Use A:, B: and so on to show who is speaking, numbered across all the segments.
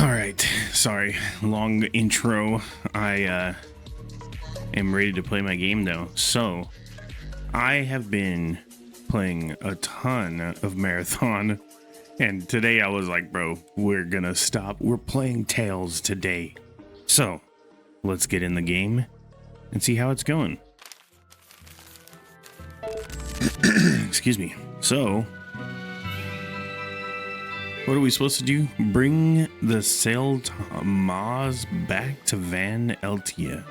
A: Alright, sorry, long intro. I am ready to play my game though. So, I have been playing a ton of Marathon, and today I was like, bro, we're gonna stop. We're playing Tales today. So, let's get in the game and see how it's going. Excuse me. So, what are we supposed to do? Bring the Seltmaz back to Van Eltia.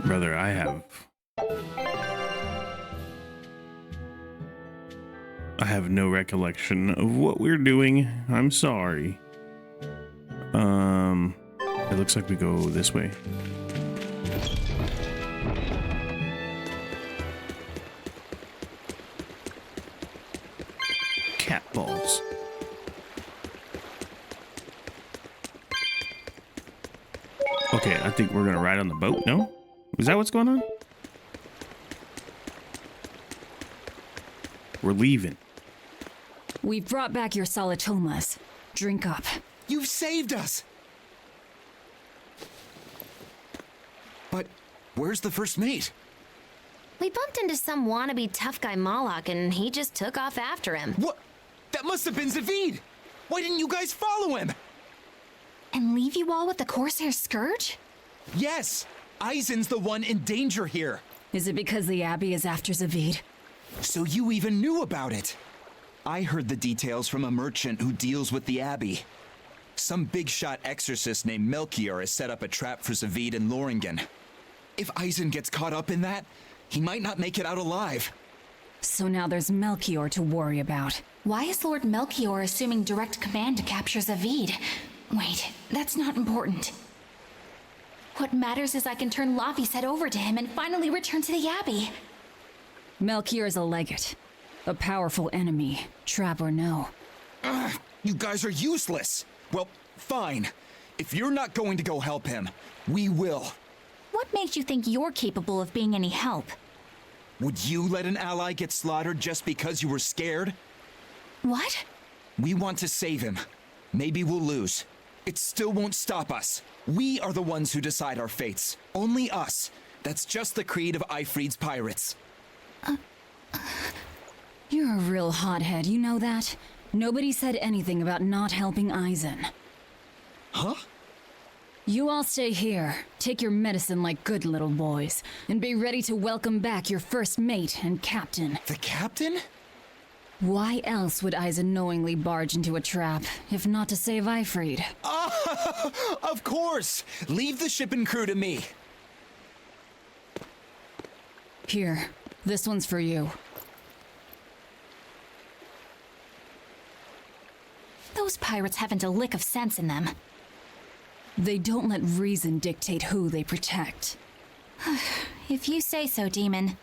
A: Brother, I have no recollection of what we're doing. I'm sorry. It looks like we go this way. Cat balls. Okay, I think we're gonna ride on the boat. No? Is that what's going on? We're leaving.
B: We've brought back your Solitomas. Drink up.
C: You've saved us! But where's the first mate?
D: We bumped into some wannabe tough guy Moloch and he just took off after him.
C: What? That must have been Zavid! Why didn't you guys follow him?
D: And leave you all with the Corsair Scourge?
C: Yes! Eisen's the one in danger here.
B: Is it because the Abbey is after Zavid?
C: So you even knew about it? I heard the details from a merchant who deals with the Abbey. Some big-shot exorcist named Melchior has set up a trap for Zavid and Loringen. If Eisen gets caught up in that, he might not make it out alive.
B: So now there's Melchior to worry about.
E: Why is Lord Melchior assuming direct command to capture Zavid? Wait, that's not important. What matters is I can turn Lavi's head over to him and finally return to the Abbey.
B: Melchior is a legate. A powerful enemy, trap or no.
C: You guys are useless! Well, fine. If you're not going to go help him, we will.
E: What makes you think you're capable of being any help?
C: Would you let an ally get slaughtered just because you were scared?
E: What?
C: We want to save him. Maybe we'll lose. It still won't stop us. We are the ones who decide our fates. Only us. That's just the creed of Ifrid's pirates.
B: You're a real hothead, you know that? Nobody said anything about not helping Eisen.
C: Huh?
B: You all stay here, take your medicine like good little boys, and be ready to welcome back your first mate and captain.
C: The captain?
B: Why else would Eisen knowingly barge into a trap, if not to save Ifrid?
C: Of course! Leave the ship and crew to me.
B: Here, this one's for you.
E: Those pirates haven't a lick of sense in them.
B: They don't let reason dictate who they protect.
E: If you say so, Demon.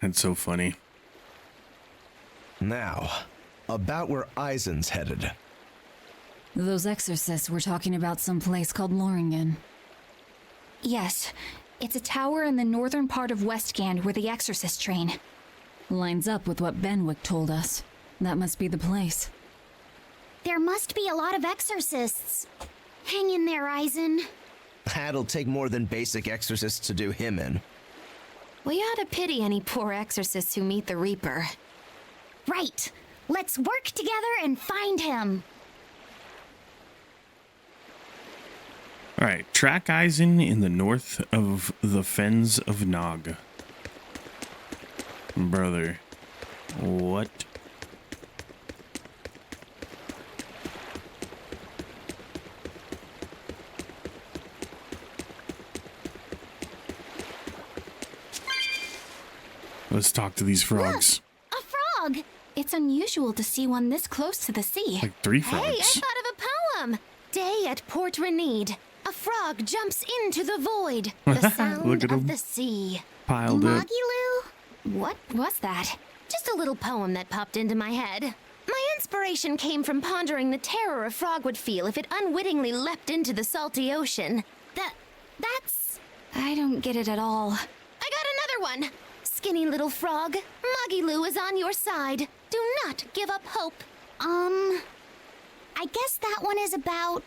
A: That's so funny.
F: Now, about where Eisen's headed.
B: Those exorcists were talking about some place called Loringen.
E: Yes, it's a tower in the northern part of Westgand where the exorcists train.
B: Lines up with what Benwick told us. That must be the place.
D: There must be a lot of exorcists. Hang in there, Eisen.
F: That'll take more than basic exorcists to do him in.
D: We ought to pity any poor exorcists who meet the Reaper.
G: Right. Let's work together and find him.
A: All right, track Eisen in the north of the Fens of Nog. Brother, what? Let's talk to these frogs.
G: A frog!
E: It's unusual to see one this close to the sea.
A: Like 3
D: Hey, I
A: frogs.
D: thought of a poem. Day at Port Renede. A frog jumps into the void. The sound
A: Look at
D: of
A: him.
D: the sea.
A: Piled up.
D: Magilu?
E: What was that?
D: Just a little poem that popped into my head. My inspiration came from pondering the terror a frog would feel if it unwittingly leapt into the salty ocean. That's...
E: I don't get it at all.
D: I got another one. Skinny little frog, Magilu is on your side. Do not give up hope.
G: I guess that one is about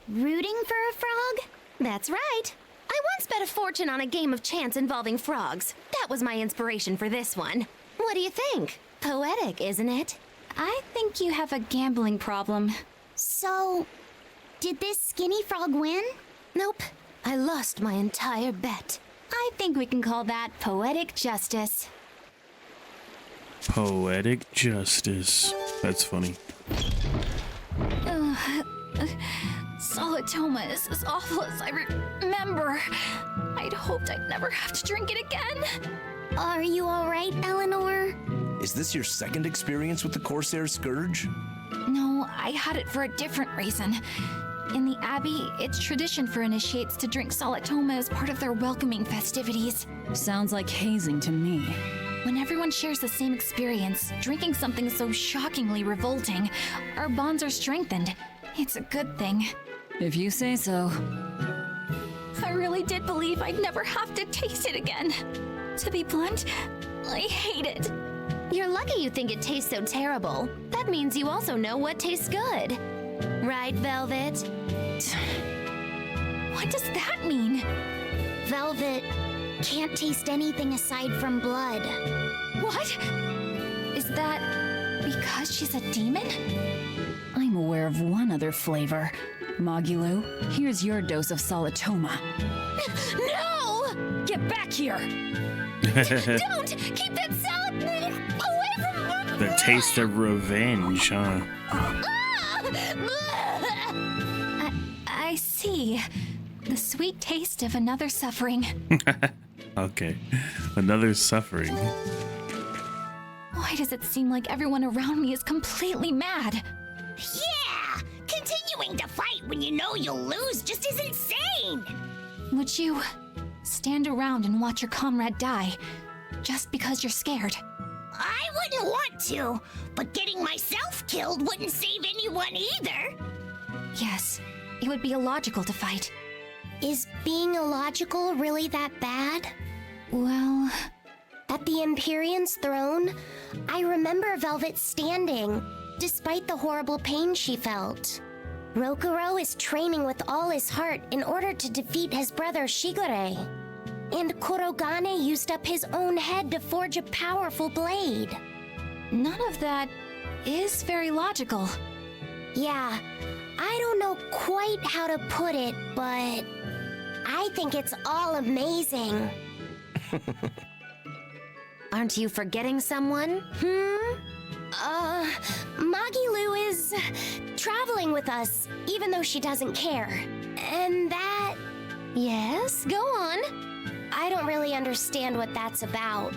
G: rooting for a frog?
D: That's right. I once bet a fortune on a game of chance involving frogs. That was my inspiration for this one. What do you think? Poetic, isn't it?
E: I think you have a gambling problem.
G: So, did this skinny frog win?
D: Nope. I lost my entire bet.
E: I think we can call that poetic justice.
A: Poetic justice. That's funny.
E: Solitoma is as awful as I remember. I'd hoped I'd never have to drink it again.
G: Are you alright, Eleanor?
F: Is this your second experience with the Corsair Scourge?
E: No, I had it for a different reason. In the Abbey, it's tradition for initiates to drink Solitoma as part of their welcoming festivities.
B: Sounds like hazing to me.
E: When everyone shares the same experience, drinking something so shockingly revolting, our bonds are strengthened. It's a good thing.
B: If you say so.
E: I really did believe I'd never have to taste it again. To be blunt, I hate it.
D: You're lucky you think it tastes so terrible. That means you also know what tastes good. Right, Velvet?
E: What does that mean?
G: Velvet can't taste anything aside from blood.
E: What? Is that because she's a demon?
B: I'm aware of one other flavor. Magilu, here's your dose of Solitoma.
D: No!
B: Get back here!
D: Don't! Keep that salad away from me!
A: The taste of revenge, huh?
E: I see. The sweet taste of another suffering.
A: Okay. Another suffering.
E: Why does it seem like everyone around me is completely mad?
G: Yeah! Continuing to fight when you know you'll lose just is insane!
E: Would you stand around and watch your comrade die just because you're scared?
G: I wouldn't want to, but getting myself killed wouldn't save anyone either.
E: Yes, it would be illogical to fight.
G: Is being illogical really that bad?
E: Well,
G: At the Empyrean's throne, I remember Velvet standing, despite the horrible pain she felt. Rokuro is training with all his heart in order to defeat his brother Shigure. And Kurogane used up his own head to forge a powerful blade.
E: none of that is very logical.
G: Yeah, I don't know quite how to put it, but I think it's all amazing.
D: Aren't you forgetting someone?
G: Magilu is traveling with us, even though she doesn't care. And that...
D: Yes, go on.
G: I don't really understand what that's about.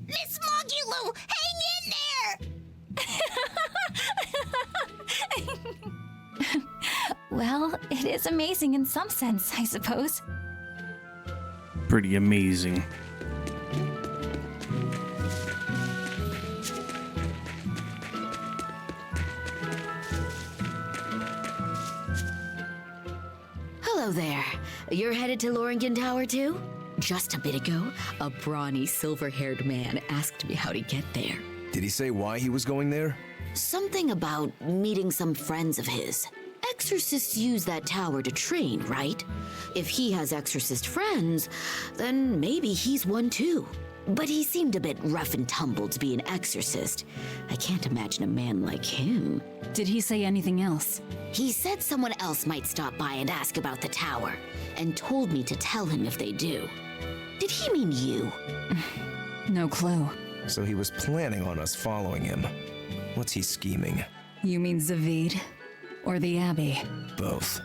G: Miss Magilu, hang in there!
E: Well, it is amazing in some sense, I suppose.
A: Pretty amazing.
H: Hello there. You're headed to Loringen Tower too? Just a bit ago, a brawny, silver-haired man asked me how to get there.
F: Did he say why he was going there?
H: Something about meeting some friends of his. Exorcists use that tower to train, right? If he has exorcist friends, then maybe he's one too. But he seemed a bit rough and tumble to be an exorcist. I can't imagine a man like him.
B: Did he say anything else?
H: He said someone else might stop by and ask about the tower, and told me to tell him if they do. Did he mean you?
B: No clue.
F: So he was planning on us following him. What's he scheming?
B: You mean Zavid? Or the Abbey?
F: Both.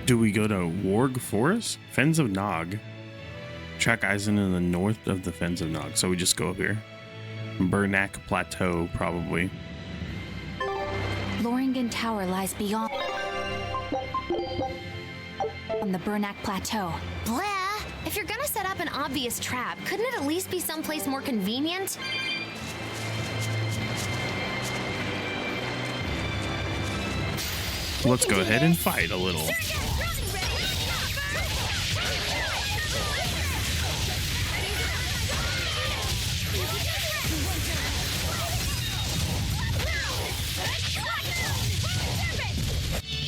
A: Do we go to Warg Forest? Fens of Nog. Track Eisen in the north of the Fens of Nog. So we just go up here. Bernac Plateau, probably.
E: Loringen Tower lies beyond on the Bernac Plateau.
D: Blair, if you're gonna set up an obvious trap, couldn't it at least be someplace more convenient?
A: Let's go ahead and fight a little.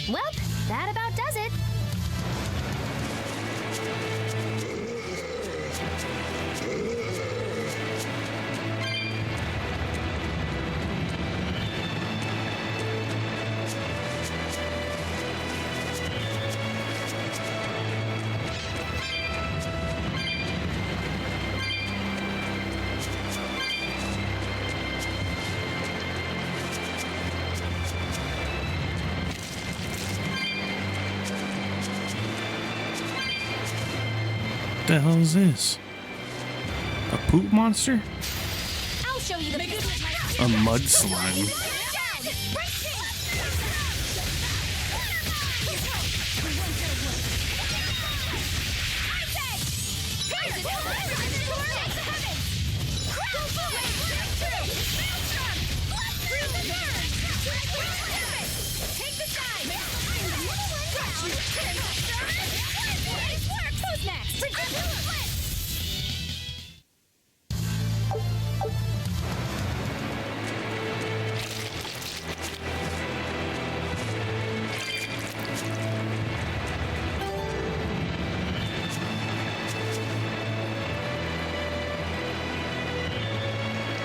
D: Well, that about does it.
A: What the hell is this? A poop monster?
E: I'll show you the
A: A mud slime.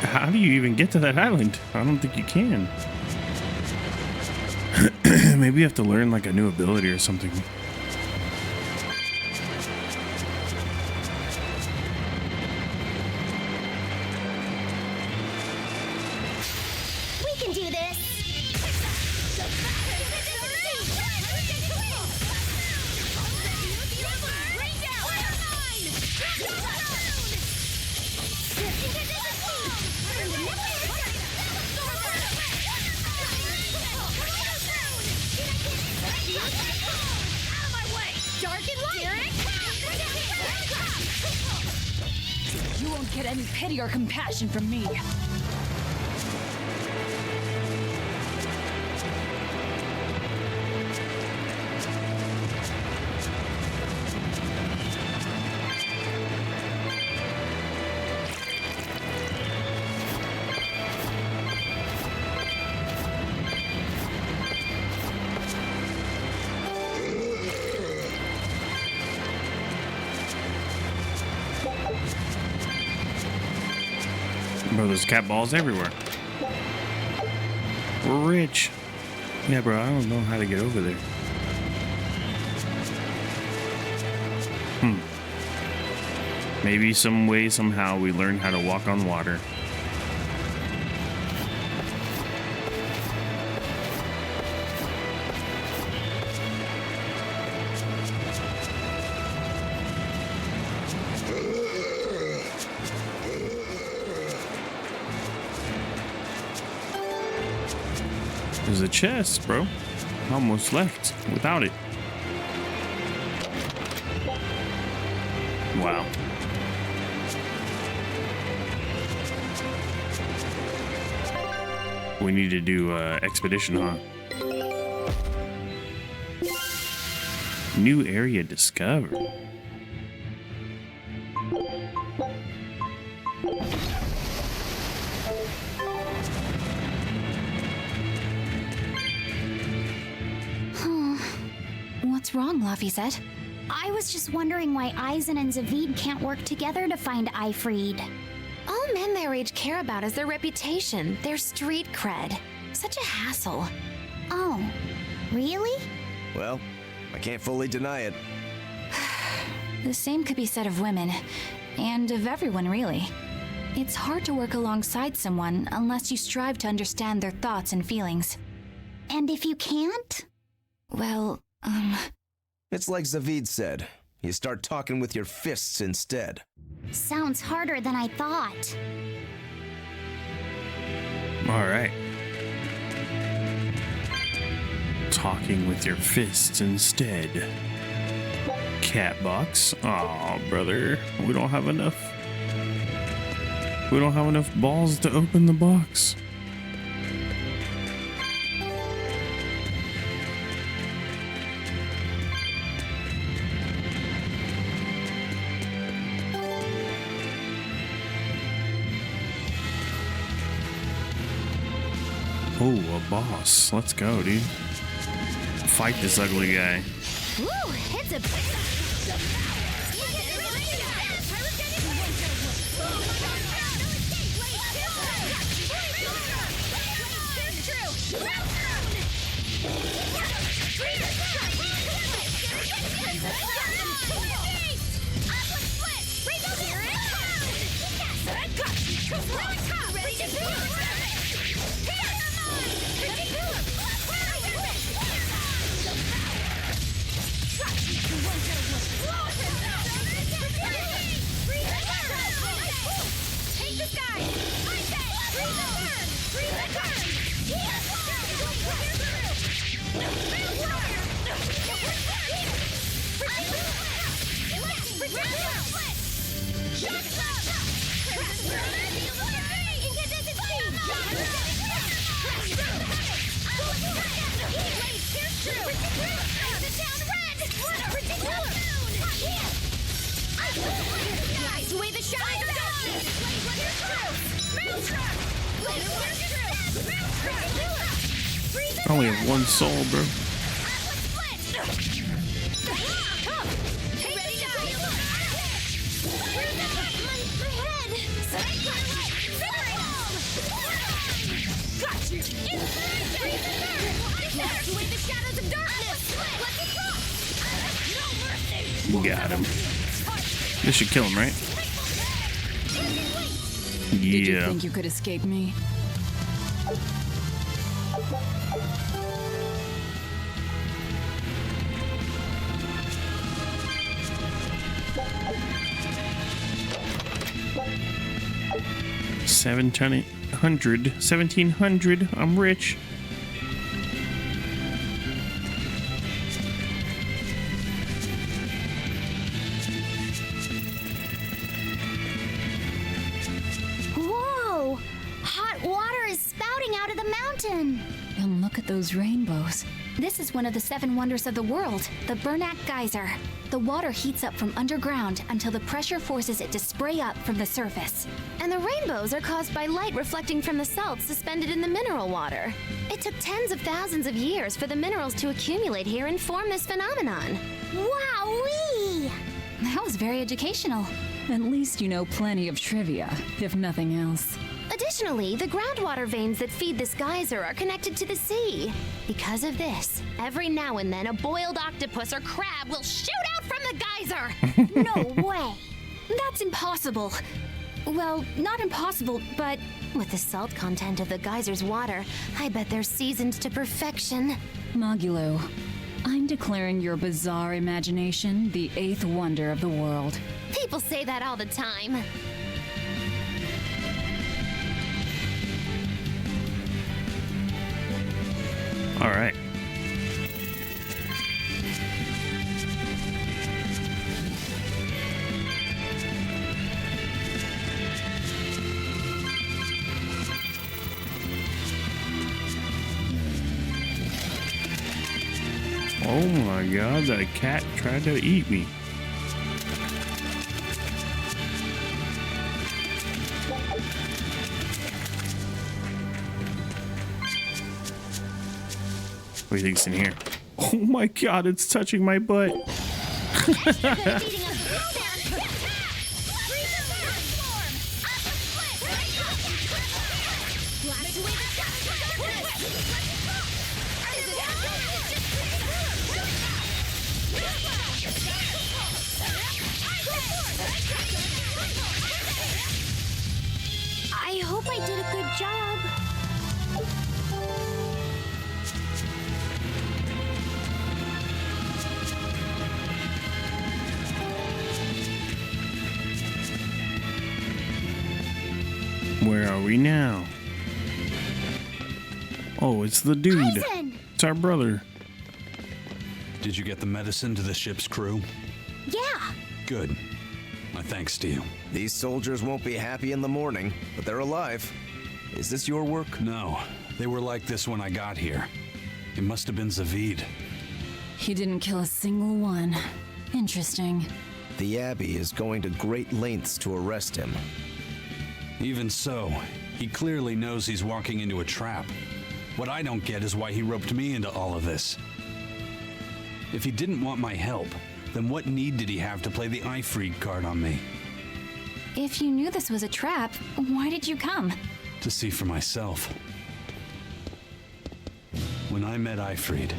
A: How do you even get to that island? I don't think you can. Maybe you have to learn like a new ability or something.
G: We can do this!
B: You won't get any pity or compassion from me.
A: Bro, there's cat balls everywhere. We're rich. Yeah, bro, I don't know how to get over there. Maybe some way, somehow, we learn how to walk on water. There's a chest, bro. Almost left without it. Wow. We need to do expedition, huh? New area discovered.
E: What's wrong, Laphicet?
G: I was just wondering why Eisen and Zavid can't work together to find Eifried.
D: All men their age care about is their reputation, their street cred. Such a hassle.
G: Oh, really?
F: Well, I can't fully deny it.
E: The same could be said of women, and of everyone, really. It's hard to work alongside someone unless you strive to understand their thoughts and feelings.
G: And if you can't?
E: Well,
F: It's like Zavid said. You start talking with your fists instead.
G: Sounds harder than I thought.
A: All right. Talking with your fists instead. Cat box. Aw, brother. We don't have enough. We don't have enough balls to open the box. Oh, a boss. Let's go, dude. Fight this ugly guy.
D: Woo! It's a...
A: I only have one soul, bro. Got him. This should kill him, right?
B: Did you
A: Yeah.
B: think you could escape me? $1,700. I'm rich.
G: Whoa! Hot water is spouting out of the mountain!
B: And look at those rainbows.
E: this is one of the 7 wonders of the world, the Bernak Geyser. The water heats up from underground until the pressure forces it to spray up from the surface.
D: And the rainbows are caused by light reflecting from the salts suspended in the mineral water. It took tens of thousands of years for the minerals to accumulate here and form this phenomenon.
G: Wowee!
E: That was very educational.
B: At least you know plenty of trivia, if nothing else.
D: Additionally, the groundwater veins that feed this geyser are connected to the sea. Because of this, every now and then a boiled octopus or crab will shoot out from the geyser.
G: No way!
E: That's impossible. Well, not impossible, but
D: With the salt content of the geyser's water, I bet they're seasoned to perfection.
B: Magilo, I'm declaring your bizarre imagination the 8th wonder of the world.
D: People say that all the time.
A: All right. Oh my god, that cat tried to eat me. What do you think's in here? Oh my god, it's touching my butt.
G: I hope I did a good job.
A: Where are we now? Oh, it's the dude.
G: Eisen!
A: It's our brother.
I: Did you get the medicine to the ship's crew?
G: Yeah.
I: Good. My thanks to you.
F: These soldiers won't be happy in the morning, but they're alive. Is this your work?
I: No, they were like this when I got here. It must have been Zavid.
B: He didn't kill a single one. Interesting.
F: The Abbey is going to great lengths to arrest him.
I: Even so, he clearly knows he's walking into a trap. What I don't get is why he roped me into all of this. If he didn't want my help, then what need did he have to play the Eifried card on me?
E: If you knew this was a trap, why did you come?
I: To see for myself. When I met Eifried,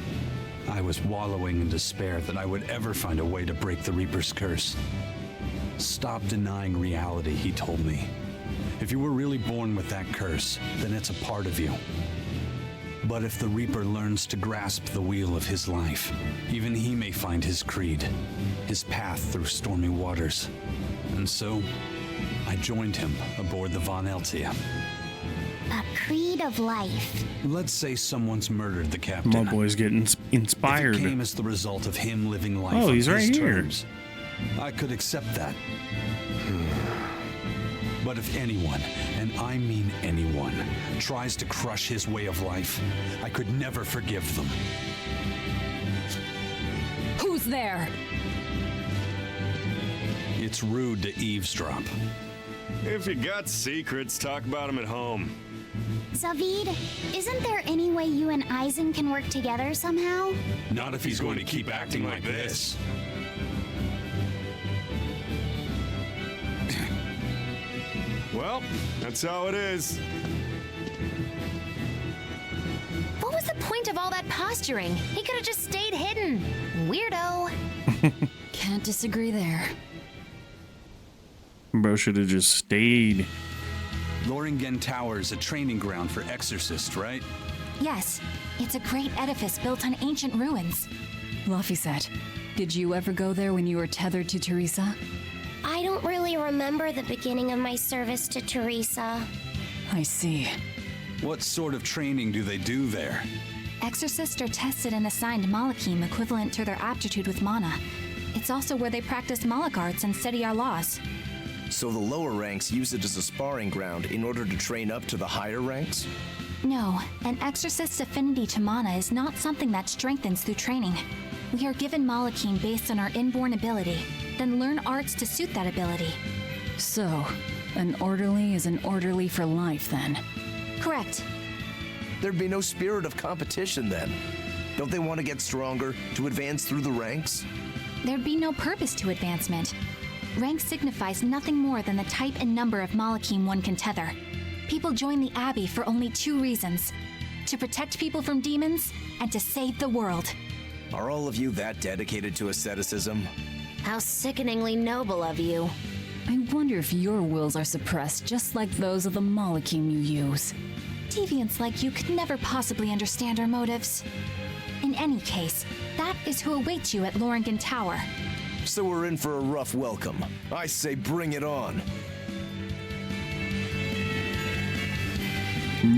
I: I was wallowing in despair that I would ever find a way to break the Reaper's curse. Stop denying reality, he told me. If you were really born with that curse, then it's a part of you. But if the Reaper learns to grasp the wheel of his life, even he may find his creed, his path through stormy waters. And so, I joined him aboard the Von Eltia.
G: A creed of life.
I: Let's say someone's murdered the captain.
A: My boy's getting inspired.
I: If it came as the result of him living life
A: Oh,
I: on
A: he's right
I: his
A: here.
I: terms, I could accept that. But if anyone, and I mean anyone, tries to crush his way of life, I could never forgive them.
B: Who's there?
I: It's rude to eavesdrop.
J: If you got secrets, talk about them at home.
G: Zavid, isn't there any way you and Eisen can work together somehow?
I: Not if he's going to keep acting like this.
J: Well, that's how it is.
D: What was the point of all that posturing? He could have just stayed hidden. Weirdo.
B: Can't disagree there.
A: Bro should have just stayed.
I: Loringen Tower is a training ground for exorcists, right?
E: Yes, it's a great edifice built on ancient ruins.
B: Laphicet, did you ever go there when you were tethered to Teresa?
G: I don't really remember the beginning of my service to Teresa.
B: I see.
I: What sort of training do they do there?
E: Exorcists are tested and assigned Malachim equivalent to their aptitude with mana. It's also where they practice Malach arts and study our laws.
F: So the lower ranks use it as a sparring ground in order to train up to the higher ranks?
E: No, an exorcist's affinity to mana is not something that strengthens through training. We are given Malachim based on our inborn ability, then learn arts to suit that ability.
B: So, an orderly is an orderly for life then?
E: Correct.
F: There'd be no spirit of competition then. Don't they want to get stronger, to advance through the ranks?
E: There'd be no purpose to advancement. Rank signifies nothing more than the type and number of Malachim one can tether. People join the Abbey for only two reasons: to protect people from demons and to save the world.
F: Are all of you that dedicated to asceticism?
D: How sickeningly noble of you.
B: I wonder if your wills are suppressed just like those of the Malachim you use.
E: Deviants like you could never possibly understand our motives. In any case, that is who awaits you at Loringen Tower.
F: So we're in for a rough welcome. I say bring it on.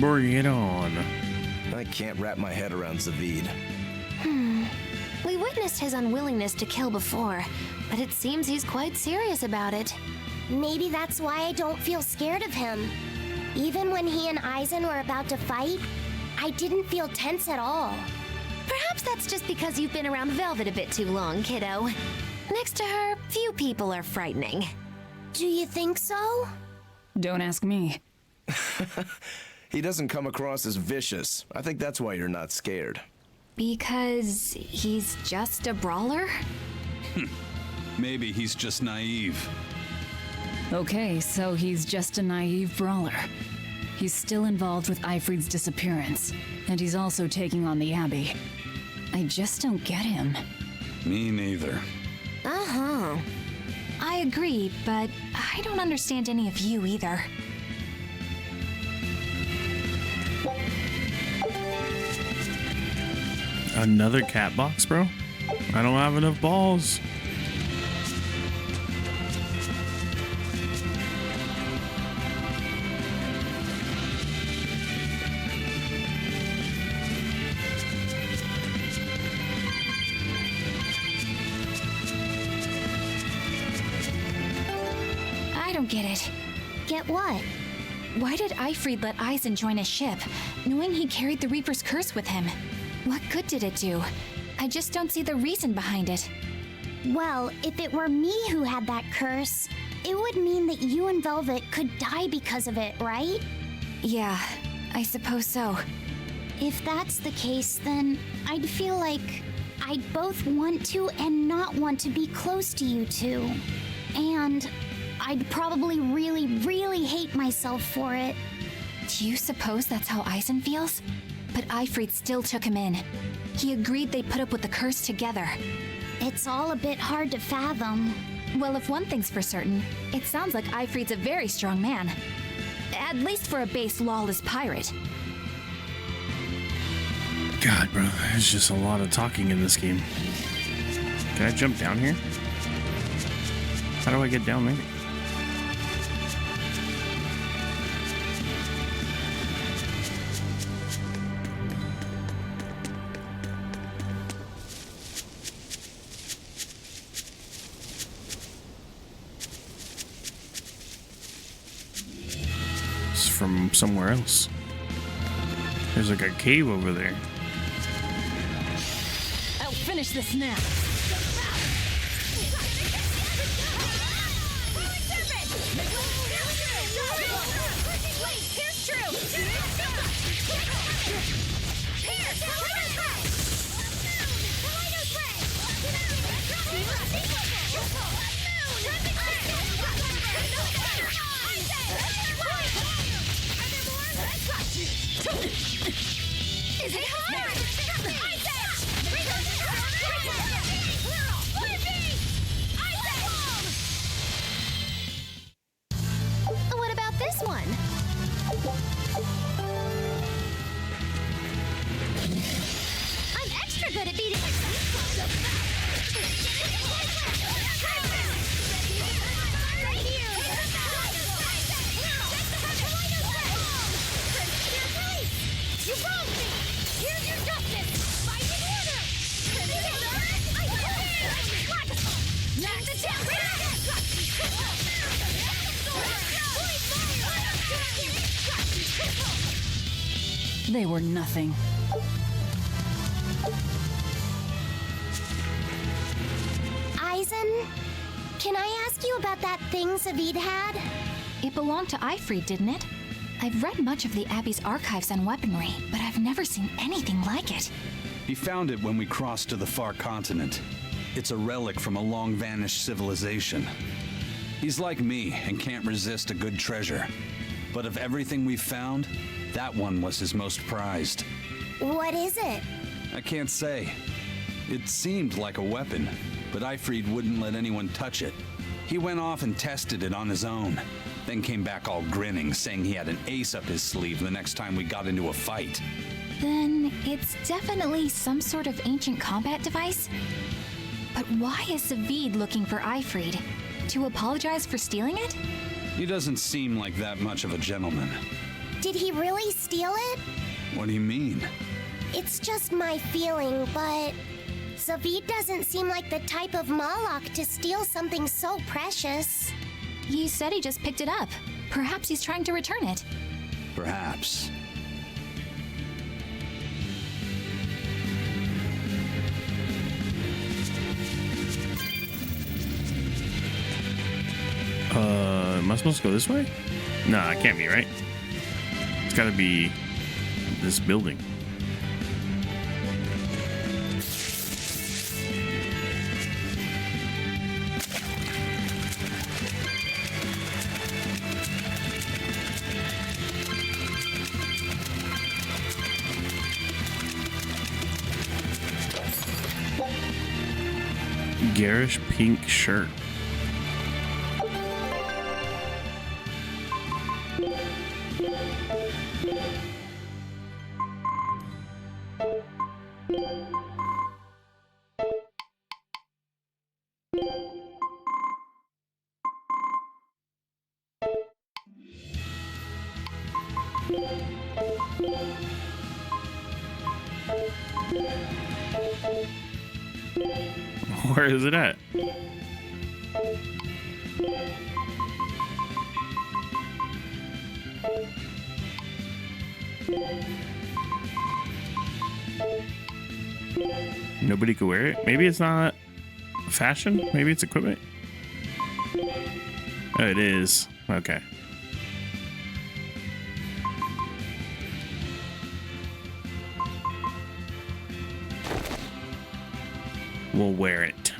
A: Bring it on.
F: I can't wrap my head around Zavid.
D: We witnessed his unwillingness to kill before, but it seems he's quite serious about it.
G: Maybe that's why I don't feel scared of him. Even when he and Eisen were about to fight, I didn't feel tense at all.
D: Perhaps that's just because you've been around Velvet a bit too long, kiddo. Next to her, few people are frightening.
G: Do you think so?
B: Don't ask me.
F: He doesn't come across as vicious. I think that's why you're not scared.
E: Because he's just a brawler?
I: Maybe he's just naive.
B: Okay, so he's just a naive brawler. He's still involved with Ifrid's disappearance, and he's also taking on the Abbey. I just don't get him.
I: Me neither.
D: Uh-huh.
E: I agree, but I don't understand any of you either.
A: Another cat box, bro? I don't have enough balls.
E: I don't get it.
G: Get what?
E: Why did Ifrid let Eisen join a ship, knowing he carried the Reaper's curse with him? What good did it do? I just don't see the reason behind it.
G: Well, if it were me who had that curse, it would mean that you and Velvet could die because of it, right?
E: Yeah, I suppose so.
G: If that's the case, then I'd feel like I'd both want to and not want to be close to you two. And I'd probably really hate myself for it.
E: Do you suppose that's how Eisen feels? But Ifrid still took him in. He agreed they'd put up with the curse together.
G: It's all a bit hard to fathom.
E: Well, if one thing's for certain, it sounds like Ifrid's a very strong man. At least for a base lawless pirate.
A: God, bro, there's just a lot of talking in this game. Can I jump down here? How do I get down there? It's from somewhere else. There's like a cave over there.
B: I'll finish this now.
D: Is it hard? What about this one? I'm extra good at beating. You wronged me! Here's your justice! Fighting order! Now's the chance!
B: They were nothing.
G: Eisen, can I ask you about that thing Zavid had?
E: It belonged to Ifrid, didn't it? I've read much of the Abbey's archives on weaponry, but I've never seen anything like it.
I: He found it when we crossed to the far continent. It's a relic from a long-vanished civilization. He's like me and can't resist a good treasure. But of everything we've found, that one was his most prized.
G: What is it?
I: I can't say. It seemed like a weapon, but Ifrid wouldn't let anyone touch it. He went off and tested it on his own, then came back all grinning, saying he had an ace up his sleeve the next time we got into a fight.
E: Then it's definitely some sort of ancient combat device? But why is Zavid looking for Ifrid? To apologize for stealing it?
I: He doesn't seem like that much of a gentleman.
G: Did he really steal it?
I: What do you mean?
G: It's just my feeling, but Zavid doesn't seem like the type of Malak to steal something so precious.
E: He said he just picked it up. Perhaps he's trying to return it.
I: Perhaps.
A: supposed to go this way? No, it can't be, right? It's gotta be this building. Garish pink shirt. Where is it at? Nobody could wear it. Maybe it's not fashion. Maybe it's equipment. Oh, it is. Okay. We'll wear it.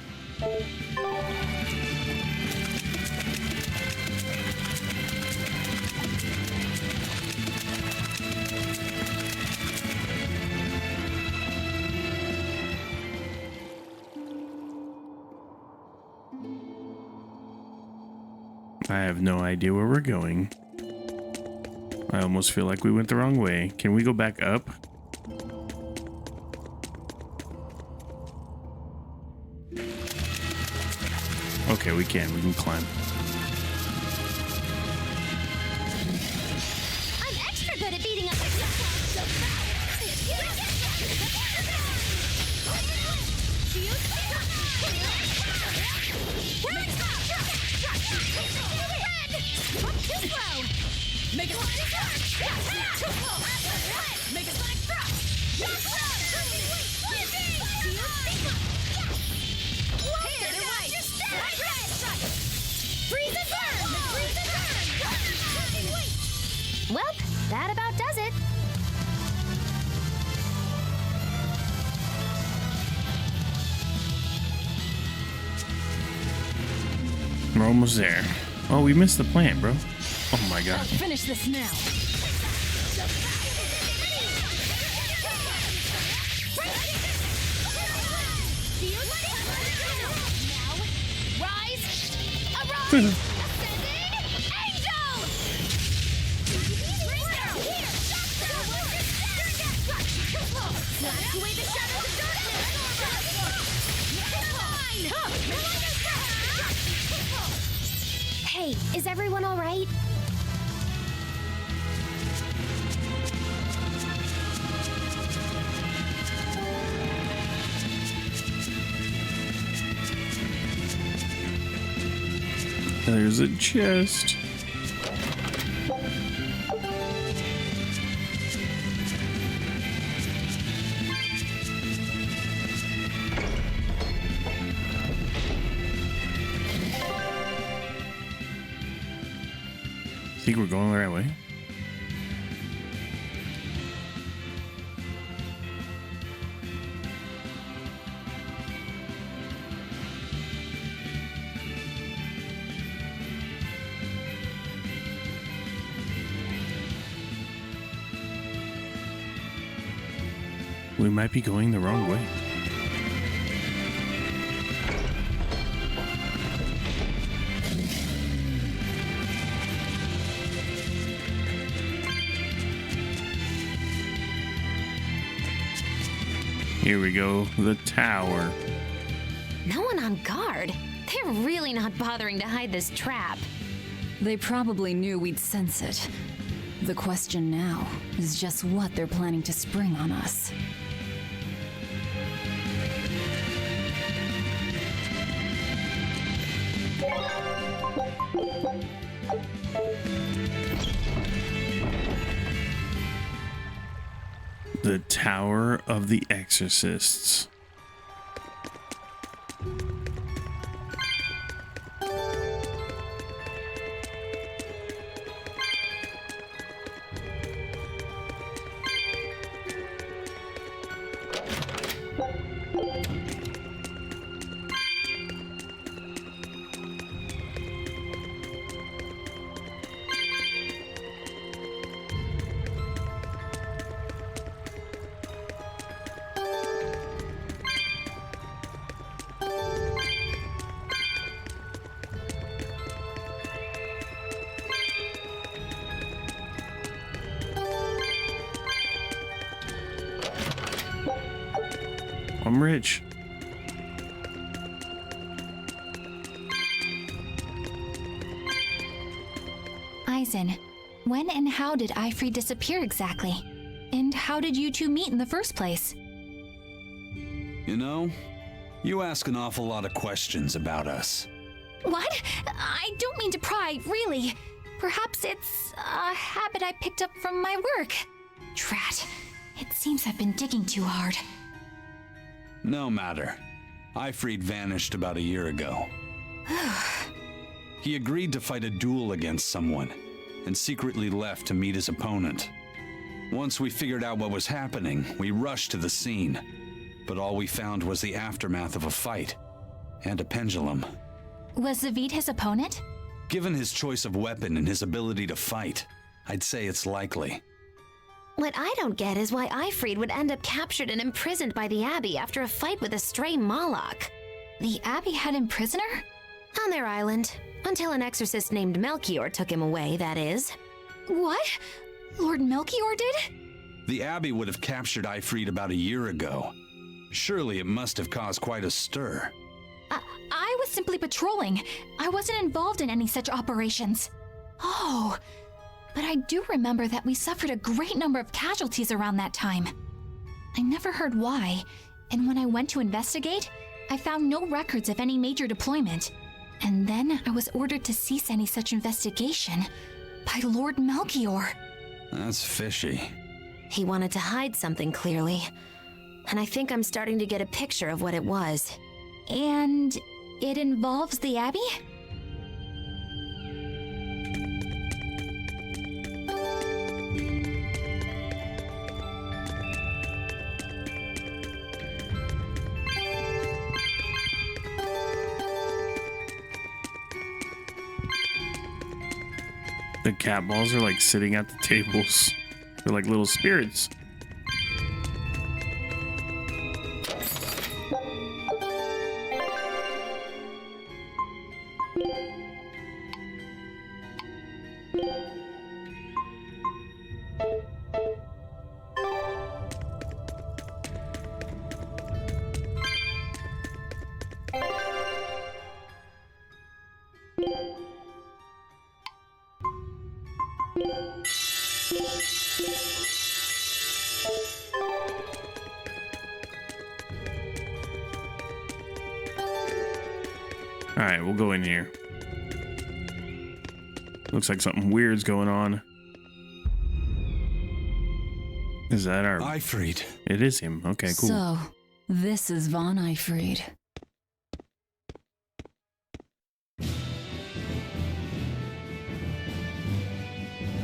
A: I have no idea where we're going. I almost feel like we went the wrong way. Can we go back up? Okay, we can. We can climb.
D: I'm extra good at beating up. Make it Make it like well, that about does it.
A: We're almost there. Oh, we missed the plant, bro. Oh my god.
B: I'll finish this now.
G: Hey, is everyone all right?
A: There's a chest. Think we're going the right way? We might be going the wrong way. Here we go, the tower.
D: No one on guard. They're really not bothering to hide this trap.
B: They probably knew we'd sense it. The question now is just what they're planning to spring on us.
A: The Tower of the Exorcists. I'm rich.
E: Eisen, when and how did Eifried disappear exactly? And how did you two meet in the first place?
I: You know, you ask an awful lot of questions about us.
E: What? I don't mean to pry, really. Perhaps it's a habit I picked up from my work. Drat. It seems I've been digging too hard.
I: No matter. Eifried vanished about a year ago. He agreed to fight a duel against someone, and secretly left to meet his opponent. Once we figured out what was happening, we rushed to the scene. But all we found was the aftermath of a fight, and a pendulum.
E: Was Zavid his opponent?
I: Given his choice of weapon and his ability to fight, I'd say it's likely.
D: What I don't get is why Eifried would end up captured and imprisoned by the Abbey after a fight with a stray Moloch.
E: The Abbey had him prisoner?
D: On their island. Until an exorcist named Melchior took him away, that is.
E: What? Lord Melchior did?
I: The Abbey would have captured Eifried about a year ago. Surely it must have caused quite a stir.
E: I was simply patrolling. I wasn't involved in any such operations. Oh, but I do remember that we suffered a great number of casualties around that time. I never heard why, and when I went to investigate, I found no records of any major deployment. And then I was ordered to cease any such investigation by Lord Melchior.
I: That's fishy.
D: He wanted to hide something, clearly. And I think I'm starting to get a picture of what it was.
E: And it involves the Abbey?
A: The cat balls are like sitting at the tables. They're like little spirits. All right, we'll go in here. Looks like something weird's going on. Is that our...
F: Eifried.
A: It is him. Okay, cool.
B: So, this is Von Eifried.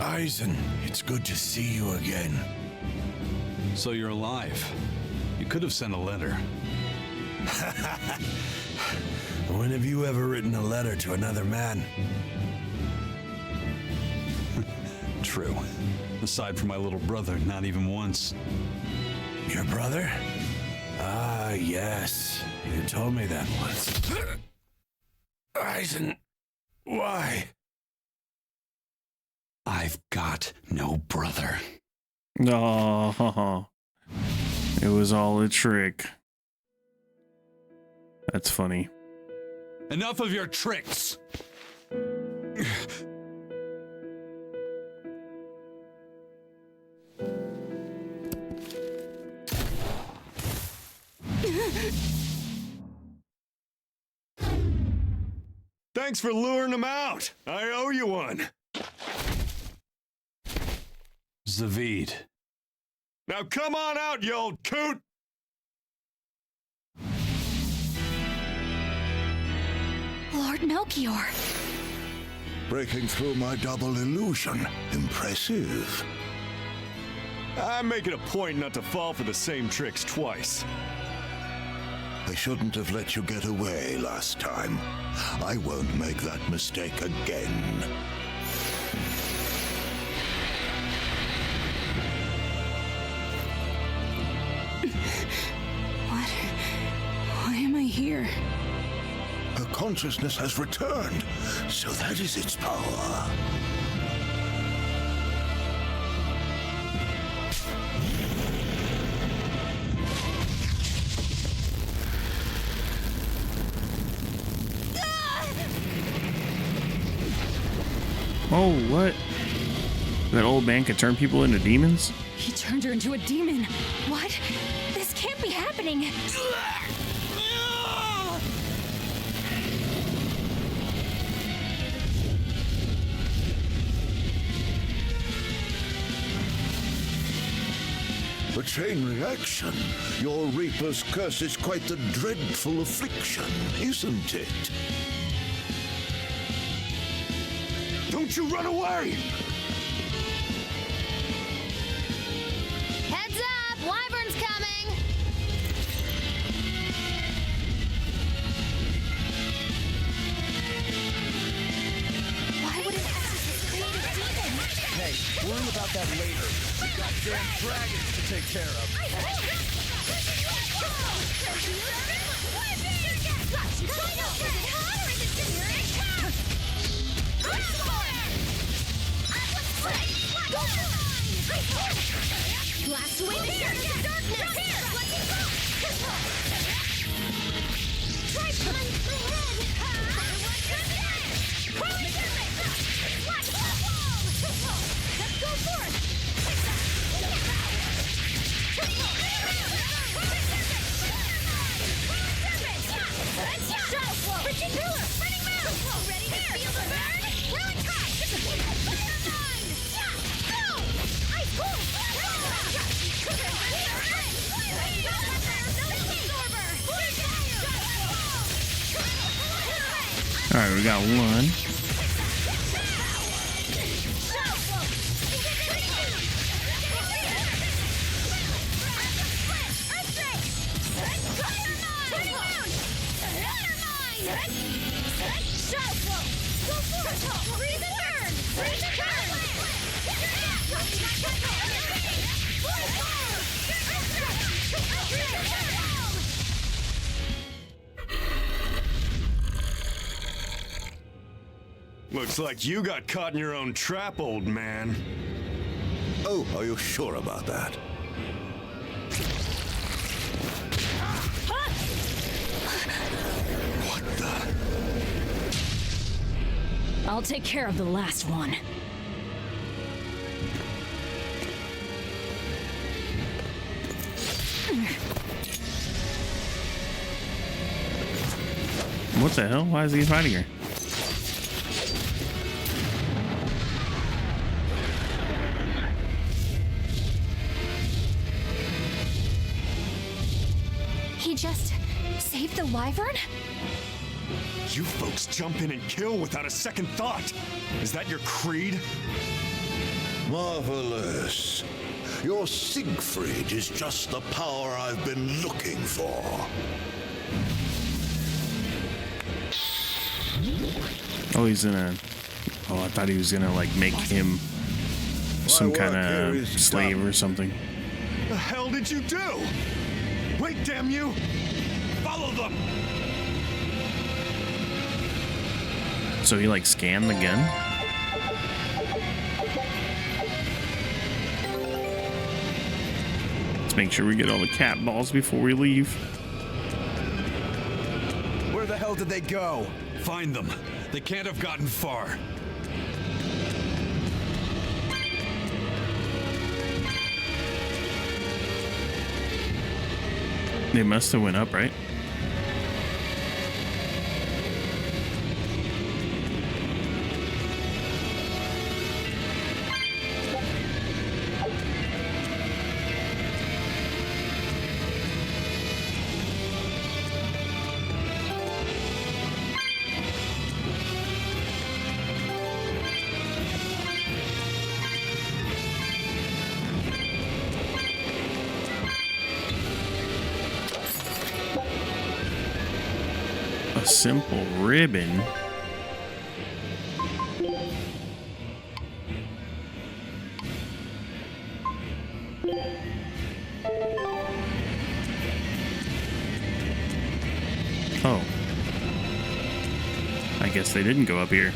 K: Eisen, it's good to see you again.
I: So you're alive. You could have sent a letter.
K: When have you ever written a letter to another man?
I: True. Aside from my little brother, not even once.
K: Your brother? Ah, yes. You told me that once. Eisen, why?
I: I've got no brother.
A: Oh, it was all a trick. That's funny.
I: Enough of your tricks!
J: Thanks for luring him out. I owe you one.
I: Zavid.
J: Now come on out, you old coot!
E: Lord Melchior.
K: Breaking through my double illusion. Impressive.
J: I'm making a point not to fall for the same tricks twice.
K: I shouldn't have let you get away last time. I won't make that mistake again.
B: What? Why am I here?
K: Her consciousness has returned, so that is its power.
A: Oh, what? That old man could turn people into demons?
B: He turned her into a demon. What? This can't be happening.
K: A chain reaction. Your Reaper's curse is quite the dreadful affliction, isn't it?
J: Don't you run away!
D: Heads up! Wyvern's coming!
E: Why would an exorcist create a demon?
F: Hey, worry about that later. We've got damn dragons to take care of.
D: Blast away the darkness! Try punch the head! Let's go for it! Freaking pillar! Spinning mound! Ready to feel the burn? Whirling tide! Fire mine! Go! Ice cool!
A: Alright, we got one.
J: Looks like you got caught in your own trap, old man.
K: Oh, are you sure about that?
J: What the?
B: I'll take care of the last one.
A: What the hell? Why is he fighting her?
E: He just saved the wyvern?
J: You folks jump in and kill without a second thought. Is that your creed?
K: Marvelous. Your Siegfried is just the power I've been looking for.
A: Oh, he's gonna... Oh, I thought he was gonna, like, make him some kind of slave or something.
J: The hell did you do? Wait, damn you! Follow them!
A: So he, like, scanned the gun? Let's make sure we get all the cat balls before we leave.
F: Where the hell did they go? Find them. They can't have gotten far.
A: They must have went up, right? A simple ribbon. Oh. I guess they didn't go up here.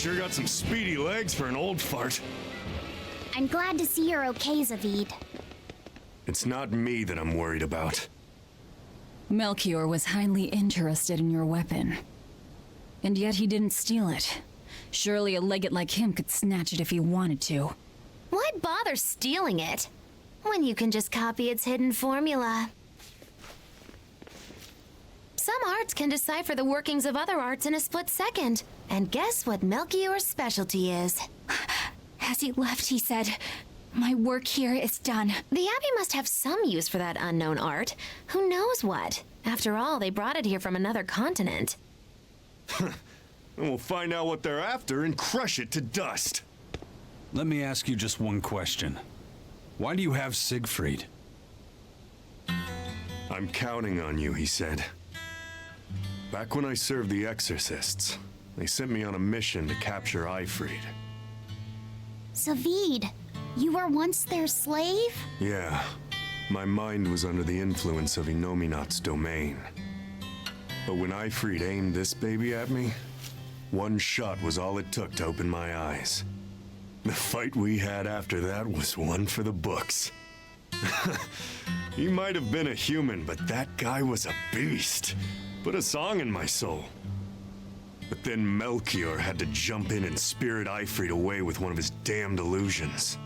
J: sure got some speedy legs for an old fart.
G: I'm glad to see you're okay, Zavid.
J: It's not me that I'm worried about.
B: Melchior was highly interested in your weapon. And yet he didn't steal it. Surely a legate like him could snatch it if he wanted to.
D: Why bother stealing it when you can just copy its hidden formula? Some arts can decipher the workings of other arts in a split second. And guess what Melchior's specialty is?
E: As he left, he said, "My work here is done."
D: The Abbey must have some use for that unknown art. Who knows what? After all, they brought it here from another continent.
J: And we'll find out what they're after and crush it to dust.
I: Let me ask you just one question. Why do you have Siegfried?
J: I'm counting on you, he said. Back when I served the Exorcists, they sent me on a mission to capture Eifried.
G: Zavid, you were once their slave?
J: Yeah, my mind was under the influence of Inominat's domain. But when Eifried aimed this baby at me, one shot was all it took to open my eyes. The fight we had after that was one for the books. He might have been a human, but that guy was a beast. Put a song in my soul. But then Melchior had to jump in and spirit Eifried away with one of his damned illusions.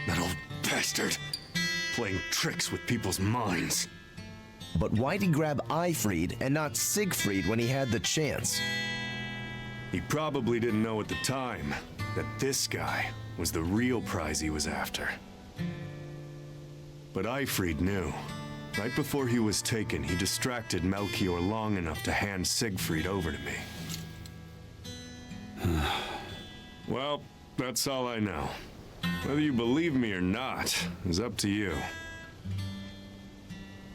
J: That old bastard, playing tricks with people's minds.
F: But why'd he grab Eifried and not Siegfried when he had the chance?
J: He probably didn't know at the time that this guy was the real prize he was after. But Eifried knew. Right before he was taken, he distracted Melchior long enough to hand Siegfried over to me. Well, that's all I know. Whether you believe me or not is up to you.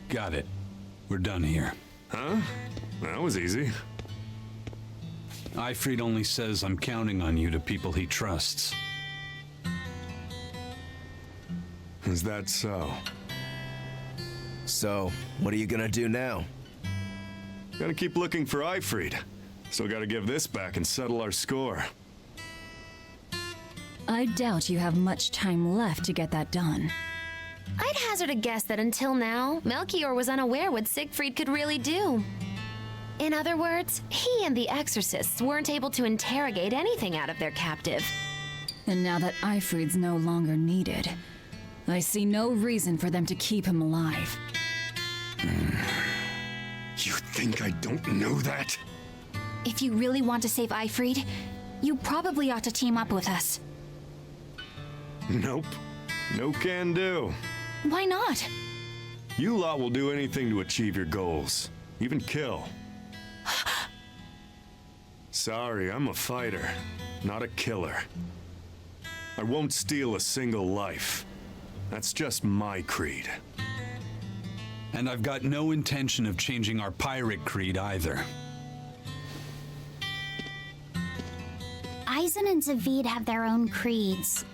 I: Got it. We're done here.
J: Huh? That was easy.
I: Eifried only says I'm counting on you to people he trusts.
J: Is that so?
F: So, what are you gonna do now?
J: Gotta keep looking for Eifried. Still gotta give this back and settle our score.
B: I doubt you have much time left to get that done.
D: I'd hazard a guess that until now, Melchior was unaware what Siegfried could really do. In other words, he and the Exorcists weren't able to interrogate anything out of their captive.
B: And now that Eifried's no longer needed, I see no reason for them to keep him alive.
J: You think I don't know that?
E: If you really want to save Eifried, you probably ought to team up with us.
J: Nope. No can do.
E: Why not?
J: You lot will do anything to achieve your goals. Even kill. Sorry, I'm a fighter, not a killer. I won't steal a single life. That's just my creed.
I: And I've got no intention of changing our pirate creed either.
G: Eisen and Zavid have their own creeds.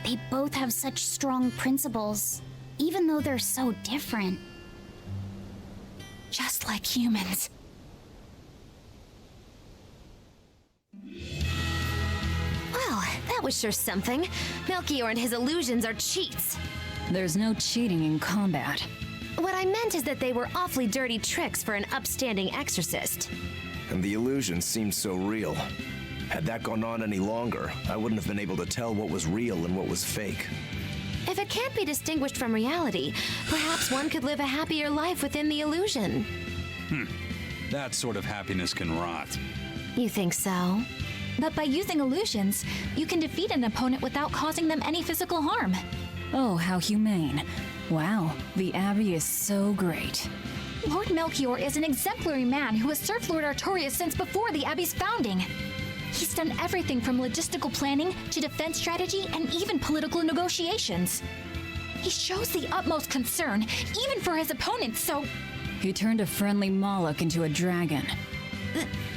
G: They both have such strong principles, even though they're so different.
E: Just like humans.
D: Well, that was sure something. Melchior and his illusions are cheats.
B: There's no cheating in combat.
D: What I meant is that they were awfully dirty tricks for an upstanding exorcist.
F: And the illusion seemed so real. Had that gone on any longer, I wouldn't have been able to tell what was real and what was fake.
D: If it can't be distinguished from reality, perhaps one could live a happier life within the illusion.
I: That sort of happiness can rot.
D: You think so?
E: But by using illusions, you can defeat an opponent without causing them any physical harm.
B: Oh, how humane. Wow, the Abbey is so great.
E: Lord Melchior is an exemplary man who has served Lord Artorias since before the Abbey's founding. He's done everything from logistical planning to defense strategy and even political negotiations. He shows the utmost concern, even for his opponents, so...
B: He turned a friendly Moloch into a dragon.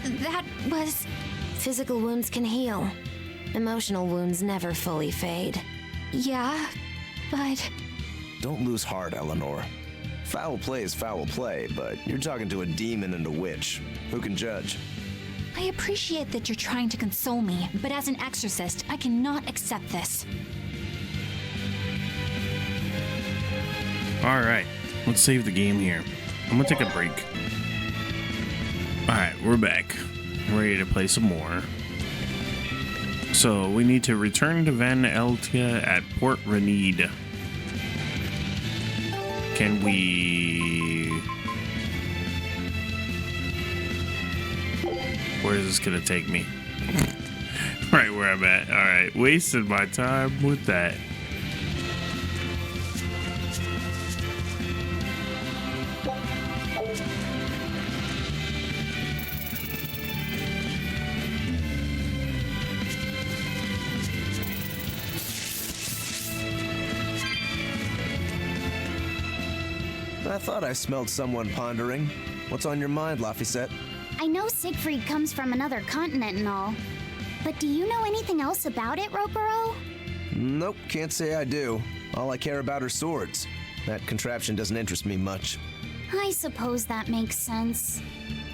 E: That was...
D: Physical wounds can heal. Emotional wounds never fully fade.
E: Yeah, but...
F: Don't lose heart, Eleanor. Foul play is foul play, but you're talking to a demon and a witch. Who can judge?
E: I appreciate that you're trying to console me, but as an exorcist, I cannot accept this.
A: Alright, let's save the game here. I'm gonna take a break. Alright, we're back. Ready to play some more. So, we need to return to Van Eltia at Port Renede. Can we... Where is this gonna take me? Right where I'm at. Alright, wasted my time with that.
F: I thought I smelled someone pondering. What's on your mind, Laphicet?
G: I know Siegfried comes from another continent and all, but do you know anything else about it, Rokuro?
F: Nope, can't say I do. All I care about are swords. That contraption doesn't interest me much.
G: I suppose that makes sense.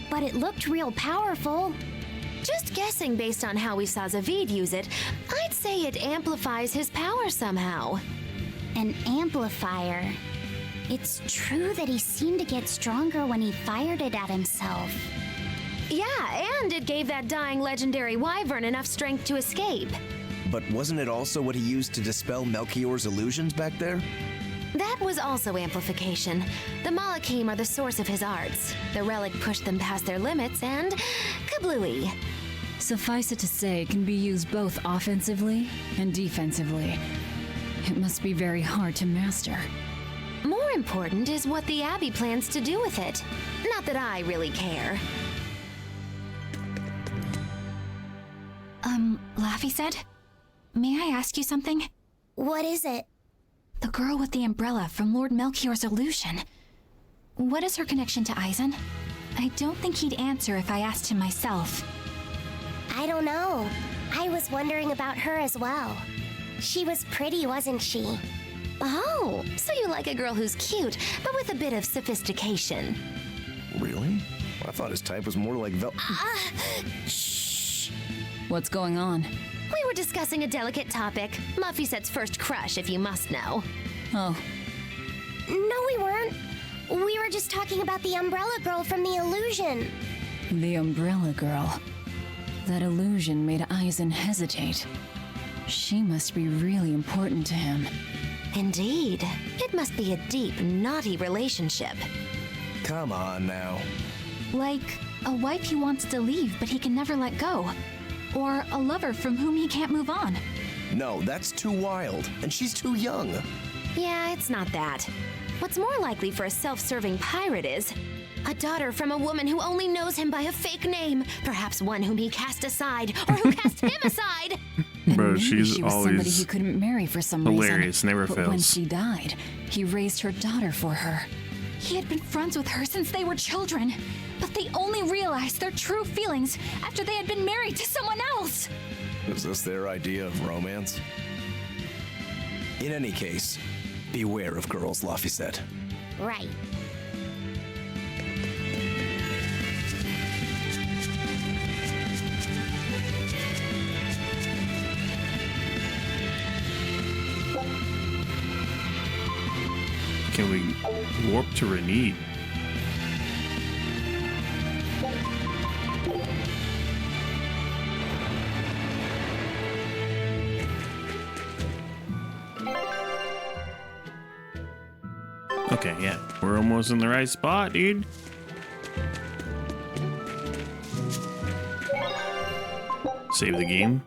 G: But it looked real powerful.
D: Just guessing based on how we saw Zavid use it, I'd say it amplifies his power somehow.
G: An amplifier. It's true that he seemed to get stronger when he fired it at himself.
D: Yeah, and it gave that dying legendary wyvern enough strength to escape.
F: But wasn't it also what he used to dispel Melchior's illusions back there?
D: That was also amplification. The Malachim are the source of his arts. The relic pushed them past their limits and kablooey.
B: Suffice it to say, it can be used both offensively and defensively. It must be very hard to master.
D: More important is what the Abbey plans to do with it. Not that I really care.
E: Laphicet? May I ask you something?
G: What is it?
E: The girl with the umbrella from Lord Melchior's illusion. What is her connection to Eisen? I don't think he'd answer if I asked him myself.
G: I don't know. I was wondering about her as well. She was pretty, wasn't she?
D: Oh, so you like a girl who's cute, but with a bit of sophistication.
F: Really? I thought his type was more like
D: Shh.
B: What's going on?
D: We were discussing a delicate topic. Laphicet's first crush, if you must know.
B: Oh.
G: No, we weren't. We were just talking about the umbrella girl from the illusion.
B: The umbrella girl. That illusion made Eisen hesitate. She must be really important to him.
D: Indeed. It must be a deep, naughty relationship.
F: Come on now.
E: Like a wife he wants to leave but he can never let go. Or a lover from whom he can't move on.
F: No, that's too wild, and she's too young.
D: Yeah, it's not that. What's more likely for a self-serving pirate is a daughter from a woman who only knows him by a fake name, perhaps one whom he cast aside, or who cast him aside.
A: Bro,
B: Maybe
A: she's
B: she was
A: always
B: somebody he couldn't marry for some
A: hilarious,
B: reason.
A: never
B: but
A: fails.
B: when she died, he raised her daughter for her.
E: He had been friends with her since they were children, but they only realized their true feelings after they had been married to someone else.
F: Is this their idea of romance? In any case, beware of girls, Laphicet.
G: Right.
A: Can we warp to Renede? Okay, yeah. We're almost in the right spot, dude. Save the game.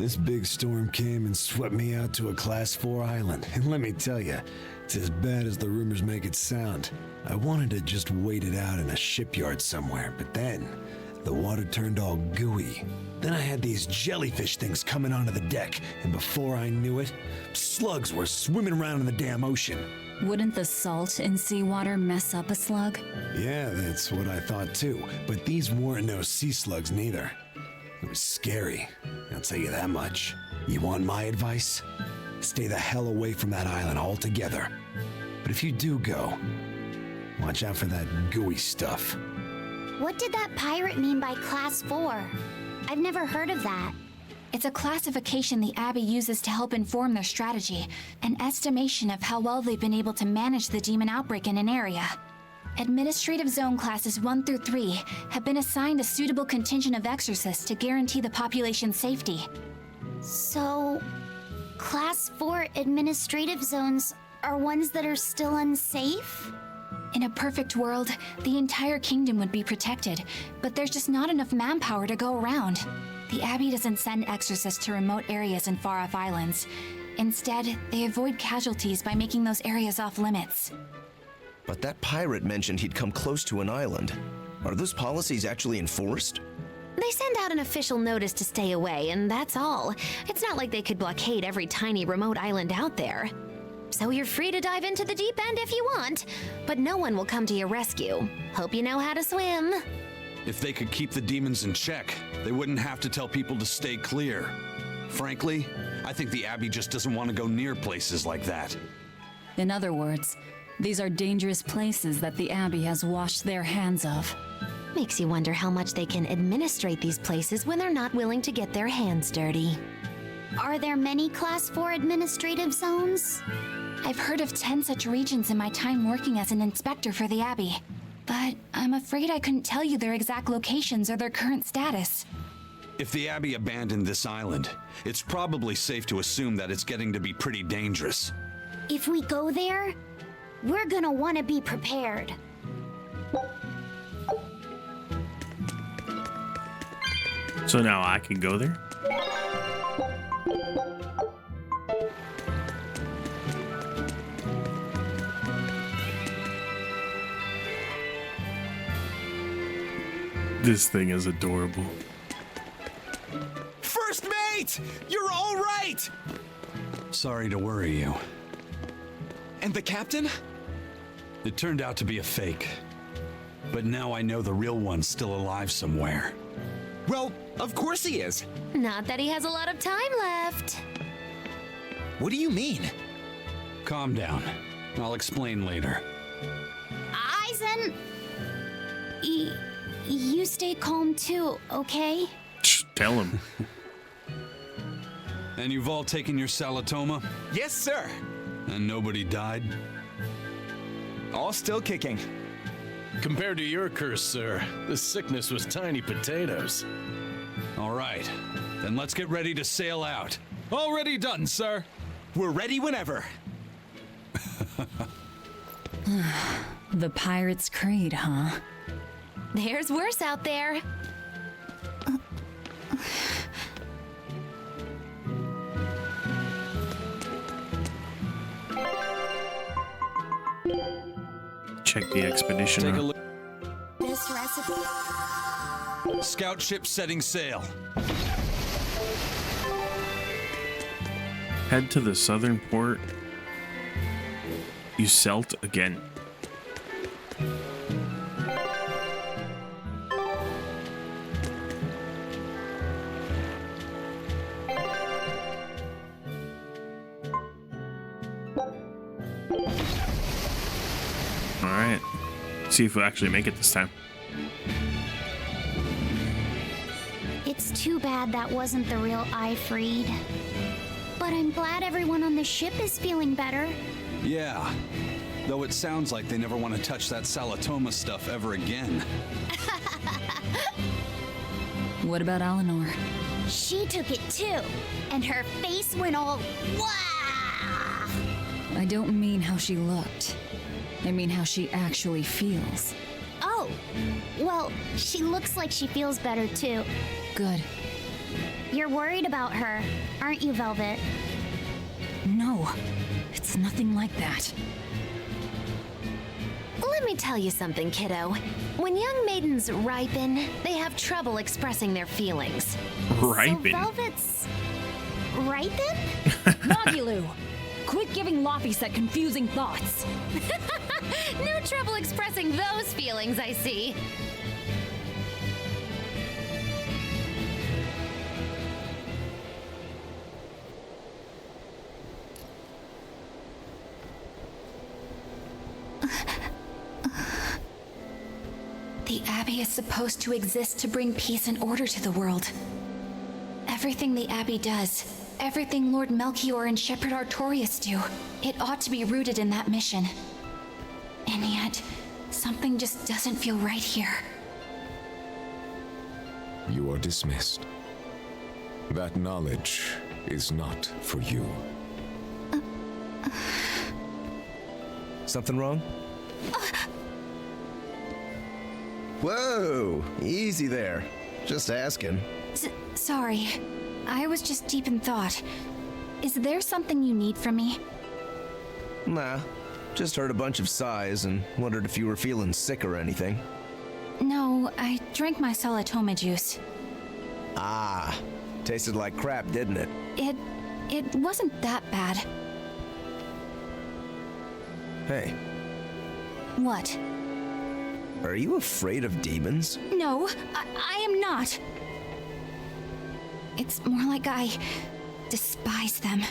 L: This big storm came and swept me out to a Class 4 island, and let me tell you, it's as bad as the rumors make it sound. I wanted to just wait it out in a shipyard somewhere, but then The water turned all gooey. Then I had these jellyfish things coming onto the deck, and before I knew it, slugs were swimming around in the damn ocean.
B: Wouldn't the salt in seawater mess up a slug?
L: Yeah, that's what I thought too, but these weren't no sea slugs neither. It was scary, I'll tell you that much. You want my advice? Stay the hell away from that island altogether. But if you do go, watch out for that gooey stuff.
G: What did that pirate mean by Class 4? I've never heard of that.
E: It's a classification the Abbey uses to help inform their strategy, an estimation of how well they've been able to manage the demon outbreak in an area. Administrative Zone Classes 1 through 3 have been assigned a suitable contingent of exorcists to guarantee the population's safety.
G: So, Class 4 administrative zones are ones that are still unsafe?
E: In a perfect world, the entire kingdom would be protected, but there's just not enough manpower to go around. The Abbey doesn't send exorcists to remote areas and far-off islands. Instead, they avoid casualties by making those areas off-limits.
F: But that pirate mentioned he'd come close to an island. Are those policies actually enforced?
D: They send out an official notice to stay away, and that's all. It's not like they could blockade every tiny remote island out there. So you're free to dive into the deep end if you want, but no one will come to your rescue. Hope you know how to swim.
I: If they could keep the demons in check, they wouldn't have to tell people to stay clear. Frankly, I think the Abbey just doesn't want to go near places like that.
B: In other words, these are dangerous places that the Abbey has washed their hands of.
D: Makes you wonder how much they can administrate these places when they're not willing to get their hands dirty.
G: Are there many Class 4 administrative zones?
E: I've heard of 10 such regions in my time working as an inspector for the Abbey, but I'm afraid I couldn't tell you their exact locations or their current status.
I: If the Abbey abandoned this island, it's probably safe to assume that it's getting to be pretty dangerous.
G: If we go there, we're gonna want to be prepared.
A: So now I can go there? This thing is adorable.
C: First mate! You're all right!
I: Sorry to worry you.
C: And the captain?
I: It turned out to be a fake. But now I know the real one's still alive somewhere.
C: Well, of course he is.
D: Not that he has a lot of time left.
C: What do you mean?
I: Calm down. I'll explain later.
G: Aizen! You stay calm too, okay?
A: Shh, tell him.
I: And you've all taken your salatoma?
C: Yes, sir.
I: And nobody died?
C: All still kicking.
M: Compared to your curse, sir, this sickness was tiny potatoes.
I: All right, then let's get ready to sail out.
M: Already done, sir.
C: We're ready whenever.
B: The Pirate's Creed, huh?
D: There's worse out there.
A: Check the expedition.
I: Take a look.
G: This recipe.
I: Scout ship setting sail.
A: Head to the southern port. You Celt again. Alright. See if we actually make it this time.
G: It's too bad that wasn't the real Ifreed. But I'm glad everyone on the ship is feeling better.
I: Yeah, though it sounds like they never want to touch that salatoma stuff ever again.
B: What about Eleanor?
G: She took it too, and her face went all wah!
B: I don't mean how she looked. I mean how she actually feels.
G: Oh, well, she looks like she feels better too.
B: Good.
G: You're worried about her, aren't you, Velvet?
B: No, it's nothing like that.
G: Let
D: me tell you something, kiddo. When young maidens ripen, they have trouble expressing their feelings.
A: Ripen?
G: So Velvet's ripen?
B: Magilu, quit giving Laphicet confusing thoughts.
D: No trouble expressing those feelings, I see.
E: The Abbey is supposed to exist to bring peace and order to the world. Everything the Abbey does, everything Lord Melchior and Shepherd Artorius do, it ought to be rooted in that mission. And yet, something just doesn't feel right here.
N: You are dismissed. That knowledge is not for you.
F: Something wrong? Whoa! Easy there. Just asking.
E: Sorry. I was just deep in thought. Is there something you need from me?
F: Nah. Just heard a bunch of sighs and wondered if you were feeling sick or anything.
E: No, I drank my Salatoma juice.
F: Ah. Tasted like crap, didn't it?
E: It wasn't that bad.
F: Hey.
E: What?
F: Are you afraid of demons?
E: No, I am not. It's more like I despise them.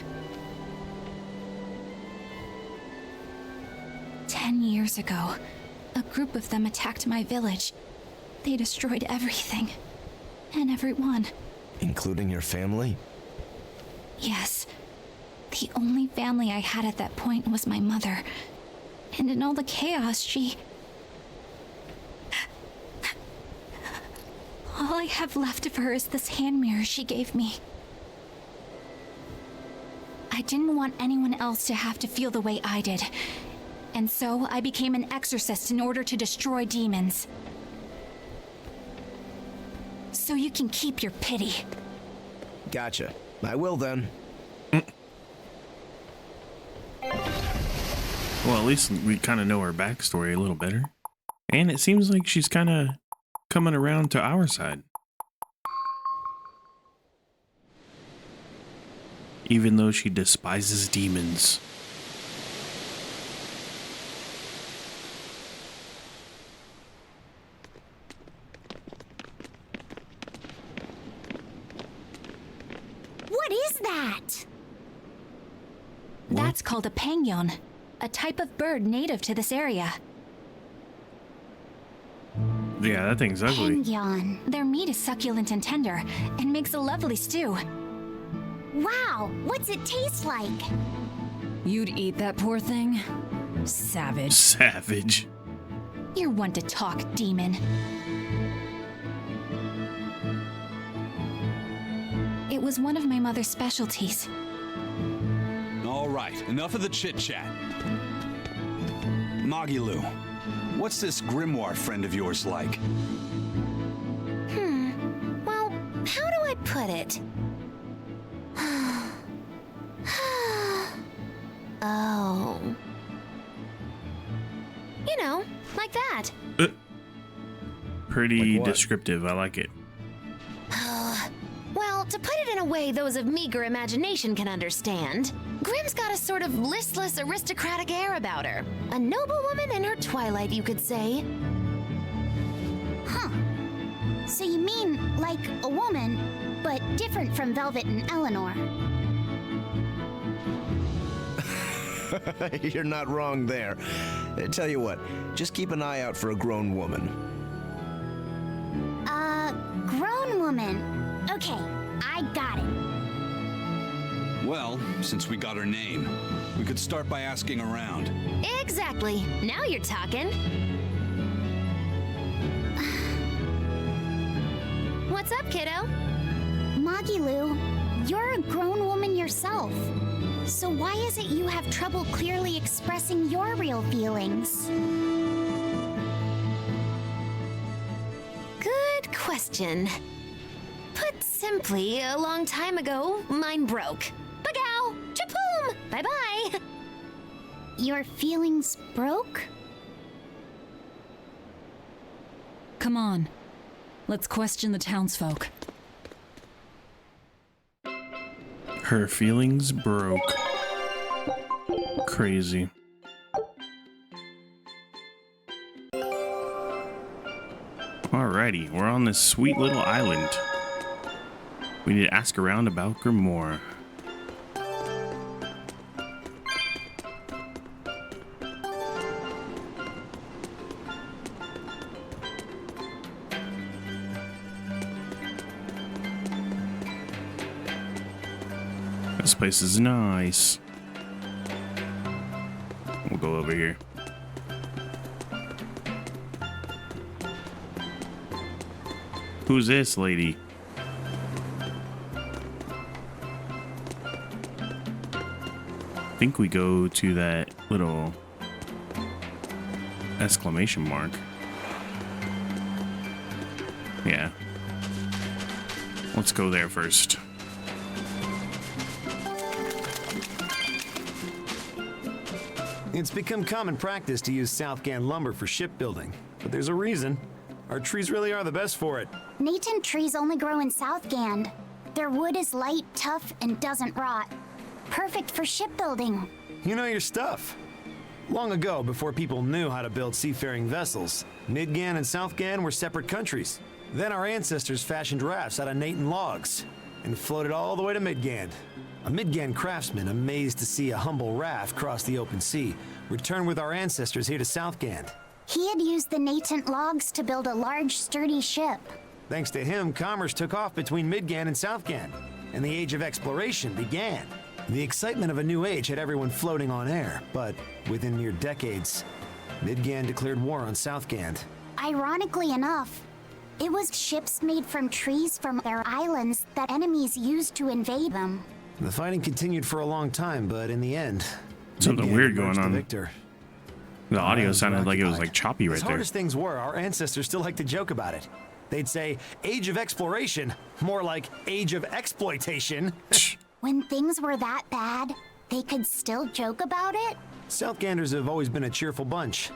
E: 10 years ago, a group of them attacked my village. They destroyed everything. And everyone.
F: Including your family?
E: Yes. The only family I had at that point was my mother. And in all the chaos, she... All I have left of her is this hand mirror she gave me. I didn't want anyone else to have to feel the way I did. And so I became an exorcist in order to destroy demons. So you can keep your pity.
F: Gotcha. I will then.
A: Well, at least we kind of know her backstory a little better. And it seems like she's kind of coming around to our side. Even though she despises demons.
G: What is that?
E: That's called a pangyon, a type of bird native to this area.
A: Yeah, that thing's ugly.
G: Pangyon.
E: Their meat is succulent and tender, and makes a lovely stew.
G: Wow, what's it taste like?
B: You'd eat that poor thing? Savage.
A: Savage.
E: You're one to talk, demon. It was one of my mother's specialties.
I: All right, enough of the chit-chat. Magilu, what's this grimoire friend of yours like?
D: Well, how do I put it? Oh. You know, like that.
A: Pretty
F: Like what?
A: descriptive. I like it.
D: Well, to put it in a way those of meager imagination can understand, Grimm's got a sort of listless, aristocratic air about her. A noble woman in her twilight, you could say.
G: Huh. So you mean like a woman, but different from Velvet and Eleanor.
F: You're not wrong there. Tell you what, just keep an eye out for a grown woman.
G: Grown woman. Okay, I got it.
I: Well, since we got her name, we could start by asking around.
D: Exactly. Now you're talking. What's up, kiddo?
G: Magilu, you're a grown woman yourself. So why is it you have trouble clearly expressing your real feelings?
D: Good question. Put simply, a long time ago, mine broke. Bagow! Chapoom! Bye-bye!
G: Your feelings broke?
B: Come on. Let's question the townsfolk.
A: Her feelings broke. Crazy. Alrighty, we're on this sweet little island. We need to ask around about Grimoire. This place is nice. We'll go over here. Who's this lady? I think we go to that little exclamation mark. Yeah. Let's go there first.
O: It's become common practice to use Southgan lumber for shipbuilding, but there's a reason. Our trees really are the best for it.
G: Natant trees only grow in Southgand. Their wood is light, tough, and doesn't rot. Perfect for shipbuilding.
O: You know your stuff. Long ago, before people knew how to build seafaring vessels, Midgan and Southgan were separate countries. Then our ancestors fashioned rafts out of Natant logs and floated all the way to Midgand. A Midgand craftsman, amazed to see a humble raft cross the open sea, returned with our ancestors here to Southgand.
G: He had used the Natant logs to build a large, sturdy ship.
O: Thanks to him, commerce took off between Midgand and Southgand, and the age of exploration began. The excitement of a new age had everyone floating on air, but within mere decades, Midgand declared war on Southgand.
G: Ironically enough, it was ships made from trees from their islands that enemies used to invade them.
O: The fighting continued for a long time, but in the end,
A: something
O: Midgand
A: weird going
O: emerged the
A: on.
O: victor.
A: The audio sounded like it was like choppy right
O: As
A: there.
O: hard as things were, our ancestors still like to joke about it. They'd say, age of exploration, more like age of exploitation.
G: When things were that bad, they could still joke about it?
O: Southganders have always been a cheerful bunch.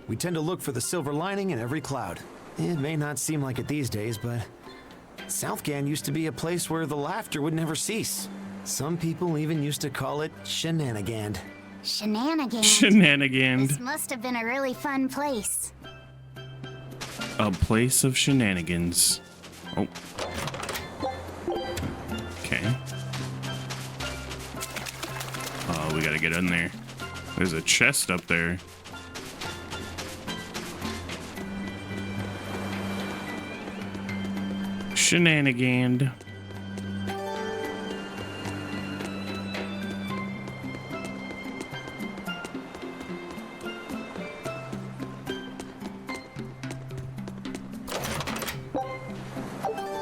O: We tend to look for the silver lining in every cloud. It may not seem like it these days, but Southgand used to be a place where the laughter would never cease. Some people even used to call it Shenanigans.
G: Shenanigans.
A: Shenanigans.
G: This must have been a really fun place.
A: A place of shenanigans. Oh. Okay. Oh, we gotta get in there. There's a chest up there. Shenanigans.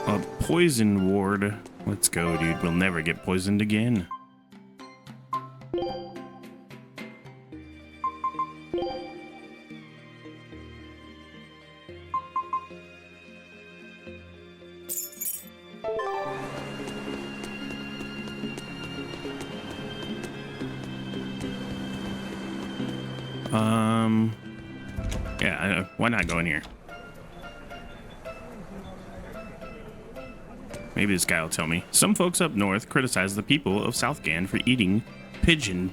A: A poison ward. Let's go, dude. We'll never get poisoned again. Yeah, why not go in here? Maybe this guy will tell me. Some folks up north criticize the people of Southgand for eating pigeon.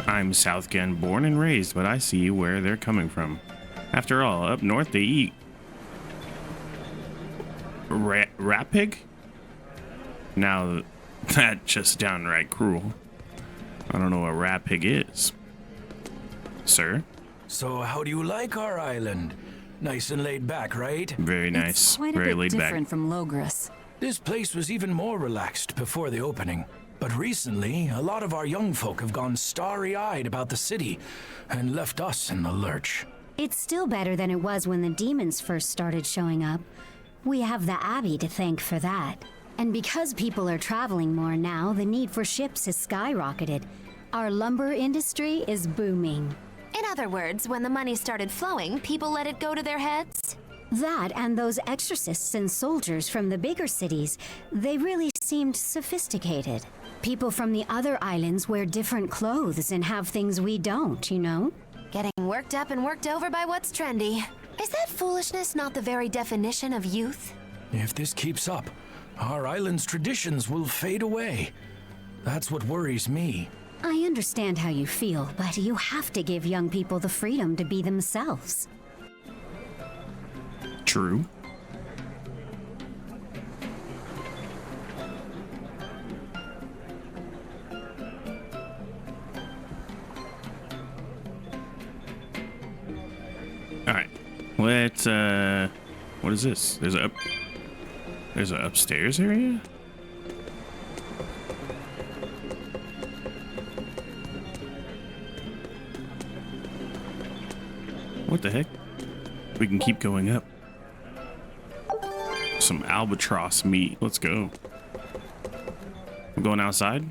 A: I'm Southgand born and raised, but I see where they're coming from. After all, up north they eat rat pig? Now, that's just downright cruel. I don't know what rat pig is. Sir?
P: So how do you like our island? Nice and laid back, right?
A: Very nice.
B: It's quite
A: Very
B: a bit
A: laid
B: different
A: back.
B: from Logris.
P: This place was even more relaxed before the opening. But recently, a lot of our young folk have gone starry-eyed about the city and left us in the lurch.
Q: It's still better than it was when the demons first started showing up. We have the Abbey to thank for that. And because people are traveling more now, the need for ships has skyrocketed. Our lumber industry is booming.
D: In other words, when the money started flowing, people let it go to their heads?
Q: That and those exorcists and soldiers from the bigger cities, they really seemed sophisticated. People from the other islands wear different clothes and have things we don't, you know?
D: Getting worked up and worked over by what's trendy. Is that foolishness not the very definition of youth?
P: If this keeps up, our island's traditions will fade away. That's what worries me.
Q: I understand how you feel, but you have to give young people the freedom to be themselves.
A: True. Alright. Let's what is this? There's an upstairs area? What the heck? We can keep going up. Some albatross meat. Let's go. We're going outside.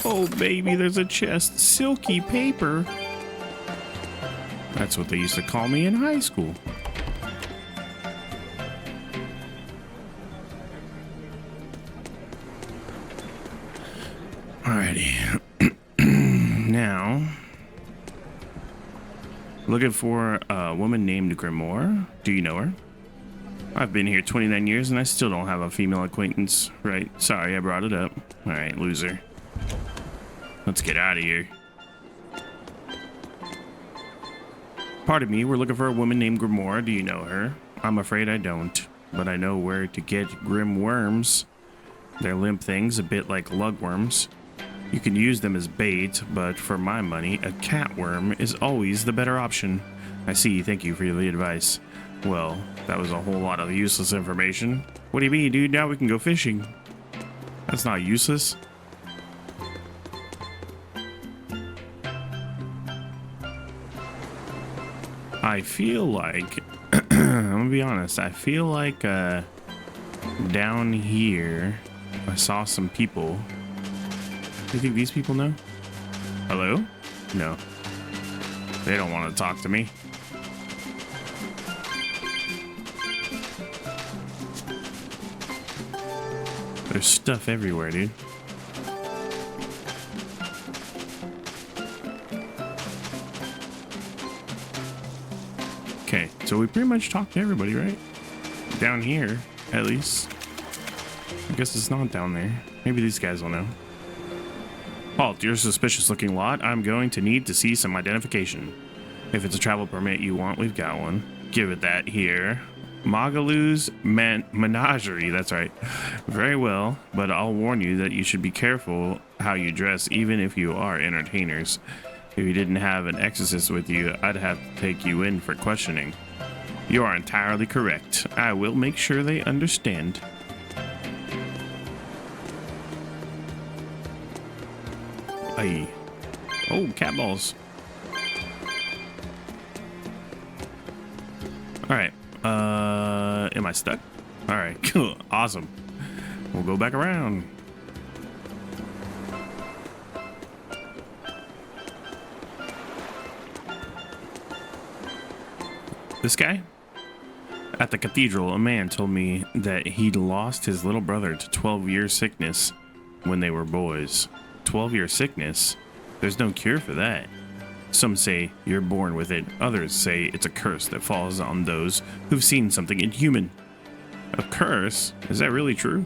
A: Oh, baby, there's a chest. Silky paper. That's what they used to call me in high school. Alrighty. Now, looking for a woman named Grimoire. Do you know her? I've been here 29 years and I still don't have a female acquaintance. Right, sorry I brought it up. Alright, loser. Let's get out of here. Pardon me, we're looking for a woman named Grimoire. Do you know her? I'm afraid I don't, but I know where to get grim worms. They're limp things, a bit like lugworms. You can use them as bait, but for my money, a catworm is always the better option. I see, thank you for the advice. Well, that was a whole lot of useless information. What do you mean, dude? Now we can go fishing. That's not useless. I feel like, I'm gonna be honest, I feel like down here, I saw some people. Do you think these people know? Hello? No. They don't want to talk to me. There's stuff everywhere, dude. Okay, so we pretty much talked to everybody, right? Down here, at least. I guess it's not down there. Maybe these guys will know. Halt, you're a suspicious looking lot. I'm going to need to see some identification. If it's a travel permit you want, we've got one. Give it that here. Magalu's Menagerie, that's right. Very well, but I'll warn you that you should be careful how you dress, even if you are entertainers. If you didn't have an exorcist with you, I'd have to take you in for questioning. You are entirely correct. I will make sure they understand. Aye. Oh, cat balls. Alright. Am I stuck? Alright, cool. Awesome. We'll go back around. This guy? At the cathedral, a man told me that he'd lost his little brother to 12-year sickness when they were boys. 12-year sickness? There's no cure for that. Some say you're born with it. Others say it's a curse that falls on those who've seen something inhuman. A curse? Is that really true?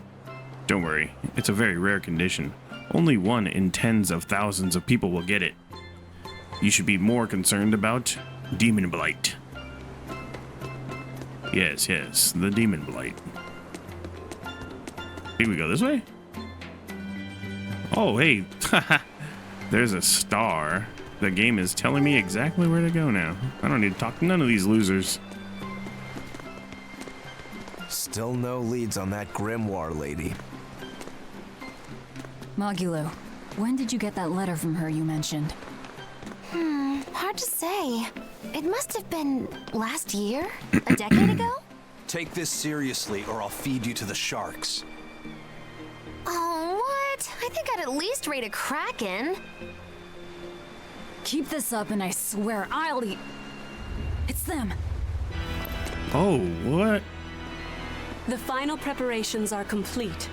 A: Don't worry. It's a very rare condition. Only 1 in tens of thousands of people will get it. You should be more concerned about demon blight. Yes, yes, the demon blight. Think we go this way? Oh, hey. There's a star. The game is telling me exactly where to go now. I don't need to talk to none of these losers.
F: Still no leads on that grimoire lady.
B: Magulu, when did you get that letter from her you mentioned?
D: Hard to say. It must have been last year? A decade ago?
C: Take this seriously or I'll feed you to the sharks.
D: Oh, what? I think I'd at least rate a kraken.
B: Keep this up and I swear I'll eat. It's them.
A: Oh, what?
R: The final preparations are complete.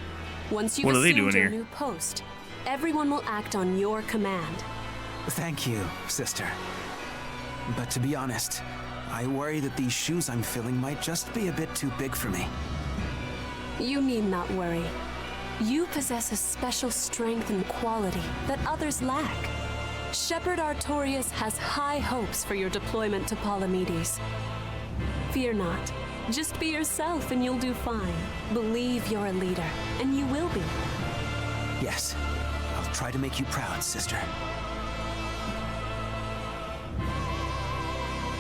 R: Once you've
A: What are they
R: assumed
A: doing
R: your
A: here?
R: new post, everyone will act on your command.
C: Thank you, sister.
S: But to be honest, I worry that these shoes I'm filling might just be a bit too big for me.
R: You need not worry. You possess a special strength and quality that others lack. Shepherd Artorias has high hopes for your deployment to Palamedes. Fear not. Just be yourself and you'll do fine. Believe you're a leader, and you will be.
S: Yes, I'll try to make you proud, sister.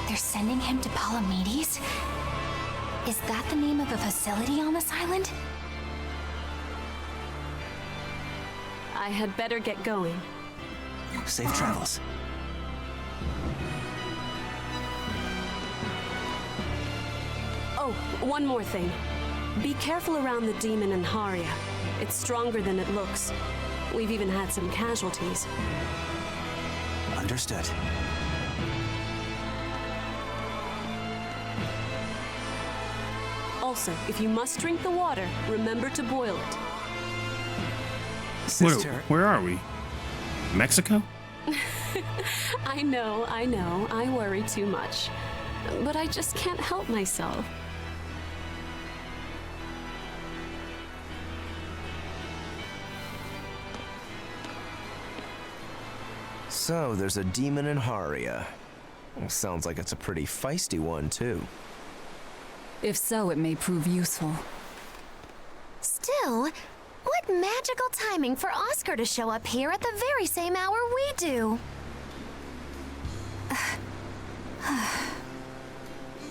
E: They're sending him to Palamedes? Is that the name of a facility on this island?
R: I had better get going.
S: Safe travels.
R: Oh, one more thing. Be careful around the demon in Haria. It's stronger than it looks. We've even had some casualties.
S: Understood.
R: Also, if you must drink the water, remember to boil it.
S: Sister.
A: Where are we? Mexico?
R: I know, I worry too much. But I just can't help myself.
F: So, there's a demon in Haria. Sounds like it's a pretty feisty one, too.
B: If so, it may prove useful.
D: Still, what magical timing for Oscar to show up here at the very same hour we do.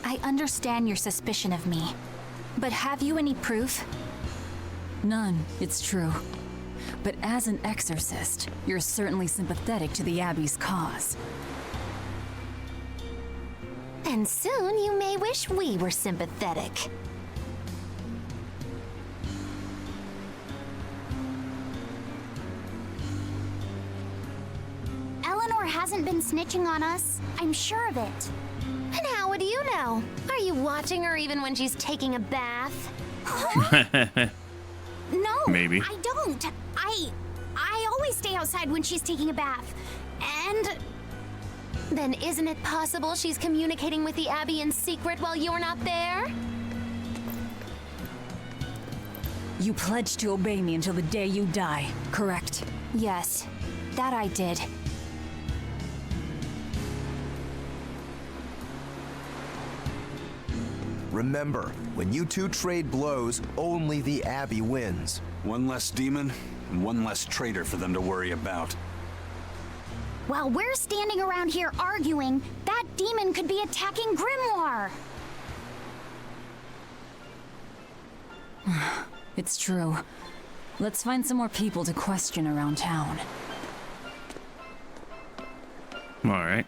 E: I understand your suspicion of me, but have you any proof?
B: None, it's true. But as an exorcist, you're certainly sympathetic to the Abbey's cause.
D: And soon you may wish we were sympathetic.
G: Eleanor hasn't been snitching on us. I'm sure of it.
D: And how would you know? Are you watching her even when she's taking a bath?
G: No,
A: Maybe.
G: I don't. I always stay outside when she's taking a bath. And
D: then isn't it possible she's communicating with the Abbey in secret while you're not there?
B: You pledged to obey me until the day you die, correct?
E: Yes, that I did.
F: Remember, when you two trade blows, only the Abbey wins.
I: One less demon, and one less traitor for them to worry about.
G: while we're standing around here arguing, that demon could be attacking Grimoire.
B: It's true. Let's find some more people to question around town.
A: Alright.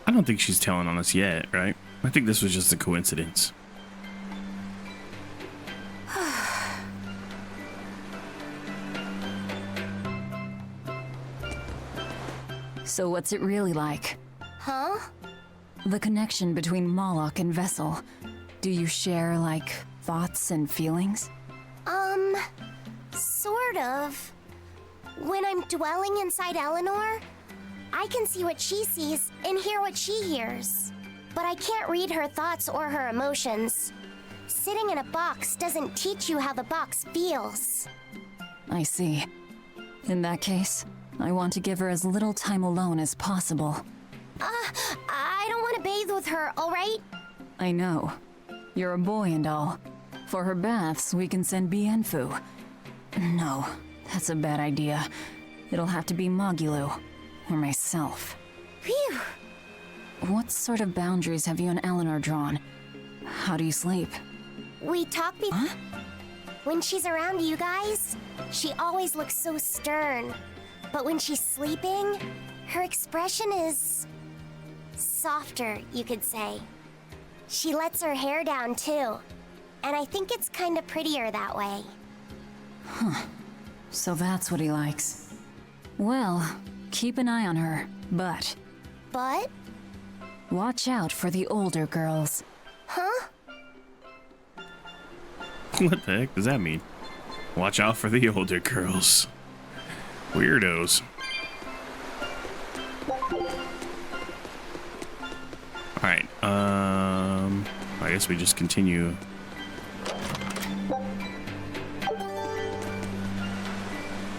A: I don't think she's telling on us yet, right? I think this was just a coincidence.
B: So what's it really like?
G: Huh?
B: The connection between Moloch and Vessel. Do you share, like, thoughts and feelings?
G: Sort of. When I'm dwelling inside Eleanor, I can see what she sees and hear what she hears. But I can't read her thoughts or her emotions. Sitting in a box doesn't teach you how the box feels.
B: I see. In that case, I want to give her as little time alone as possible.
G: I don't want to bathe with her, alright?
B: I know. You're a boy and all. For her baths, we can send Bienfu. No, that's a bad idea. It'll have to be Magulu, or myself.
G: Phew!
B: What sort of boundaries have you and Eleanor drawn? How do you sleep?
G: We talk
B: Huh?
G: When she's around you guys, she always looks so stern. But when she's sleeping, her expression is softer, you could say. She lets her hair down too. And I think it's kind of prettier that way.
B: Huh. So that's what he likes. Well, keep an eye on her, but...
G: But?
B: Watch out for the older girls.
G: Huh?
A: What the heck does that mean? Watch out for the older girls. Weirdos. guess we just continue.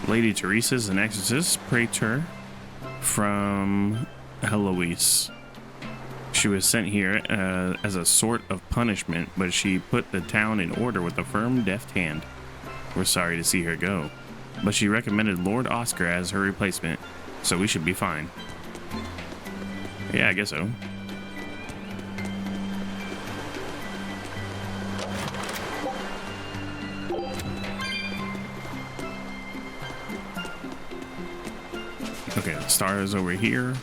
A: Lady Teresa's an exorcist praetor from Heloise. She was sent here as a sort of punishment, but she put the town in order with a firm, deft hand. We're sorry to see her go, but she recommended Lord Oscar as her replacement, so we should be fine. Yeah, I guess so. Okay, the star is over here.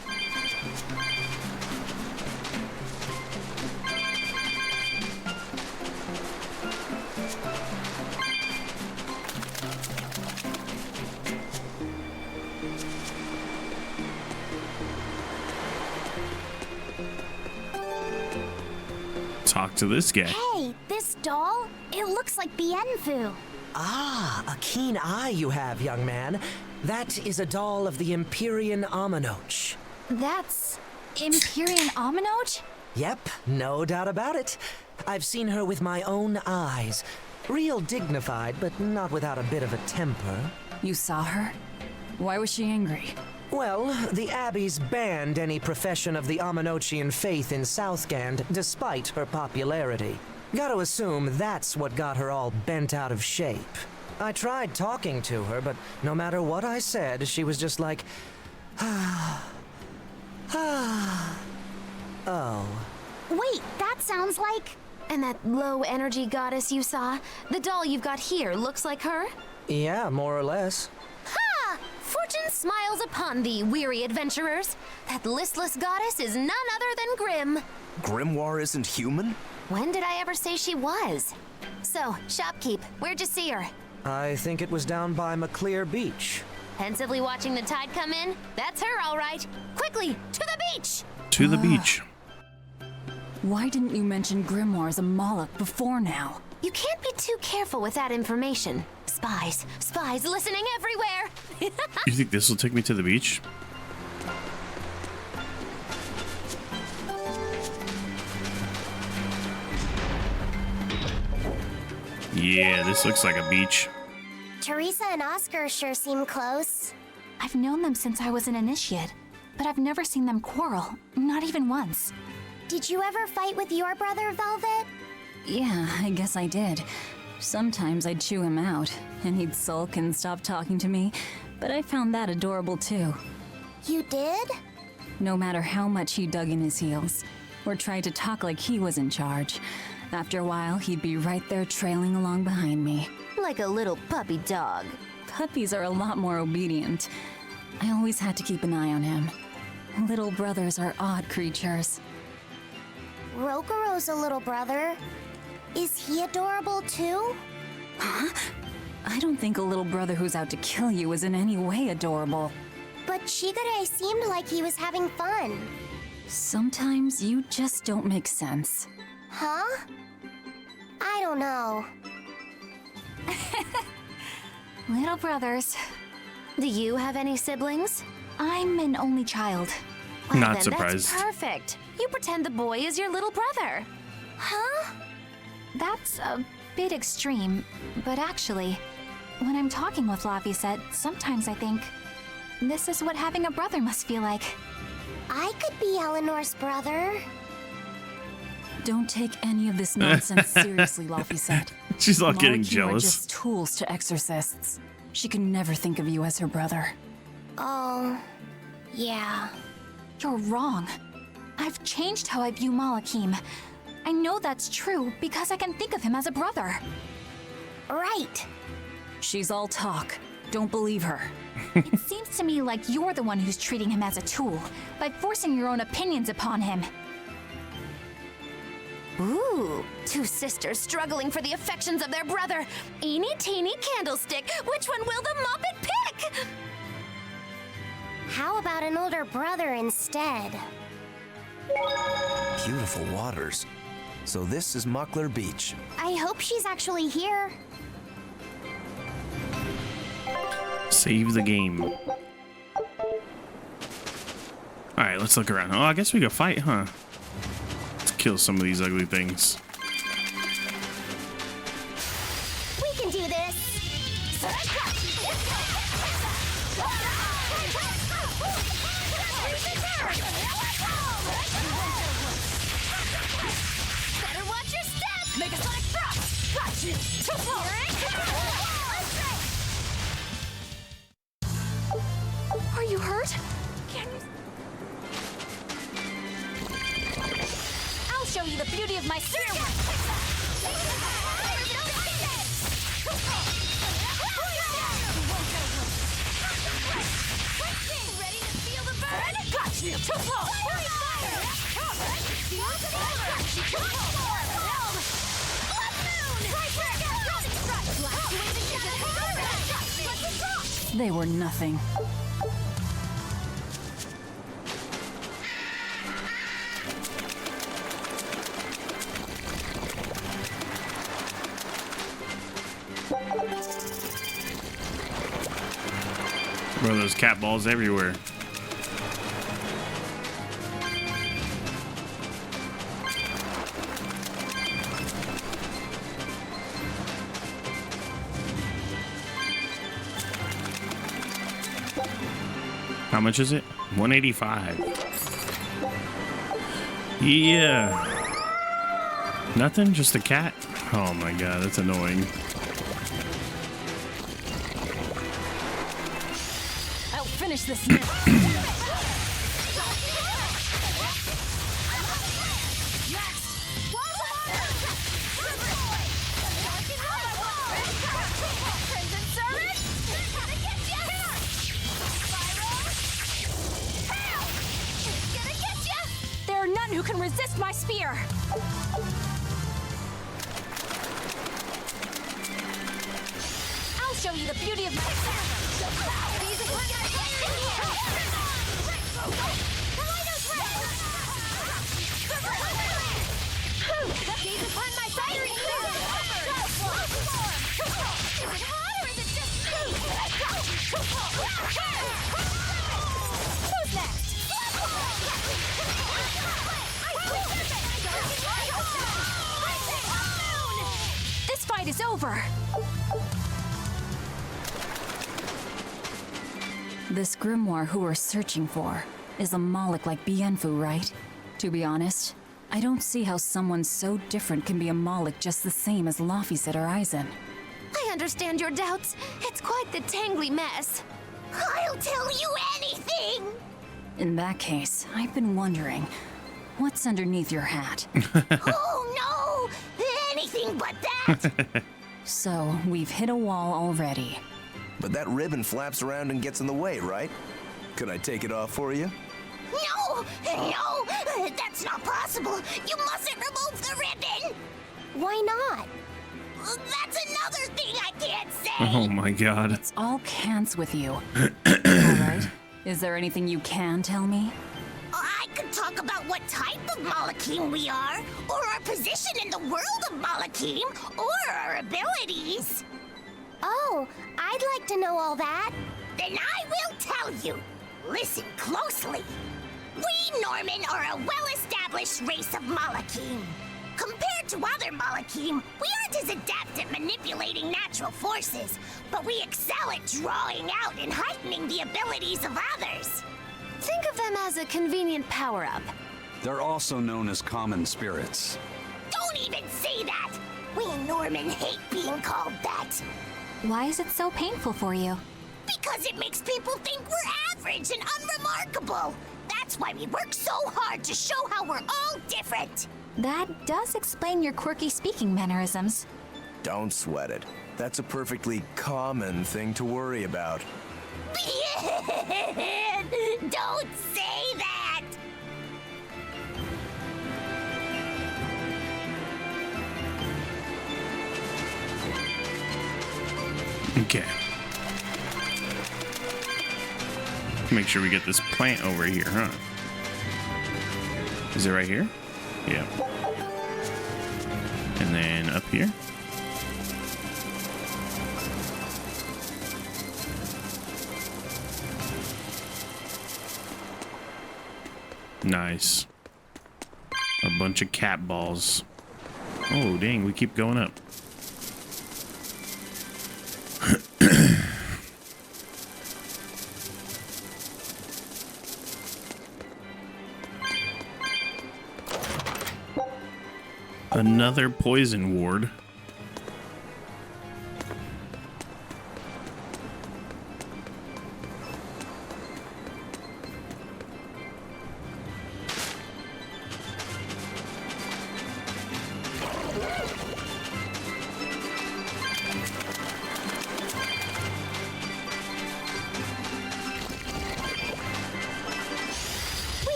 A: Talk to this guy.
G: Hey, this doll? It looks like Bienfu.
T: Ah, a keen eye you have, young man. That is a doll of the Empyrean Aminoch.
E: That's Empyrean Aminoch?
T: Yep, no doubt about it. I've seen her with my own eyes. Real dignified, but not without a bit of a temper.
B: You saw her? Why was she angry?
T: Well, the Abbey's banned any profession of the Aminochian faith in Southgand, despite her popularity. Gotta assume that's what got her all bent out of shape. I tried talking to her, but no matter what I said, she was just like, oh.
G: Wait, that sounds like...
D: And that low energy goddess you saw? The doll you've got here looks like her?
T: Yeah, more or less.
D: Ha! Fortune smiles upon thee, weary adventurers. That listless goddess is none other than Grim.
F: Grimoire isn't human?
D: When did I ever say she was? So, shopkeep, where'd you see her?
T: I think it was down by McClear Beach.
D: Pensively watching the tide come in? That's her, all right. Quickly, to the beach!
A: To the beach.
B: Why didn't you mention grimoires a Moloch before now?
D: You can't be too careful with that information. Spies, spies listening everywhere!
A: You think this will take me to the beach? Yeah, this looks like a beach.
G: Teresa and Oscar sure seem close.
E: I've known them since I was an initiate, but I've never seen them quarrel, not even once.
G: Did you ever fight with your brother, Velvet?
B: Yeah, I guess I did. Sometimes I'd chew him out, and he'd sulk and stop talking to me, but I found that adorable too.
G: You did?
B: No matter how much he dug in his heels, or tried to talk like he was in charge, after a while he'd be right there trailing along behind me.
D: Like a little puppy dog.
B: Puppies are a lot more obedient. I always had to keep an eye on him. Little brothers are odd creatures.
G: Rokuro's a little brother. Is he adorable too?
B: Huh? I don't think a little brother who's out to kill you is in any way adorable.
G: But Shigure seemed like he was having fun.
B: Sometimes you just don't make sense.
G: Huh? I don't know.
E: Little brothers.
D: Do you have any siblings?
E: I'm an only child.
D: Well,
A: Not
D: then
A: surprised.
D: That's perfect. You pretend the boy is your little brother.
G: Huh?
E: That's a bit extreme, but actually, when I'm talking with Laphicet, sometimes I think, this is what having a brother must feel like.
G: I could be Eleanor's brother.
B: Don't take any of this nonsense seriously, Laphicet.
A: She's all getting
B: Molecules
A: jealous.
B: are just tools to exorcists. She could never think of you as her brother.
G: Oh, yeah.
E: You're wrong. I've changed how I view Malakim. I know that's true because I can think of him as a brother.
G: Right.
B: She's all talk. Don't believe her.
E: It seems to me like you're the one who's treating him as a tool by forcing your own opinions upon him.
D: Ooh, two sisters struggling for the affections of their brother. Eeny teeny candlestick. Which one will the Muppet pick?
G: How about an older brother instead?
F: Beautiful waters. So this is Muckler Beach.
G: I hope she's actually here.
A: Save the game. Alright, let's look around. Oh, I guess we could fight, huh? Let's kill some of these ugly things.
E: Are you hurt? Can you... I'll show you the beauty of my spear.
G: Ready to feel the burn?
E: Got you! Too slow!
B: They were nothing.
A: Bro, those cat balls everywhere. How much is it? 185. Yeah. Nothing? Just a cat? Oh my god, that's annoying.
B: I'll finish this now.
E: There are none who can resist my spear. I'll show you the beauty of my
G: Gaze upon my fiery Is it hot or is it just
E: Who's next? This fight is over.
B: This grimoire who we're searching for is a Moloch like Bienfu, right? To be honest, I don't see how someone so different can be a Moloch just the same as Laphicet or Eisen.
D: I understand your doubts. It's quite the tangly mess.
G: I'll tell you anything!
B: In that case, I've been wondering, what's underneath your hat?
G: Oh no! Anything but that!
B: So, we've hit a wall already.
F: But that ribbon flaps around and gets in the way, right? Could I take it off for you?
G: No! No! That's not possible! You mustn't remove the ribbon! Why not? That's another thing I can't say!
A: Oh my god.
B: It's all cants with you. Alright. Is there anything you can tell me?
G: I could talk about what type of Malachim we are, or our position in the world of Malachim, or our abilities. Oh, I'd like to know all that. Then I will tell you. Listen closely. We Norman are a well-established race of Malachim. Compared to other Malachim, we aren't as adept at manipulating natural forces, but we excel at drawing out and heightening the abilities of others.
D: Think of them as a convenient power-up.
I: They're also known as common spirits.
G: Don't even say that! We Norman hate being called that.
E: Why is it so painful for you?
G: Because it makes people think we're average and unremarkable. That's why we work so hard to show how we're all different.
E: That does explain your quirky speaking mannerisms.
F: Don't sweat it. That's a perfectly common thing to worry about.
G: Don't say that!
A: Okay. Make sure we get this plant over here, huh? Is it right here? Yeah. And then up here. Nice. A bunch of cat balls. Oh, dang, we keep going up. Another poison ward.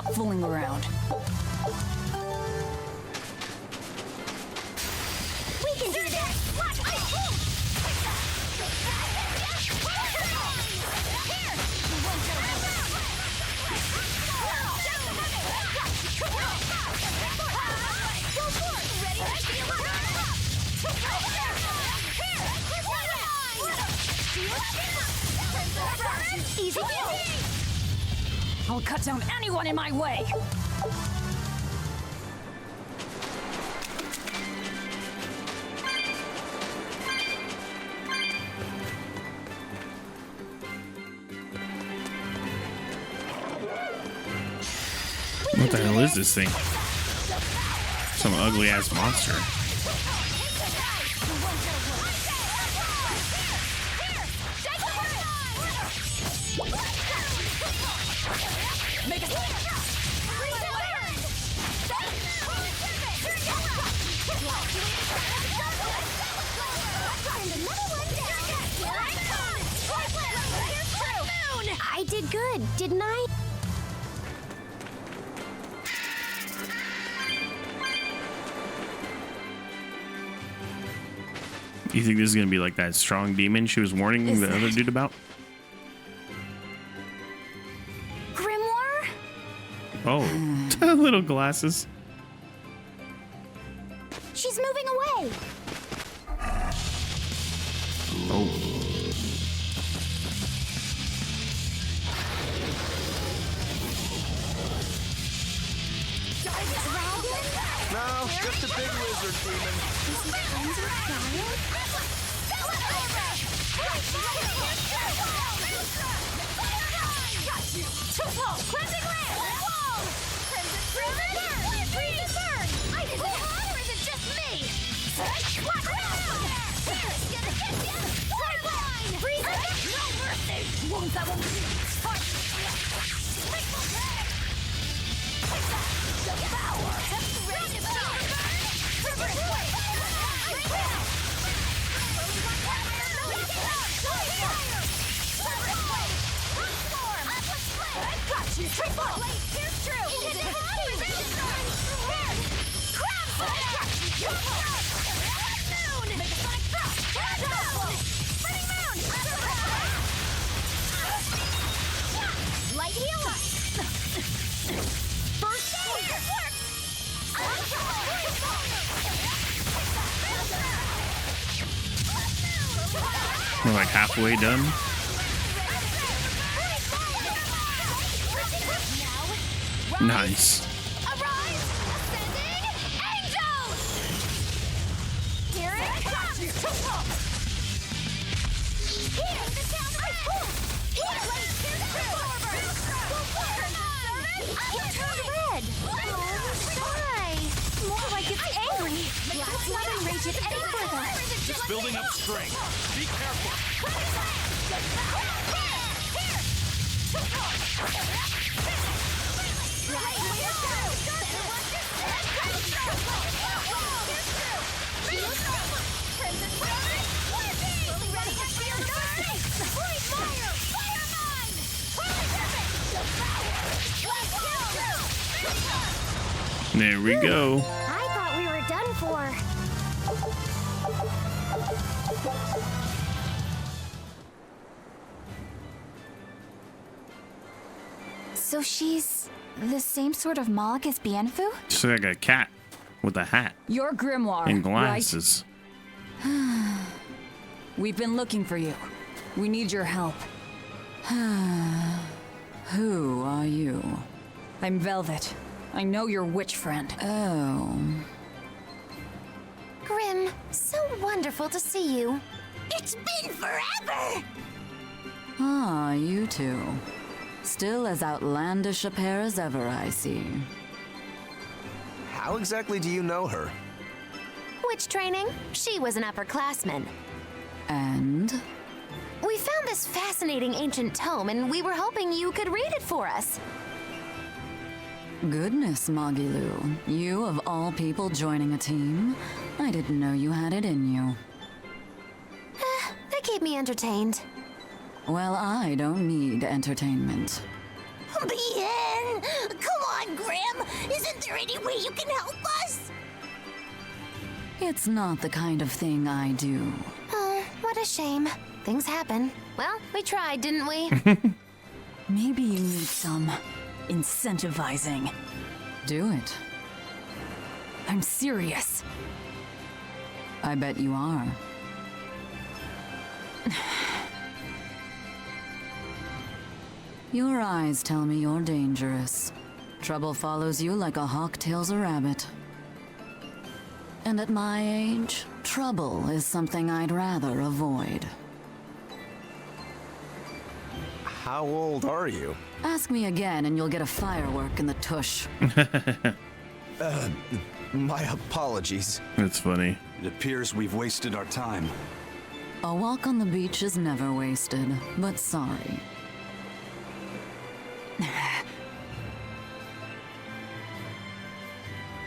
B: Stop fooling around.
G: We can do this!
B: Easy peasy! I'll cut down anyone in my way!
A: What the hell is this thing? Some ugly ass monster.
G: I did good, didn't I?
A: You think this is gonna be like that strong demon she was warning the other dude about?
G: Grimoire?
A: Oh, little glasses.
G: She's moving away.
A: Oh.
S: No, just a big lizard demon.
G: Is he friends with Giant? Got you! Too slow! Cleansing ray! Whoa! Crimson burn! Freeze burn! I did it! Or is it just me? What? Here! Gonna get you! Hard line! Freeze! No mercy! Won't that won't be! Fight! Devour! Ready to burn! Got you! Triple! Here's true! Here! Crab! Got you! Moon! Make a sonic thrust! Burning moon! Light heal! First aid!
A: We're like halfway done. Nice.
G: Here it comes! Here! You turned red! Why? More like it's angry! Let's not enrage it any further!
M: It's building up strength. Be careful.
A: There we go.
G: I thought we were done for.
E: So she's the same sort of Moloch as Bienfu?
A: Just like a cat with a hat
B: You're Grimoire,
A: and glasses.
B: right? We've been looking for you. We need your help. Who are you? I'm Velvet. I know your witch friend. Oh.
D: Grim, so wonderful to see you.
G: It's been forever!
B: Ah, you two. Still as outlandish a pair as ever, I see.
F: How exactly do you know her?
D: Witch training? She was an upperclassman.
B: And?
D: We found this fascinating ancient tome, and we were hoping you could read it for us.
B: Goodness, Magilu. You of all people joining a team? I didn't know you had it in you.
D: That keep me entertained.
B: Well, I don't need entertainment.
G: Bien! Come Mom! Isn't there any way you can help us?
B: It's not the kind of thing I do.
D: Oh, what a shame. Things happen. Well, we tried, didn't we?
B: Maybe you need some incentivizing. Do it. I'm serious. I bet you are. Your eyes tell me you're dangerous. Trouble follows you like a hawk tails a rabbit. And at my age, trouble is something I'd rather avoid.
F: How old are you?
B: Ask me again and you'll get a firework in the tush.
F: My apologies.
A: That's funny.
I: It appears we've wasted our time.
B: A walk on the beach is never wasted, but sorry.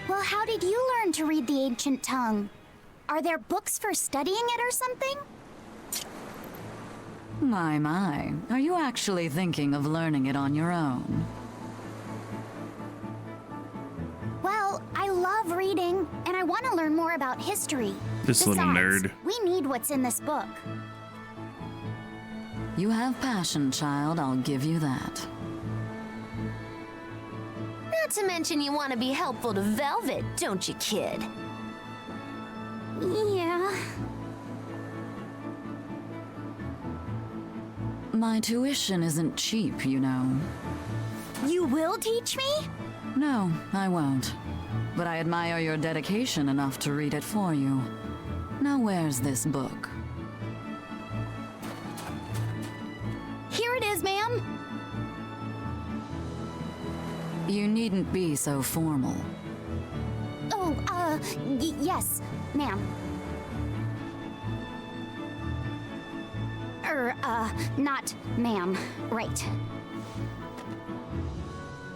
G: Well, how did you learn to read the ancient tongue? Are there books for studying it or something?
B: My. Are you actually thinking of learning it on your own?
G: Well, I love reading, and I want to learn more about history.
A: This little nerd.
G: We need what's in this book.
B: You have passion, child, I'll give you that.
D: Not to mention you want to be helpful to Velvet, don't you, kid?
G: Yeah.
B: My tuition isn't cheap, you know.
G: You will teach me?
B: No, I won't. But I admire your dedication enough to read it for you. Now where's this book?
G: Here it is, ma'am.
B: You needn't be so formal.
G: Oh, yes, ma'am. Not ma'am. Right.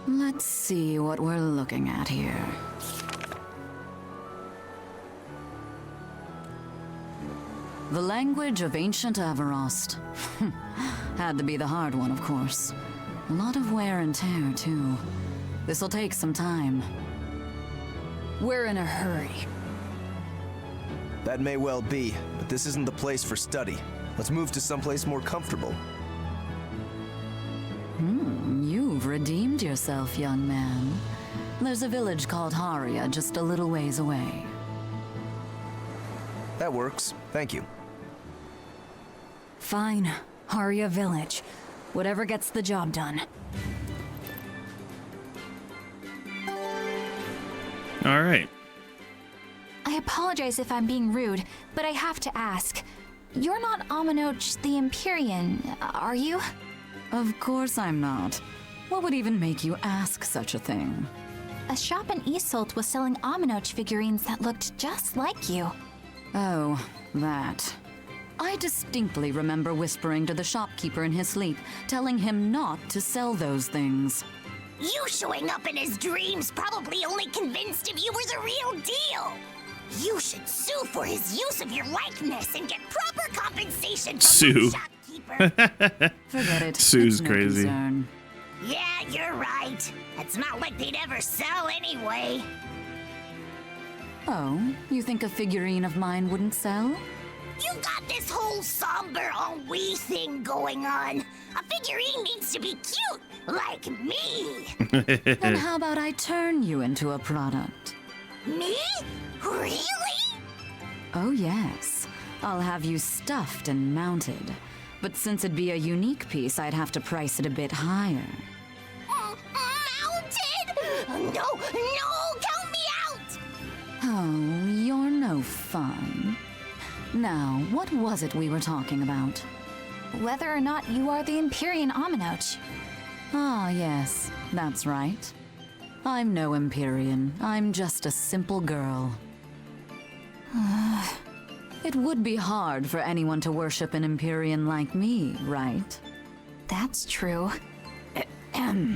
B: Let's see what we're looking at here. The language of ancient Averost. Had to be the hard one, of course. A lot of wear and tear, too. This'll take some time. We're in a hurry.
F: That may well be, but this isn't the place for study. Let's move to someplace more comfortable.
B: You've redeemed yourself, young man. There's a village called Haria just a little ways away.
F: That works. Thank you.
B: Fine. Haria Village. Whatever gets the job done.
A: All right.
E: I apologize if I'm being rude, but I have to ask. You're not Aminoch the Empyrean, are you?
B: Of course I'm not. What would even make you ask such a thing?
E: A shop in Isolt was selling Aminoch figurines that looked just like you.
B: Oh, that. I distinctly remember whispering to the shopkeeper in his sleep, telling him not to sell those things.
G: You showing up in his dreams probably only convinced him you were the real deal. You should sue for his use of your likeness and get proper compensation from the shopkeeper.
B: Forget it.
A: Sue's
B: It's no
A: crazy.
B: concern.
G: Yeah, you're right. It's not like they'd ever sell anyway.
B: Oh, you think a figurine of mine wouldn't sell?
G: You got this whole somber ennui thing going on. A figurine needs to be cute, like me.
B: Then how about I turn you into a product?
G: Me? Really?
B: Oh yes. I'll have you stuffed and mounted. But since it'd be a unique piece, I'd have to price it a bit higher.
G: Mounted? No, count me out!
B: Oh, you're no fun. Now, what was it we were talking about?
E: Whether or not you are the Empyrean Aminoch.
B: Ah, yes, that's right. I'm no Empyrean. I'm just a simple girl. It would be hard for anyone to worship an Empyrean like me, right?
E: That's true. I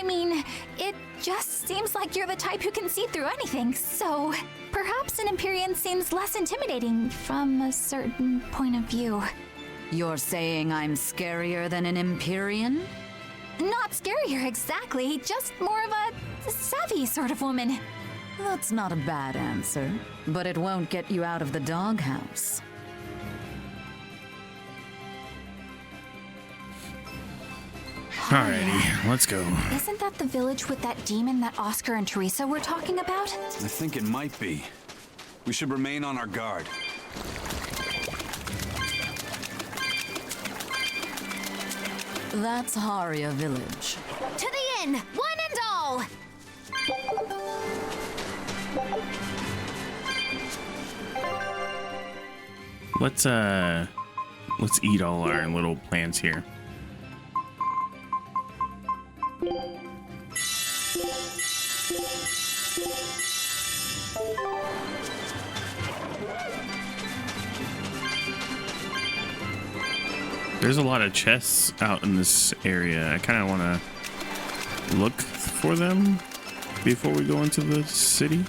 E: mean, it just seems like you're the type who can see through anything, so perhaps an Empyrean seems less intimidating from a certain point of view.
B: You're saying I'm scarier than an Empyrean?
E: Not scarier exactly, just more of a savvy sort of woman.
B: That's not a bad answer, but it won't get you out of the doghouse.
A: Alrighty, let's go.
E: Isn't that the village with that demon that Oscar and Teresa were talking about?
I: I think it might be. We should remain on our guard.
B: That's Haria Village.
D: To the inn, one and all!
A: Let's eat all our little plants here. There's a lot of chests out in this area. I kind of want to look for them before we go into the city.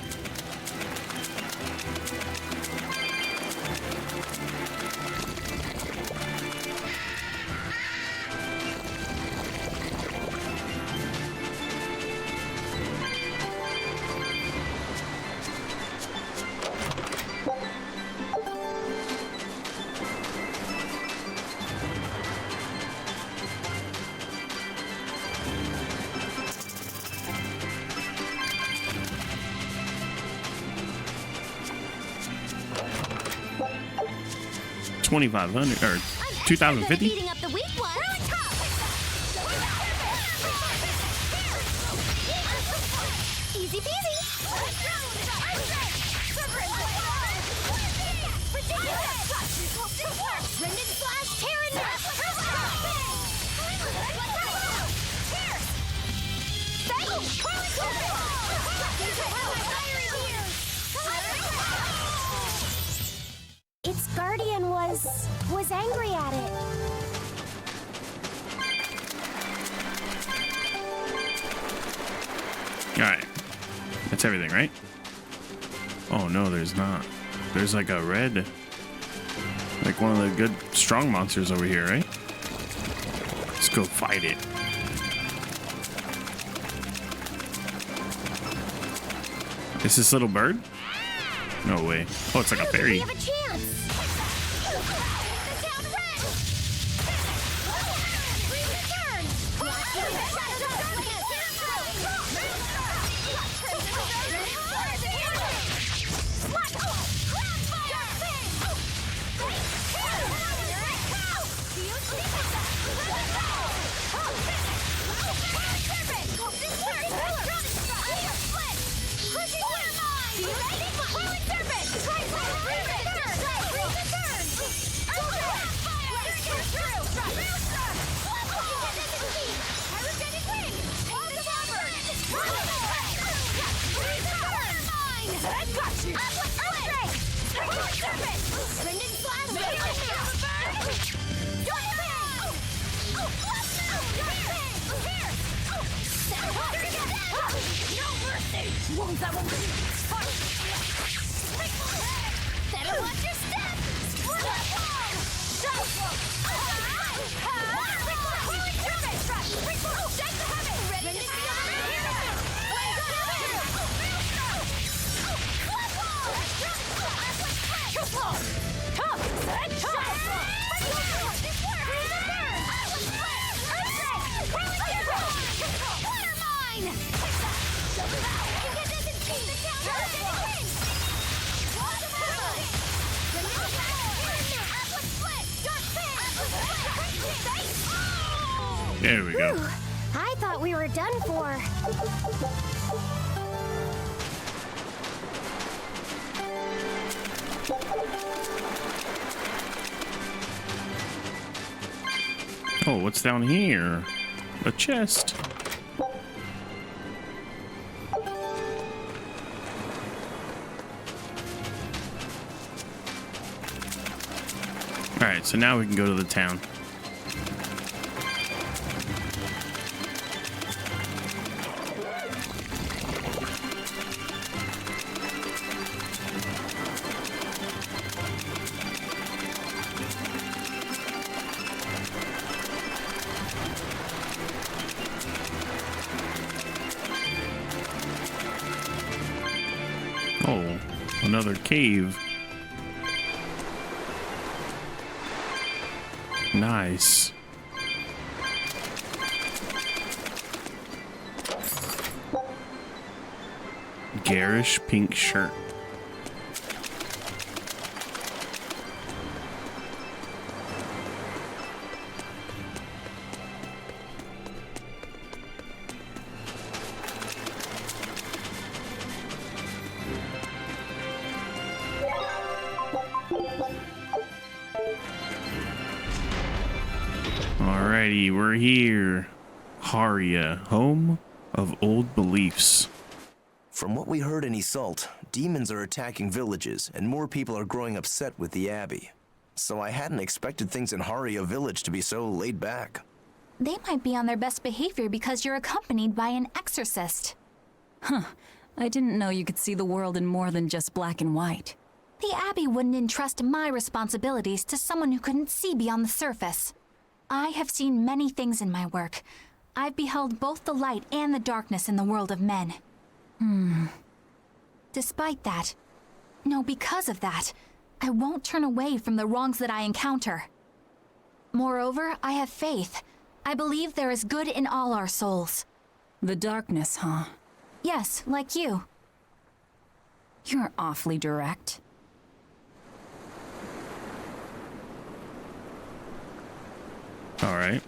A: $2,500 or $2,050.
D: Beating up the weak one. Easy peasy.
G: Its guardian was angry at it.
A: Alright. That's everything, right? Oh no, there's not. There's like a red, like one of the good strong monsters over here, right? Let's go fight it. Is this little bird? No way. Oh, it's like a fairy.
G: We have a chance.
D: Better watch your step!
A: There we go.
G: I thought we were done for.
A: Oh, what's down here? A chest. Alright, so now we can go to the town. Oh, another cave. Nice. Garish pink shirt. Alrighty, we're here. Haria, home of old beliefs.
F: From what we heard in Iseult, demons are attacking villages, and more people are growing upset with the Abbey. So I hadn't expected things in Haria village to be so laid back.
E: They might be on their best behavior because you're accompanied by an exorcist.
B: Huh. I didn't know you could see the world in more than just black and white.
E: The Abbey wouldn't entrust my responsibilities to someone who couldn't see beyond the surface. I have seen many things in my work. I've beheld both the light and the darkness in the world of men. Despite that, no, because of that, I won't turn away from the wrongs that I encounter. Moreover, I have faith. I believe there is good in all our souls.
B: The darkness, huh?
E: Yes, like you.
B: You're awfully direct.
A: All right.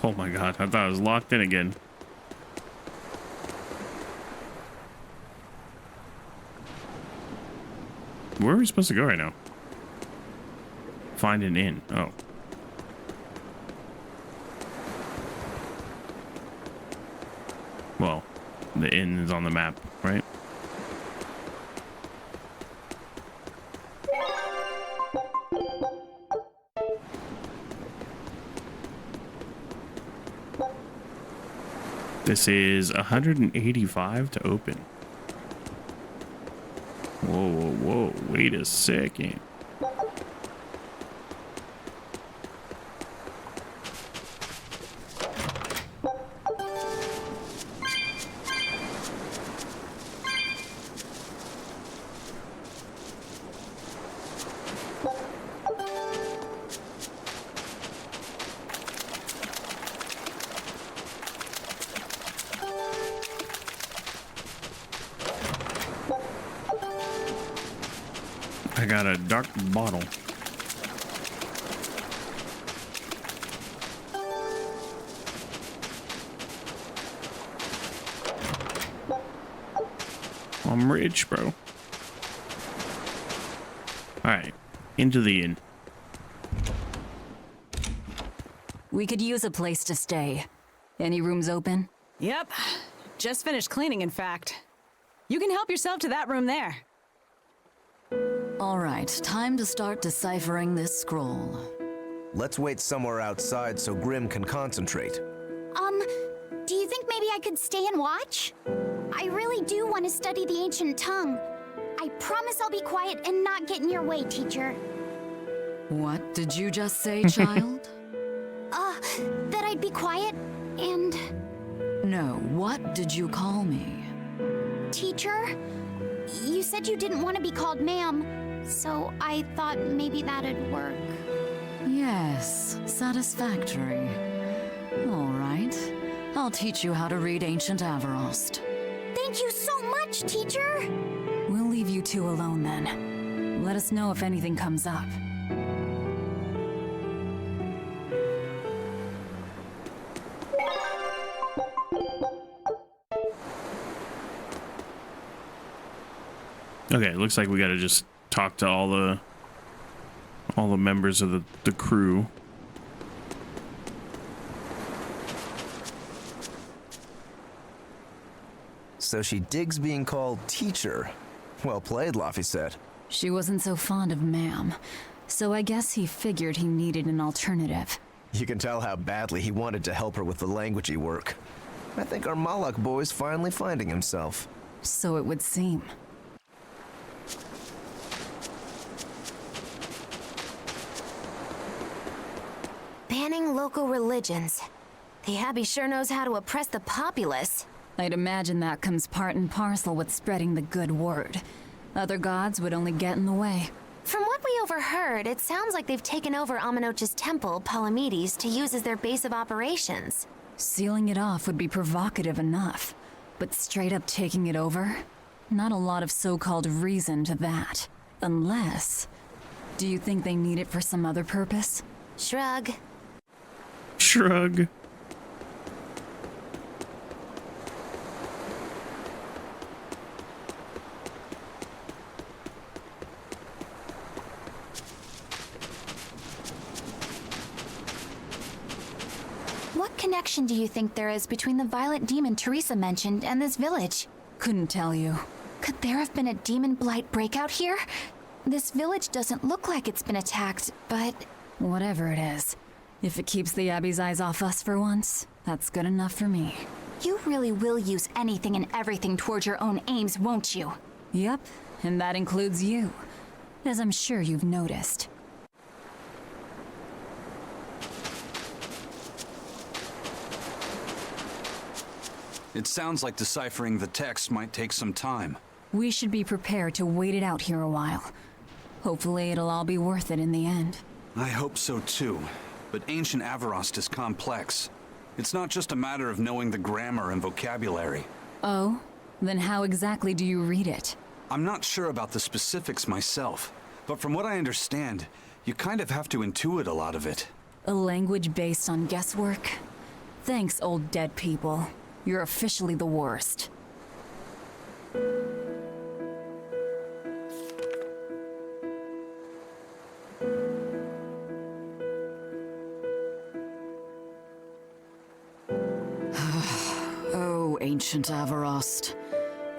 A: Oh my god, I thought I was locked in again. Where are we supposed to go right now? Find an inn. Oh. Well, the inn is on the map, right? This is 185 to open. Whoa, whoa, whoa. Wait a second. I got a dark bottle. I'm rich, bro. Alright, into the inn.
B: We could use a place to stay. Any rooms open?
U: Yep. Just finished cleaning, in fact. You can help yourself to that room there.
V: All right, time to start deciphering this scroll.
F: Let's wait somewhere outside so Grim can concentrate.
G: Do you think maybe I could stay and watch? I really do want to study the ancient tongue. I promise I'll be quiet and not get in your way, teacher.
V: What did you just say, child?
G: That I'd be quiet and...
V: No, what did you call me?
G: Teacher? You said you didn't want to be called ma'am, so I thought maybe that'd work.
V: Yes, satisfactory. All right, I'll teach you how to read Ancient Avarost.
G: Thank you so much, teacher!
B: We'll leave you two alone then. Let us know if anything comes up.
A: Okay, looks like we gotta just talk to all the members of the crew.
F: So she digs being called teacher. Well played, Laufey said.
B: She wasn't so fond of ma'am, So I guess he figured he needed an alternative.
F: You can tell how badly he wanted to help her with the languagey work. I think our Malak boy's finally finding himself.
B: So it would seem.
D: Banning local religions. The Abbey sure knows how to oppress the populace.
B: I'd imagine that comes part and parcel with spreading the good word. Other gods would only get in the way.
D: From what we overheard, it sounds like they've taken over Amenoch's temple, Palamedes, to use as their base of operations.
B: Sealing it off would be provocative enough, but straight up taking it over? Not a lot of so-called reason to that. Unless... Do you think they need it for some other purpose?
D: Shrug.
A: Shrug.
E: What connection do you think there is between the violent demon Teresa mentioned and this village?
B: Couldn't tell you.
E: Could there have been a demon blight breakout here? This village doesn't look like it's been attacked, but...
B: Whatever it is. If it keeps the Abbey's eyes off us for once, that's good enough for me.
E: You really will use anything and everything towards your own aims, won't you?
B: Yep, and that includes you. As I'm sure you've noticed.
I: It sounds like deciphering the text might take some time.
B: We should be prepared to wait it out here a while. Hopefully it'll all be worth it in the end.
I: I hope so too, but ancient Avarost is complex. It's not just a matter of knowing the grammar and vocabulary.
B: Oh? Then how exactly do you read it?
I: I'm not sure about the specifics myself, but from what I understand, you kind of have to intuit a lot of it.
B: A language based on guesswork? Thanks, old dead people. You're officially the worst.
V: Oh, ancient Avarost.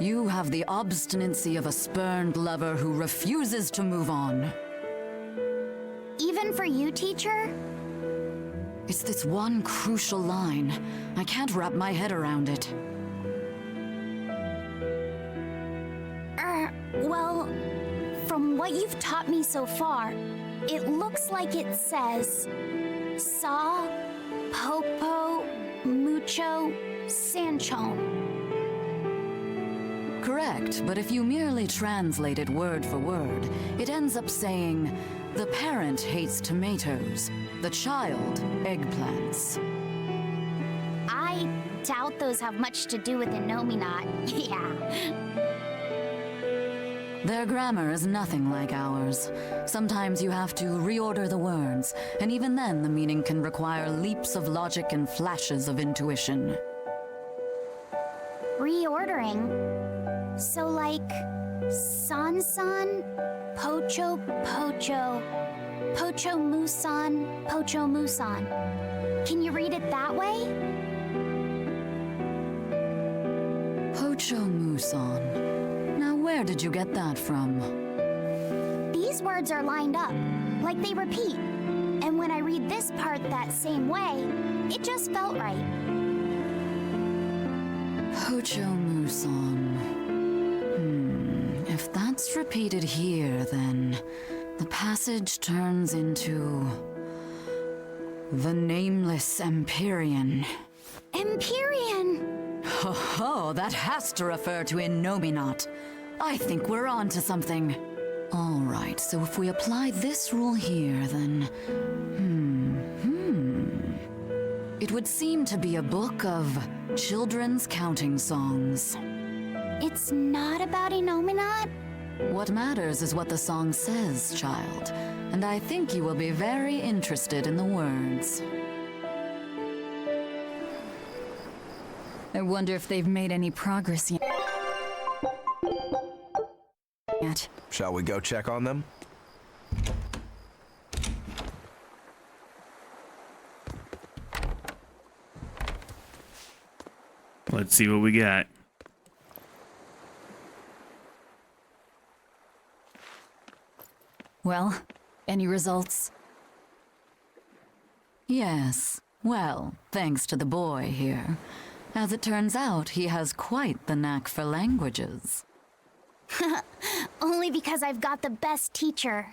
V: You have the obstinacy of a spurned lover who refuses to move on.
Q: Even for you, teacher?
V: It's this one crucial line. I can't wrap my head around it.
Q: Well, from what you've taught me so far, it looks like it says... Saw, Popo, Mucho, Sanchon.
V: Correct, but if you merely translate it word for word, it ends up saying, the parent hates tomatoes, the child eggplants.
Q: I doubt those have much to do with Innominat. Yeah.
V: Their grammar is nothing like ours. Sometimes you have to reorder the words, and even then the meaning can require leaps of logic and flashes of intuition.
Q: Reordering? So like... San-san, Pocho Pocho, Pocho Musan, Pocho Musan. Can you read it that way?
V: Pocho Musan. Now where did you get that from?
Q: These words are lined up, like they repeat. And when I read this part that same way, it just felt right.
V: Pocho Musan. If that's repeated here, then the passage turns into... the Nameless Empyrean.
Q: Empyrean!
V: Ho ho, that has to refer to Innominat. I think we're on to something. All right, so if we apply this rule here, then... It would seem to be a book of children's counting songs.
Q: It's not about Innominat?
V: What matters is what the song says, child. And I think you will be very interested in the words.
B: I wonder if they've made any progress yet.
F: Shall we go check on them?
A: Let's see what we got.
B: Well, Any results?
V: Yes. Well, thanks to the boy here. As it turns out, he has quite the knack for languages.
G: Only because I've got the best teacher.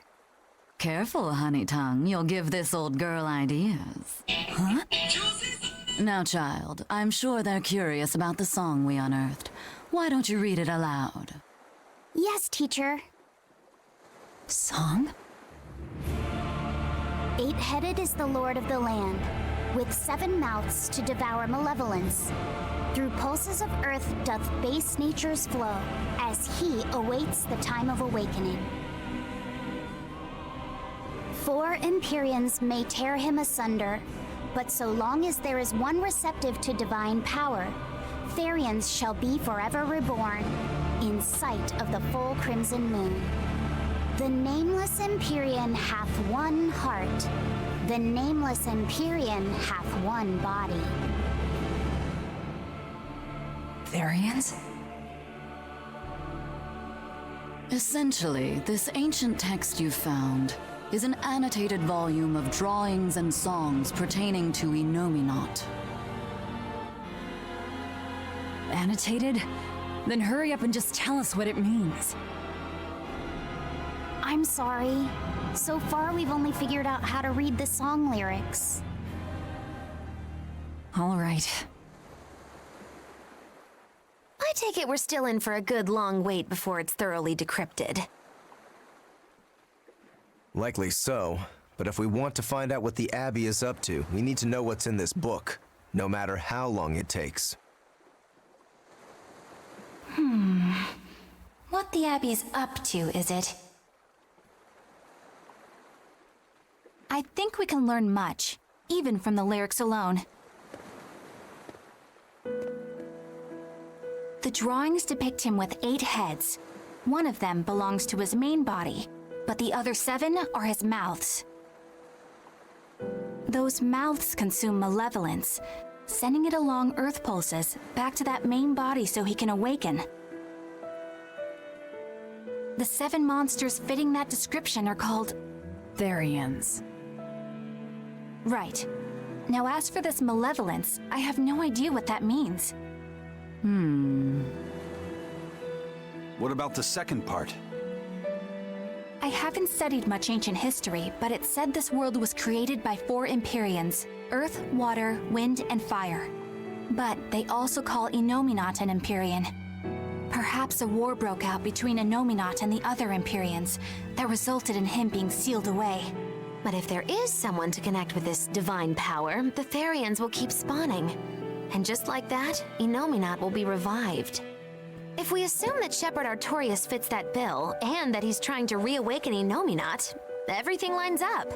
V: Careful, honey tongue. You'll give this old girl ideas.
B: Huh?
V: Now, child, I'm sure they're curious about the song we unearthed. Why don't you read it aloud?
G: Yes, teacher.
B: Song?
G: 8-headed is the lord of the land, with 7 mouths to devour malevolence. Through pulses of earth doth base nature's flow, as he awaits the time of awakening. 4 Empyreans may tear him asunder, but so long as there is one receptive to divine power, Therians shall be forever reborn, in sight of the full crimson moon. The nameless Empyrean hath one heart. The nameless Empyrean hath one body.
B: Therians?
V: Essentially, this ancient text you found is an annotated volume of drawings and songs pertaining to Innominat.
B: Annotated? Then hurry up and just tell us what it means.
G: I'm sorry. So far, we've only figured out how to read the song lyrics.
B: All right.
D: I take it we're still in for a good long wait before it's thoroughly decrypted.
F: Likely so, but if we want to find out what the Abbey is up to, we need to know what's in this book, no matter how long it takes.
E: What the Abbey's up to, is it? I think we can learn much, even from the lyrics alone. The drawings depict him with 8 heads. One of them belongs to his main body, but the other 7 are his mouths. Those mouths consume malevolence, sending it along Earth pulses back to that main body so he can awaken. The 7 monsters fitting that description are called
B: Therians.
E: Right. Now as for this malevolence, I have no idea what that means.
I: What about the second part?
E: I haven't studied much ancient history, but it said this world was created by 4 Empyreans: Earth, Water, Wind, and Fire. But they also call Innominat an Empyrean. Perhaps a war broke out between Innominat and the other Empyreans that resulted in him being sealed away.
D: But if there is someone to connect with this divine power, the Therians will keep spawning. And just like that, Innominat will be revived. If we assume that Shepherd Artorius fits that bill, and that he's trying to reawaken Innominat, everything lines up.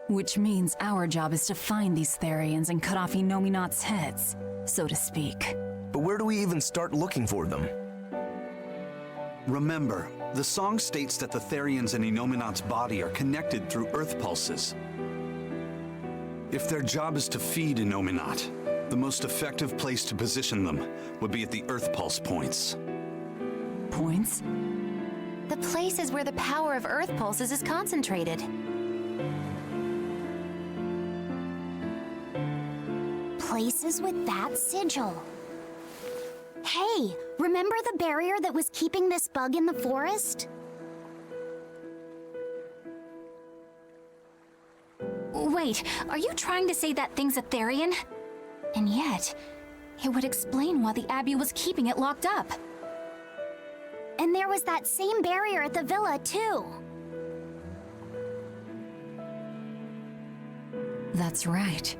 B: Which means our job is to find these Therians and cut off Innominat's heads, so to speak.
F: But where do we even start looking for them?
I: Remember, the song states that the Therians in Innominat's body are connected through Earth pulses. If their job is to feed Innominat, the most effective place to position them would be at the Earth pulse points.
B: Points?
D: The places where the power of Earth pulses is concentrated.
G: Places with that sigil. Hey, remember the barrier that was keeping this bug in the forest?
E: Wait, are you trying to say that thing's a Therian? And yet, it would explain why the Abbey was keeping it locked up.
G: And there was that same barrier at the villa, too.
B: That's right.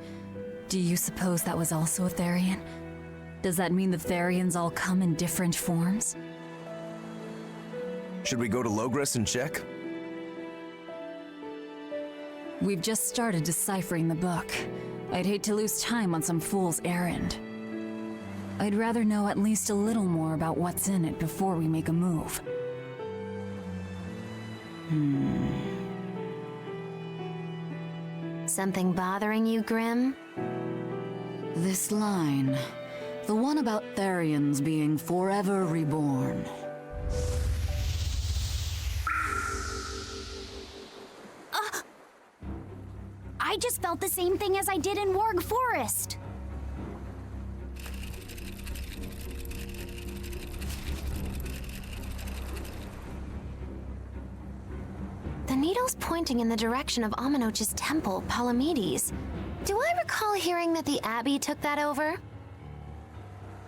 B: Do you suppose that was also a Therian? Does that mean the Therians all come in different forms?
F: Should we go to Logres and check?
B: We've just started deciphering the book. I'd hate to lose time on some fool's errand. I'd rather know at least a little more about what's in it before we make a move.
D: Something bothering you, Grim?
V: This line. The one about Therians being forever reborn.
Q: I just felt the same thing as I did in Warg Forest.
D: The needle's pointing in the direction of Amenoch's temple, Palamedes. Do I recall hearing that the Abbey took that over?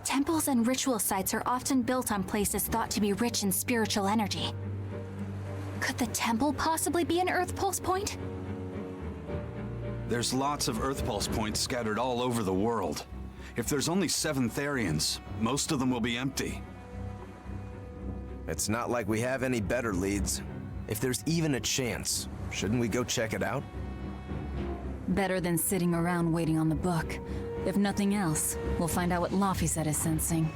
E: Temples and ritual sites are often built on places thought to be rich in spiritual energy. Could the temple possibly be an Earth Pulse point?
I: There's lots of Earth Pulse points scattered all over the world. If there's only 7 Therians, most of them will be empty.
F: It's not like we have any better leads. If there's even a chance, shouldn't we go check it out?
B: Better than sitting around waiting on the book. If nothing else, we'll find out what Laphicet is sensing.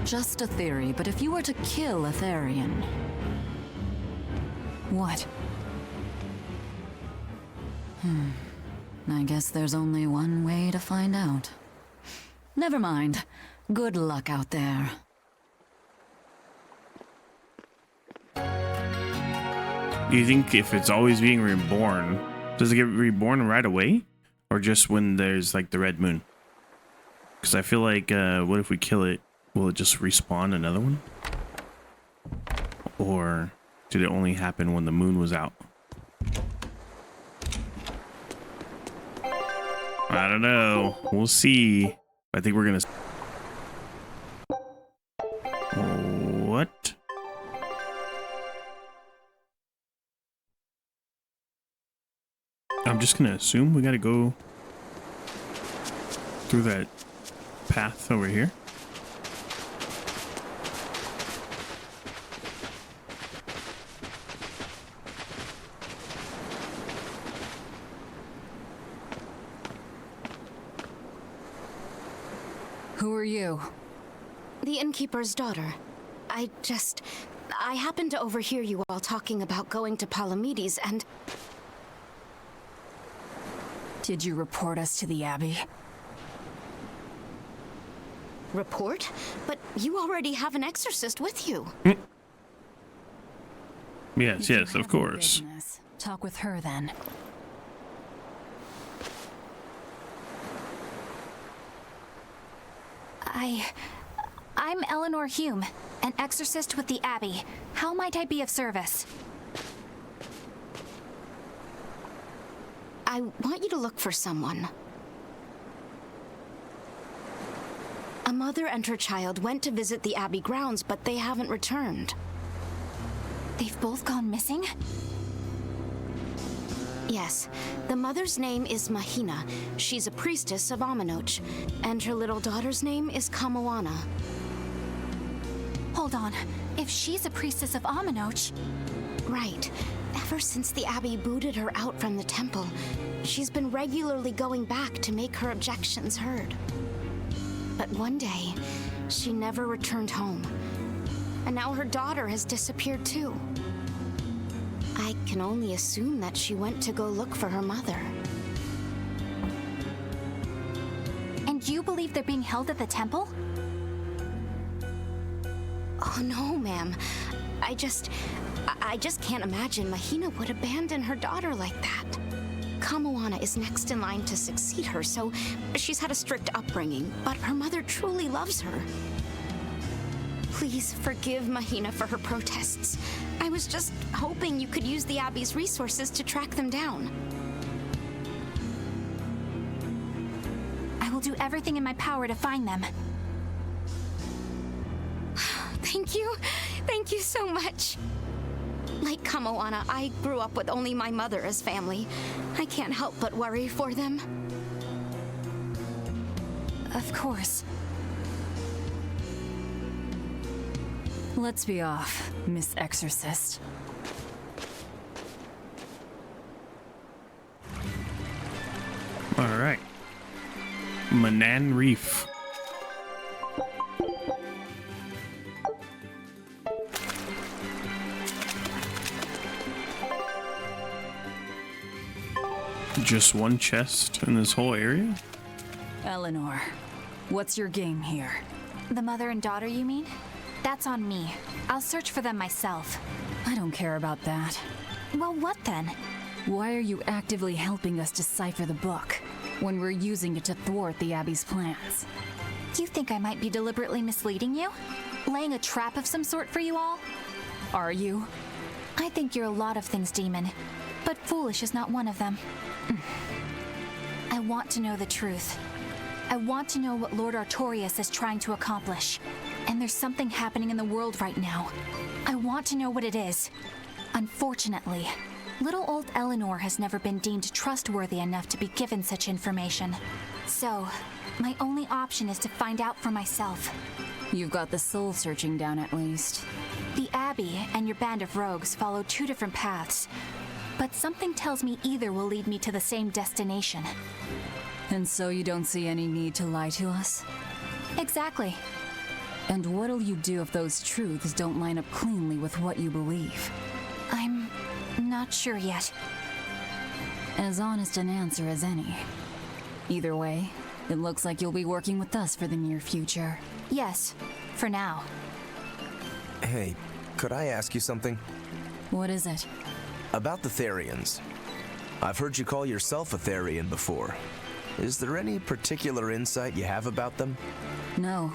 B: Just a theory, but if you were to kill a Therian... What? I guess there's only one way to find out. Never mind. Good luck out there.
A: Do you think if it's always being reborn, does it get reborn right away? Or just when there's like the red moon? Because I feel like, what if we kill it? Will it just respawn another one? Or did it only happen when the moon was out? I don't know. We'll see. I think we're gonna... What? I'm just gonna assume we gotta go through that path over here.
B: Who are you?
H: The innkeeper's daughter. I happened to overhear you all talking about going to Palamedes and...
B: Did you report us to the Abbey?
H: Report? But you already have an exorcist with you.
A: Yes, yes, of course.
B: Talk with her then.
E: I'm Eleanor Hume, an exorcist with the Abbey. How might I be of service?
H: I want you to look for someone. A mother and her child went to visit the Abbey grounds, but they haven't returned.
E: They've both gone missing?
H: Yes. The mother's name is Mahina. She's a priestess of Amenoch. And her little daughter's name is Kamoana.
E: Hold on. If she's a priestess of Amenoch...
H: Right. Ever since the Abbey booted her out from the temple, she's been regularly going back to make her objections heard. But one day, she never returned home. And now her daughter has disappeared too. I can only assume that she went to go look for her mother.
E: And you believe they're being held at the temple?
H: Oh no, ma'am. I just can't imagine Mahina would abandon her daughter like that. Kamoana is next in line to succeed her, so she's had a strict upbringing, but her mother truly loves her. Please forgive Mahina for her protests. I was just hoping you could use the Abbey's resources to track them down.
E: I will do everything in my power to find them.
H: Thank you. Thank you so much. Like Kamoana, I grew up with only my mother as family. I can't help but worry for them.
E: Of course.
B: Let's be off, Miss Exorcist.
A: All right. Manan Reef. Just one chest in this whole area?
B: Eleanor, what's your game here?
E: The mother and daughter, you mean? That's on me. I'll search for them myself.
B: I don't care about that.
E: Well, what then?
B: Why are you actively helping us decipher the book when we're using it to thwart the Abbey's plans?
E: You think I might be deliberately misleading you? Laying a trap of some sort for you all?
B: Are you?
E: I think you're a lot of things, Demon, but foolish is not one of them. I want to know the truth. I want to know what Lord Artorias is trying to accomplish. And there's something happening in the world right now. I want to know what it is. Unfortunately, little old Eleanor has never been deemed trustworthy enough to be given such information. So, my only option is to find out for myself.
B: You've got the soul searching down at least.
E: The Abbey and your band of rogues follow two different paths, but something tells me either will lead me to the same destination.
B: And so you don't see any need to lie to us?
E: Exactly.
B: And what'll you do if those truths don't line up cleanly with what you believe?
E: I'm not sure yet.
B: As honest an answer as any. Either way, it looks like you'll be working with us for the near future.
E: Yes, for now.
F: Hey, could I ask you something?
B: What is it?
F: About the Therians. I've heard you call yourself a Therian before. Is there any particular insight you have about them?
B: No,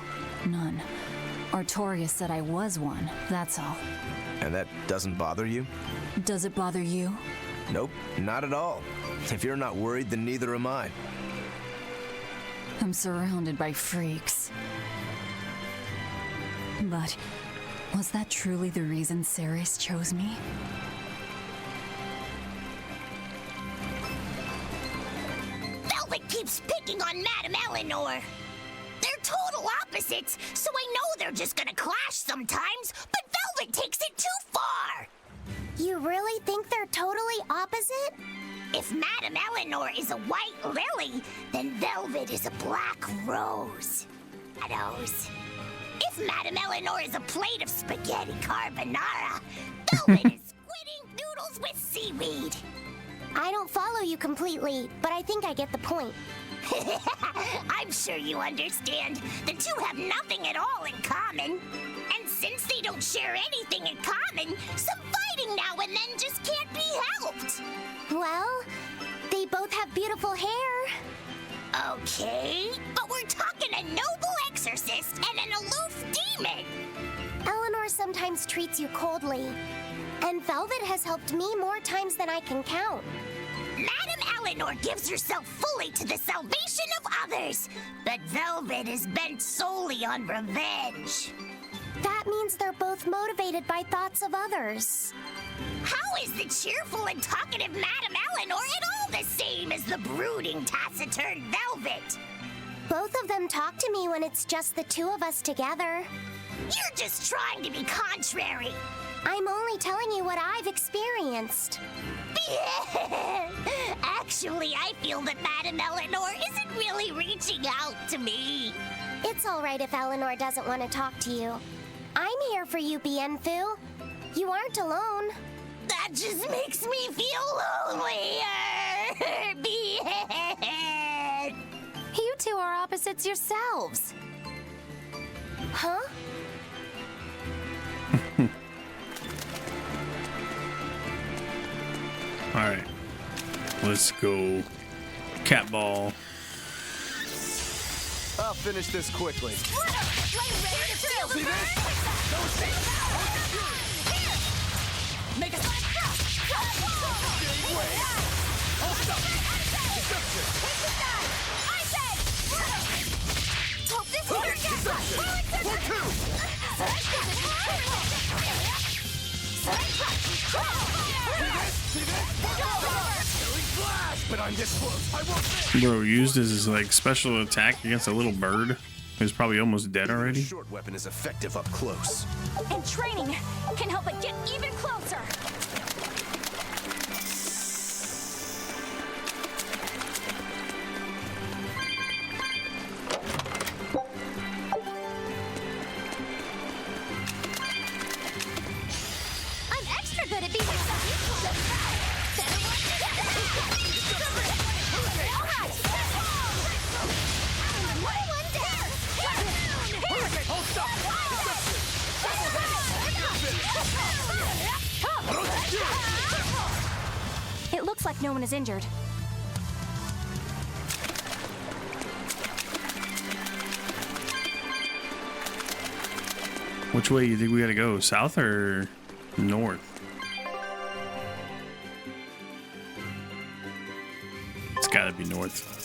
B: none. Artorias said I was one, that's all.
F: And that doesn't bother you?
B: Does it bother you?
F: Nope, not at all. If you're not worried, then neither am I.
B: I'm surrounded by freaks. But was that truly the reason Ceres chose me?
J: Velvet keeps picking on Madame Eleanor. They're total opposites, so I know they're just gonna clash sometimes, but Velvet takes it too far!
G: You really think they're totally opposite?
J: If Madame Eleanor is a white lily, then Velvet is a black rose. Shadows. If Madame Eleanor is a plate of spaghetti carbonara, Velvet is squidding noodles with seaweed.
G: I don't follow you completely, but I think I get the point.
J: I'm sure you understand. The two have nothing at all in common. And since they don't share anything in common, some fighting now and then just can't be helped.
G: Well, they both have beautiful hair.
J: Okay, but we're talking a noble exorcist and an aloof demon.
G: Eleanor sometimes treats you coldly, and Velvet has helped me more times than I can count.
J: Madame Eleanor gives herself fully to the salvation of others, but Velvet is bent solely on revenge.
G: That means they're both motivated by thoughts of others.
J: How is the cheerful and talkative Madame Eleanor at all the same as the brooding, taciturn Velvet?
G: Both of them talk to me when it's just the two of us together.
J: You're just trying to be contrary.
G: I'm only telling you what I've experienced.
J: Actually, I feel that Madame Eleanor isn't really reaching out to me.
G: It's all right if Eleanor doesn't want to talk to you. I'm here for you, Bienfu. You aren't alone.
J: That just makes me feel lonelier. Bien.
E: You two are opposites yourselves.
G: Huh?
A: Alright. Let's go. Cat ball.
K: I'll finish this quickly.
J: Make a
A: Bro, used as his like special attack against a little bird who's probably almost dead already.
F: Short weapon is effective up close.
E: And training can help it get even closer.
J: I'm extra good at being
E: Looks like no one is injured.
A: Which way you think we gotta go? South or north? It's gotta be north.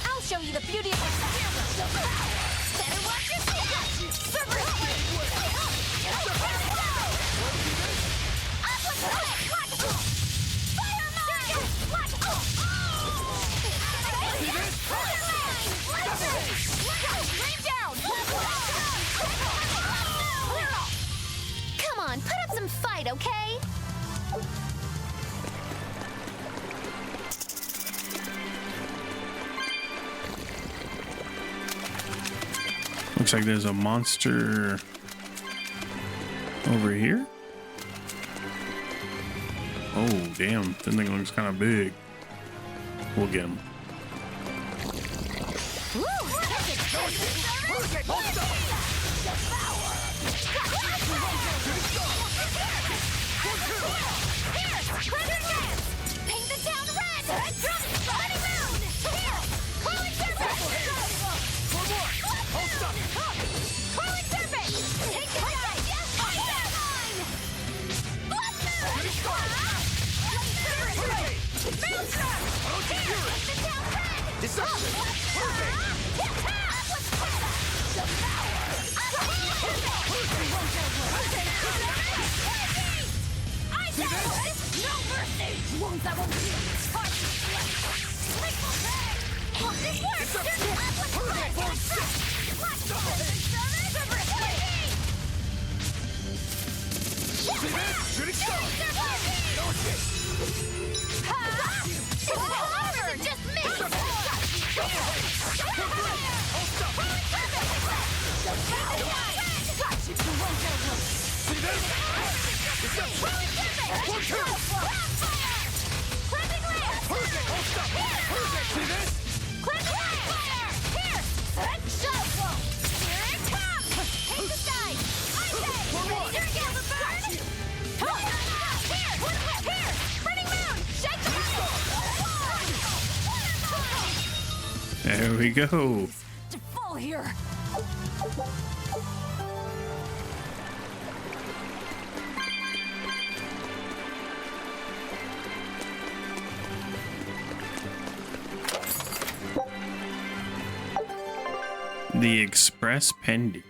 E: I'll show you the beauty of experiment. Better watch your step.
D: Come on, put up some fight, okay?
A: Looks like there's a monster over here. Oh, damn. That thing looks kind of big. We'll get him.
E: Paint the town red! Running moon! Here! Coiling serpent! Coiling serpent! Take the side! Blood moon! Maelstrom! Here! Paint the town red! No mercy! Wounds that won't heal! Heart this works! Just
A: There we go.
B: Fall here.
A: The Express Pendant.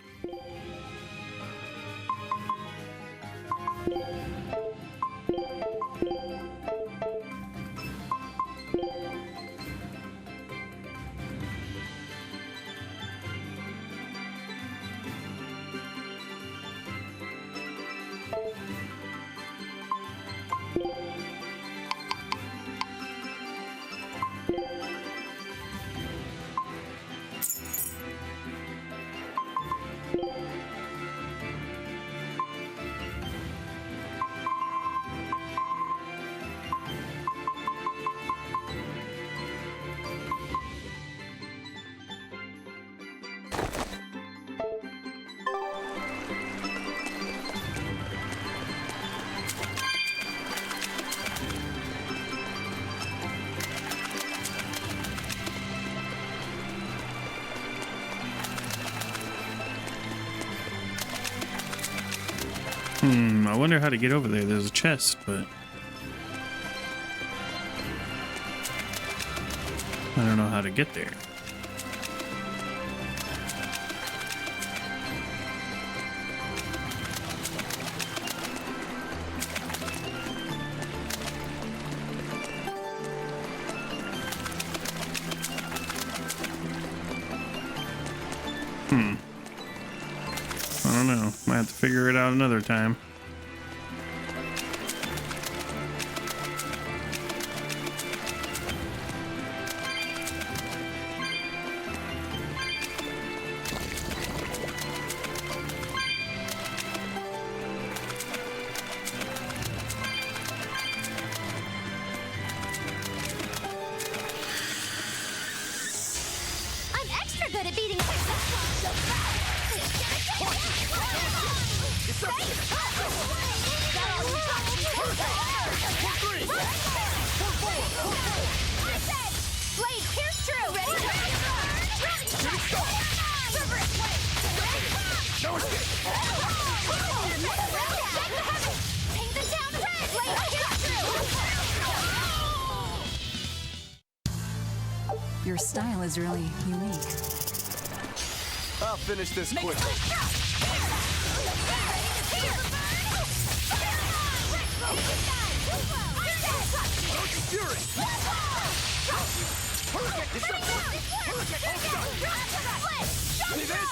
A: I wonder how to get over there. There's a chest, but I don't know how to get there. I don't know. Might have to figure it out another time.
J: Blade, here's true!
K: No escape!
J: Paint the town red! Blade, here's true!
B: Your style is really unique.
K: I'll finish this quickly. Fury! Hurricane! Deception! Hurricane! See this?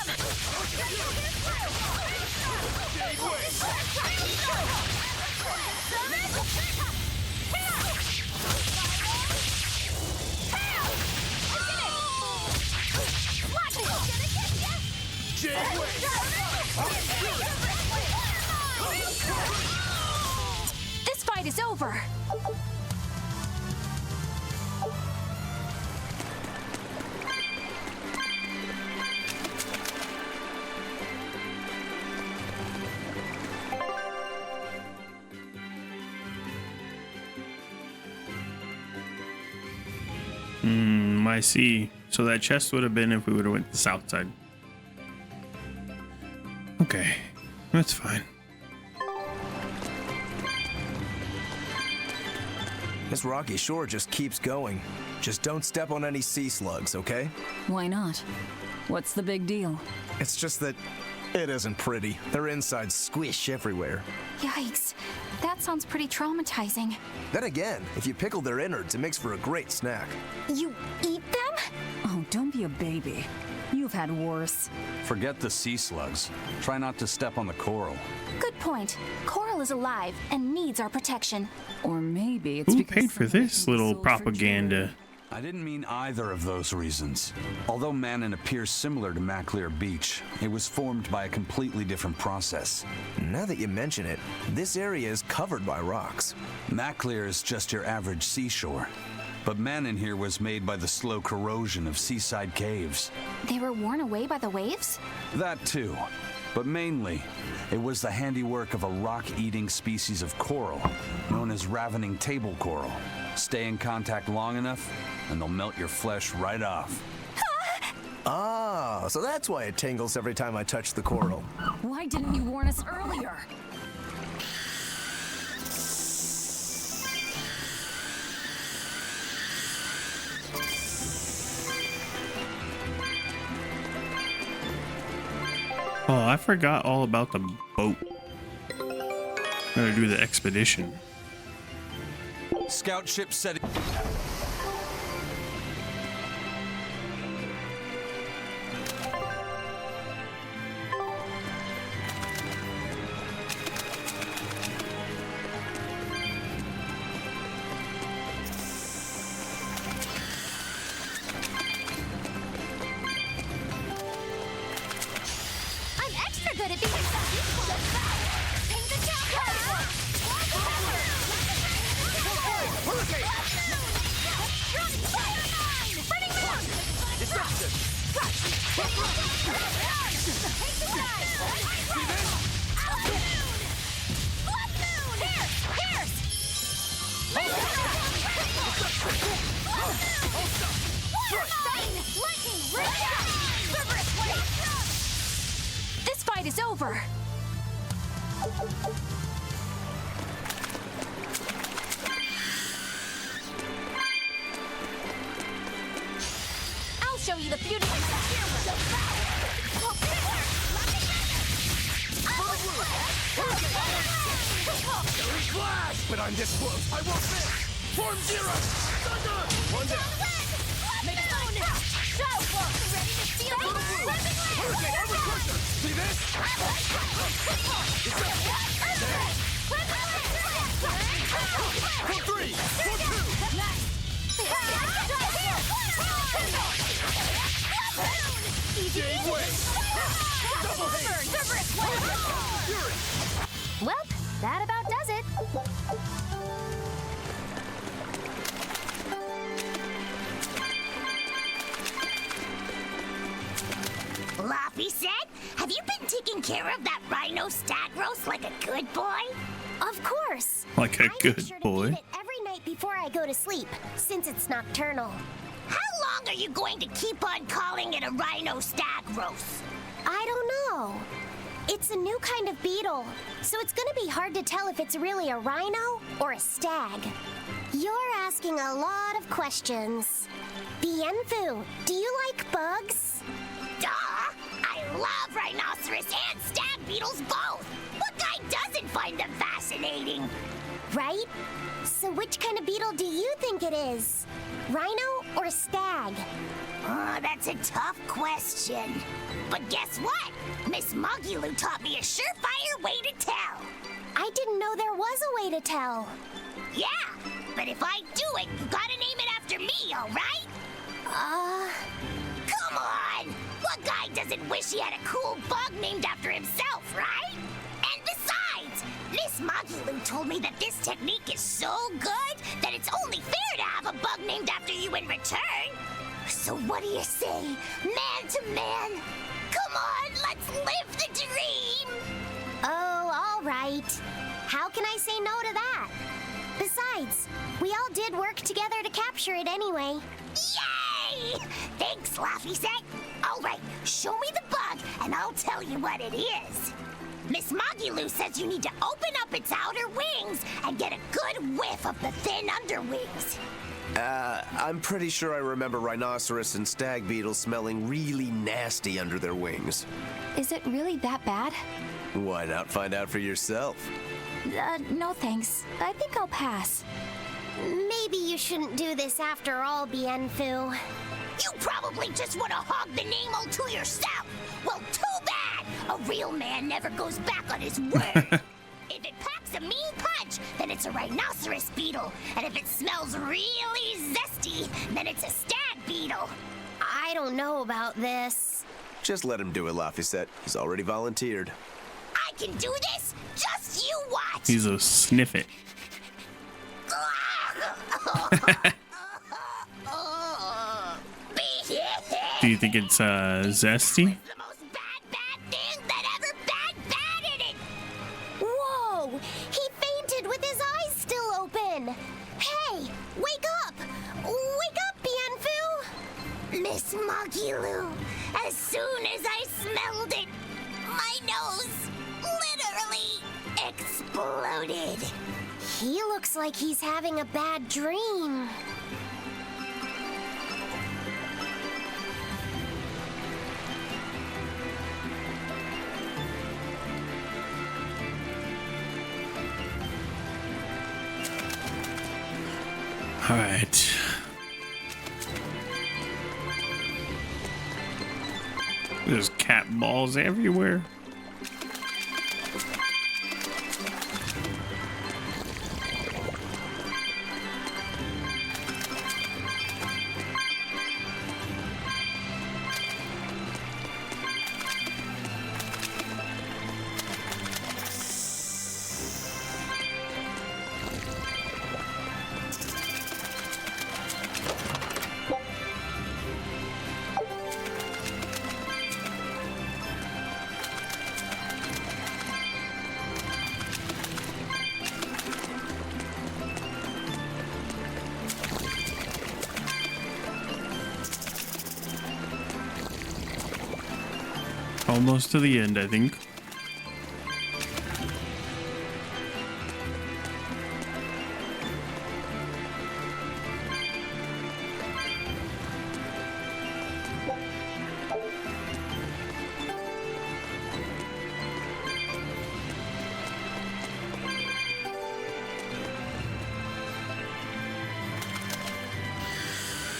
E: This fight is over.
A: I see. So that chest would have been if we would have went to the south side. Okay, that's fine.
F: This rocky shore just keeps going. Just don't step on any sea slugs, okay?
B: Why not? What's the big deal?
F: It's just that it isn't pretty. Their insides squish everywhere.
E: Yikes. That sounds pretty traumatizing.
F: Then again, if you pickle their innards, it makes for a great snack.
E: You eat them?
B: Oh, don't be a baby. You've had worse.
I: Forget the sea slugs. Try not to step on the coral.
E: Good point. Coral is alive and needs our protection.
B: Or maybe it's
A: Who
B: because
A: paid for this little propaganda?
I: I didn't mean either of those reasons. Although Manon appears similar to Maclear Beach, it was formed by a completely different process.
F: Now that you mention it, this area is covered by rocks.
I: Maclear is just your average seashore. But Manon here was made by the slow corrosion of seaside caves.
E: They were worn away by the waves?
I: That too. But mainly, it was the handiwork of a rock-eating species of coral, known as ravening table coral. Stay in contact long enough, and they'll melt your flesh right off.
F: Ah, so that's why it tingles every time I touch the coral.
B: Why didn't you warn us earlier?
A: Oh, I forgot all about the boat. Gotta do the expedition.
I: Scout ship setting.
E: This fight is over. I'll show you the beauty of
K: But I'm this close. I won't miss. Form zero. Thunder. One down.
J: Make it own now! Show! Ready to steal it?
K: Hurricane, armor crusher. See this? For three. For two. Jade Way. Double haze. Fury.
D: Well, that about does it.
J: Laffy said, have you been taking care of that rhino rhino stag roast like a good boy?
G: Of course.
A: Like a good boy.
G: Eat it every night before I go to sleep, since it's nocturnal.
J: How long are you going to keep on calling it a rhino stag roast?
G: I don't know. It's a new kind of beetle, so it's gonna be hard to tell if it's really a rhino or a stag. You're asking a lot of questions. Bienfu, do you like bugs?
J: Duh! I love rhinoceros and stag beetles both! What guy doesn't find them fascinating?
G: Right? So which kind of beetle do you think it is? Rhino or stag?
J: Oh, that's a tough question. But guess what? Miss Muggy taught me a surefire way to tell.
G: I didn't know there was a way to tell.
J: Yeah, but if I do it, you gotta name it after me, alright? Come on! What guy doesn't wish he had a cool bug named after himself, right? And besides, Miss Muggy told me that this technique is so good that it's only fair to have a bug named after you in return. So what do you say, man to man? Come on, let's live the dream!
G: Oh, all right. How can I say no to that? Besides, we all did work together to capture it anyway.
J: Yay! Thanks, Laffy Set. All right, show me the bug, and I'll tell you what it is. Miss Moggy says you need to open up its outer wings and get a good whiff of the thin underwings.
F: I'm pretty sure I remember rhinoceros and stag beetles smelling really nasty under their wings.
E: Is it really that bad?
F: Why not find out for yourself?
E: No thanks. I think I'll pass.
G: Maybe you shouldn't do this after all, Bienfu.
J: You probably just want to hog the name all to yourself. Well, too bad. A real man never goes back on his word. If it packs a mean punch, then it's a rhinoceros beetle. And if it smells really zesty, then it's a stag beetle.
G: I don't know about this.
F: Just let him do it, Laffy. He's already volunteered.
J: I can do this. Just you watch.
A: He's a sniff it. Do you think it's zesty?
G: Whoa! He fainted with his eyes still open. Hey, wake up! Wake up, Bienfu!
J: Miss Moggy, as soon as I smelled it, my nose literally exploded.
G: He looks like he's having a bad dream.
A: All right. There's cat balls everywhere. Almost to the end, I think.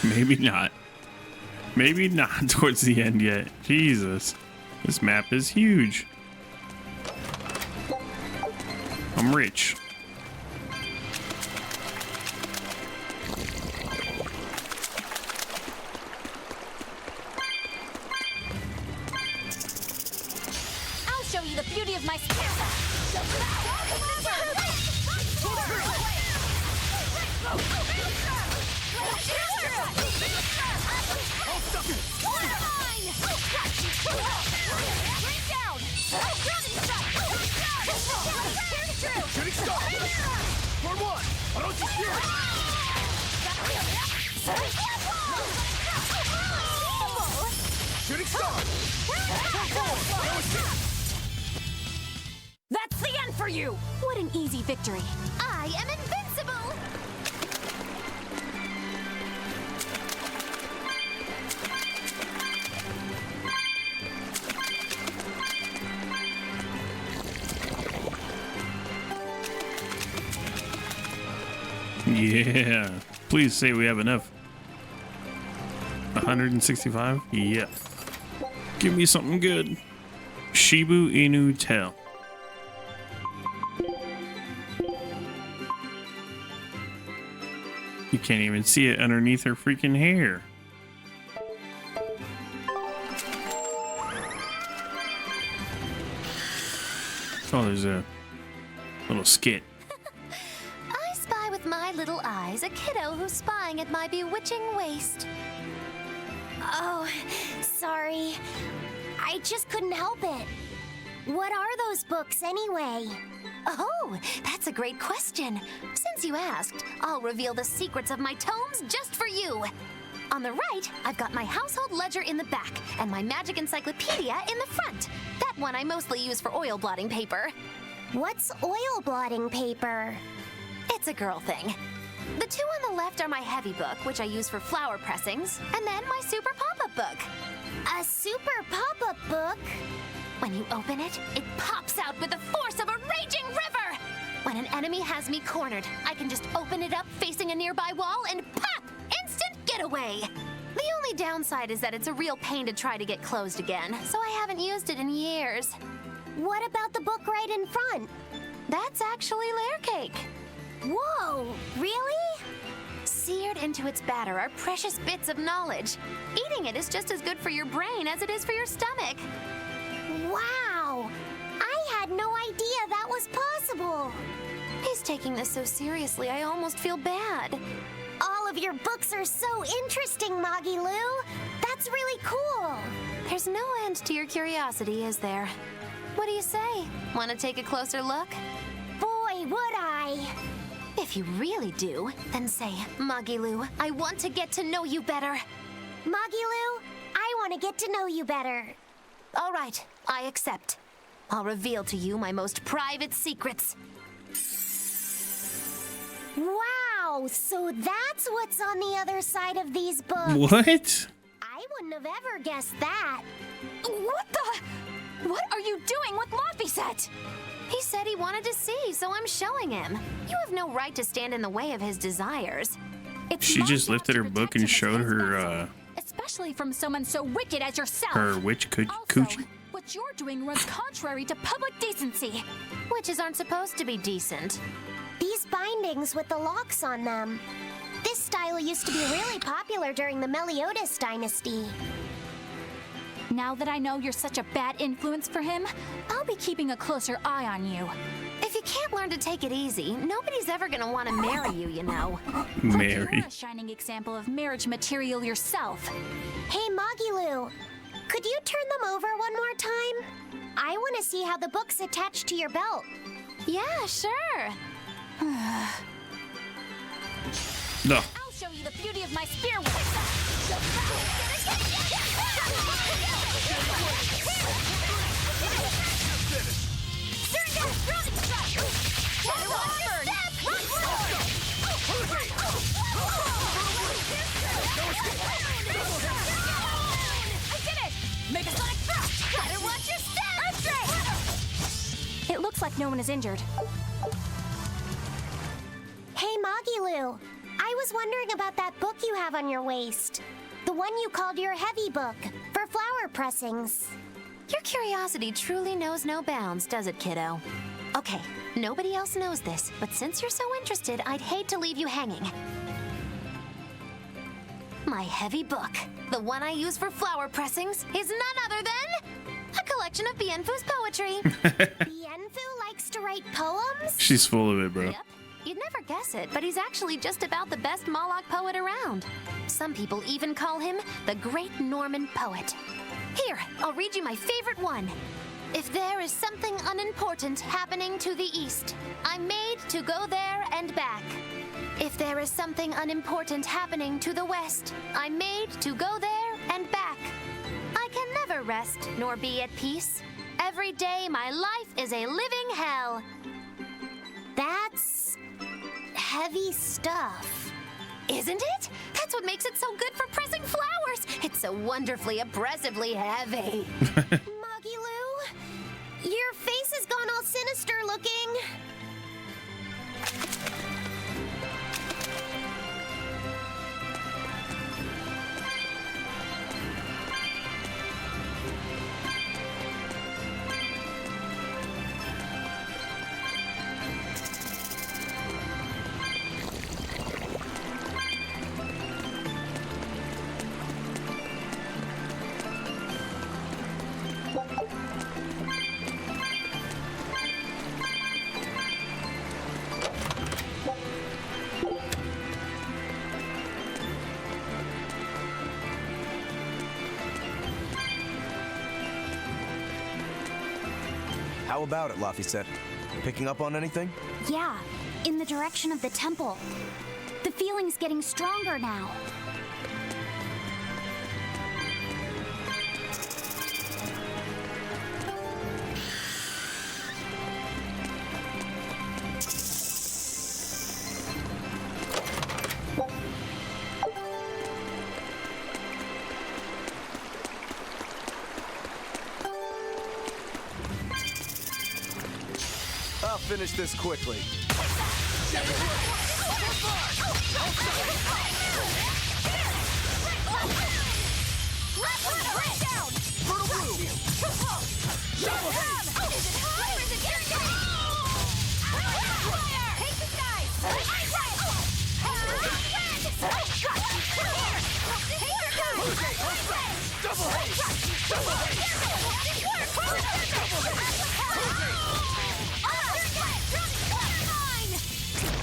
A: Maybe not. Maybe not towards the end yet. Jesus. This map is huge. I'm rich.
E: I'll show you the beauty of my skill.
K: Shooting star! Turn one! Orochi's Fury! Shooting star!
E: That's the end for you! What an easy victory.
D: I am invincible!
A: Yeah. Please say we have enough. 165? Yeah. Give me something good. Shibu Inu Tail. You can't even see it underneath her freaking hair. Oh, there's a little skit.
D: I spy with my little eyes a kiddo who's spying at my bewitching waist.
G: Oh, sorry. I just couldn't help it. What are those books anyway?
D: Oh, that's a great question. Since you asked, I'll reveal the secrets of my tomes just for you. On the right, I've got my household ledger in the back and my magic encyclopedia in the front. That one I mostly use for oil blotting paper.
G: What's oil blotting paper?
D: It's a girl thing. The two on the left are my heavy book, which I use for flower pressings, and then my super pop-up book.
G: A super pop-up book?
D: When you open it, it pops out with the force of a raging river! When an enemy has me cornered, I can just open it up facing a nearby wall and pop! Instant getaway! The only downside is that it's a real pain to try to get closed again, so I haven't used it in years.
G: What about the book right in front?
D: That's actually layer cake.
G: Whoa, really?
D: Seared into its batter are precious bits of knowledge. Eating it is just as good for your brain as it is for your stomach.
G: Wow! I had no idea that was possible.
D: He's taking this so seriously, I almost feel bad.
G: All of your books are so interesting, Magilu. That's really cool.
D: There's no end to your curiosity, is there? What do you say? Want to take a closer look?
G: Boy, would I.
D: If you really do, then say, Magilu, I want to get to know you better.
G: Magilu, I want to get to know you better.
D: All right, I accept. I'll reveal to you my most private secrets.
G: Wow, so that's what's on the other side of these books.
A: What?
G: I wouldn't have ever guessed that.
E: What the? What are you doing with Laphicet?
D: He said he wanted to see, so I'm showing him. You have no right to stand in the way of his desires.
A: She just lifted her book and showed her,
E: Especially from someone so wicked as yourself.
A: her witch coochie.
E: What you're doing runs contrary to public decency.
D: Witches aren't supposed to be decent.
G: These bindings with the locks on them. This style used to be really popular during the Meliodas dynasty.
E: Now that I know you're such a bad influence for him, I'll be keeping a closer eye on you.
D: If you can't learn to take it easy, nobody's ever gonna want to marry you, you know.
A: Marry.
E: You're a shining example of marriage material yourself.
G: Hey, Magilu, could you turn them over one more time? I want to see how the book's attached to your belt.
D: Yeah, sure.
A: No.
E: I'll show you the beauty of my spear. It looks like no one is injured.
G: Hey, Magilu, I was wondering about that book you have on your waist. The one you called your heavy book, for flower pressings.
D: Your curiosity truly knows no bounds, does it, kiddo? Okay, nobody else knows this, but since you're so interested, I'd hate to leave you hanging. My heavy book, the one I use for flower pressings, is none other than a collection of Bienfu's poetry.
G: Bienfu likes to write poems?
A: She's full of it, bro.
D: Yep. You'd never guess it, but he's actually just about the best Moloch poet around. Some people even call him the Great Norman Poet. Here, I'll read you my favorite one. If there is something unimportant happening to the east, I'm made to go there and back. If there is something unimportant happening to the west, I'm made to go there and back. I can never rest nor be at peace. Every day my life is a living hell.
G: That's heavy stuff.
D: Isn't it? That's what makes it so good for pressing flowers. It's so wonderfully oppressively heavy.
G: Magilou, your face has gone all sinister looking.
F: How about it, Laphicet? Picking up on anything?
H: Yeah, in the direction of the temple. The feeling's getting stronger now.
F: I'll finish this quickly.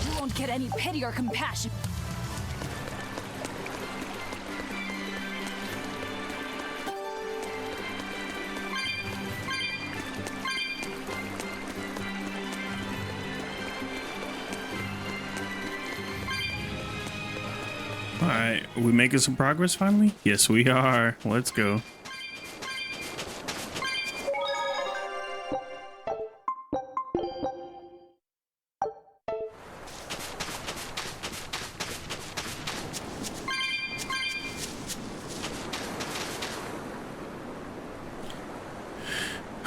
U: You won't get any pity or compassion.
A: Alright, we making some progress finally? Yes, we are. Let's go.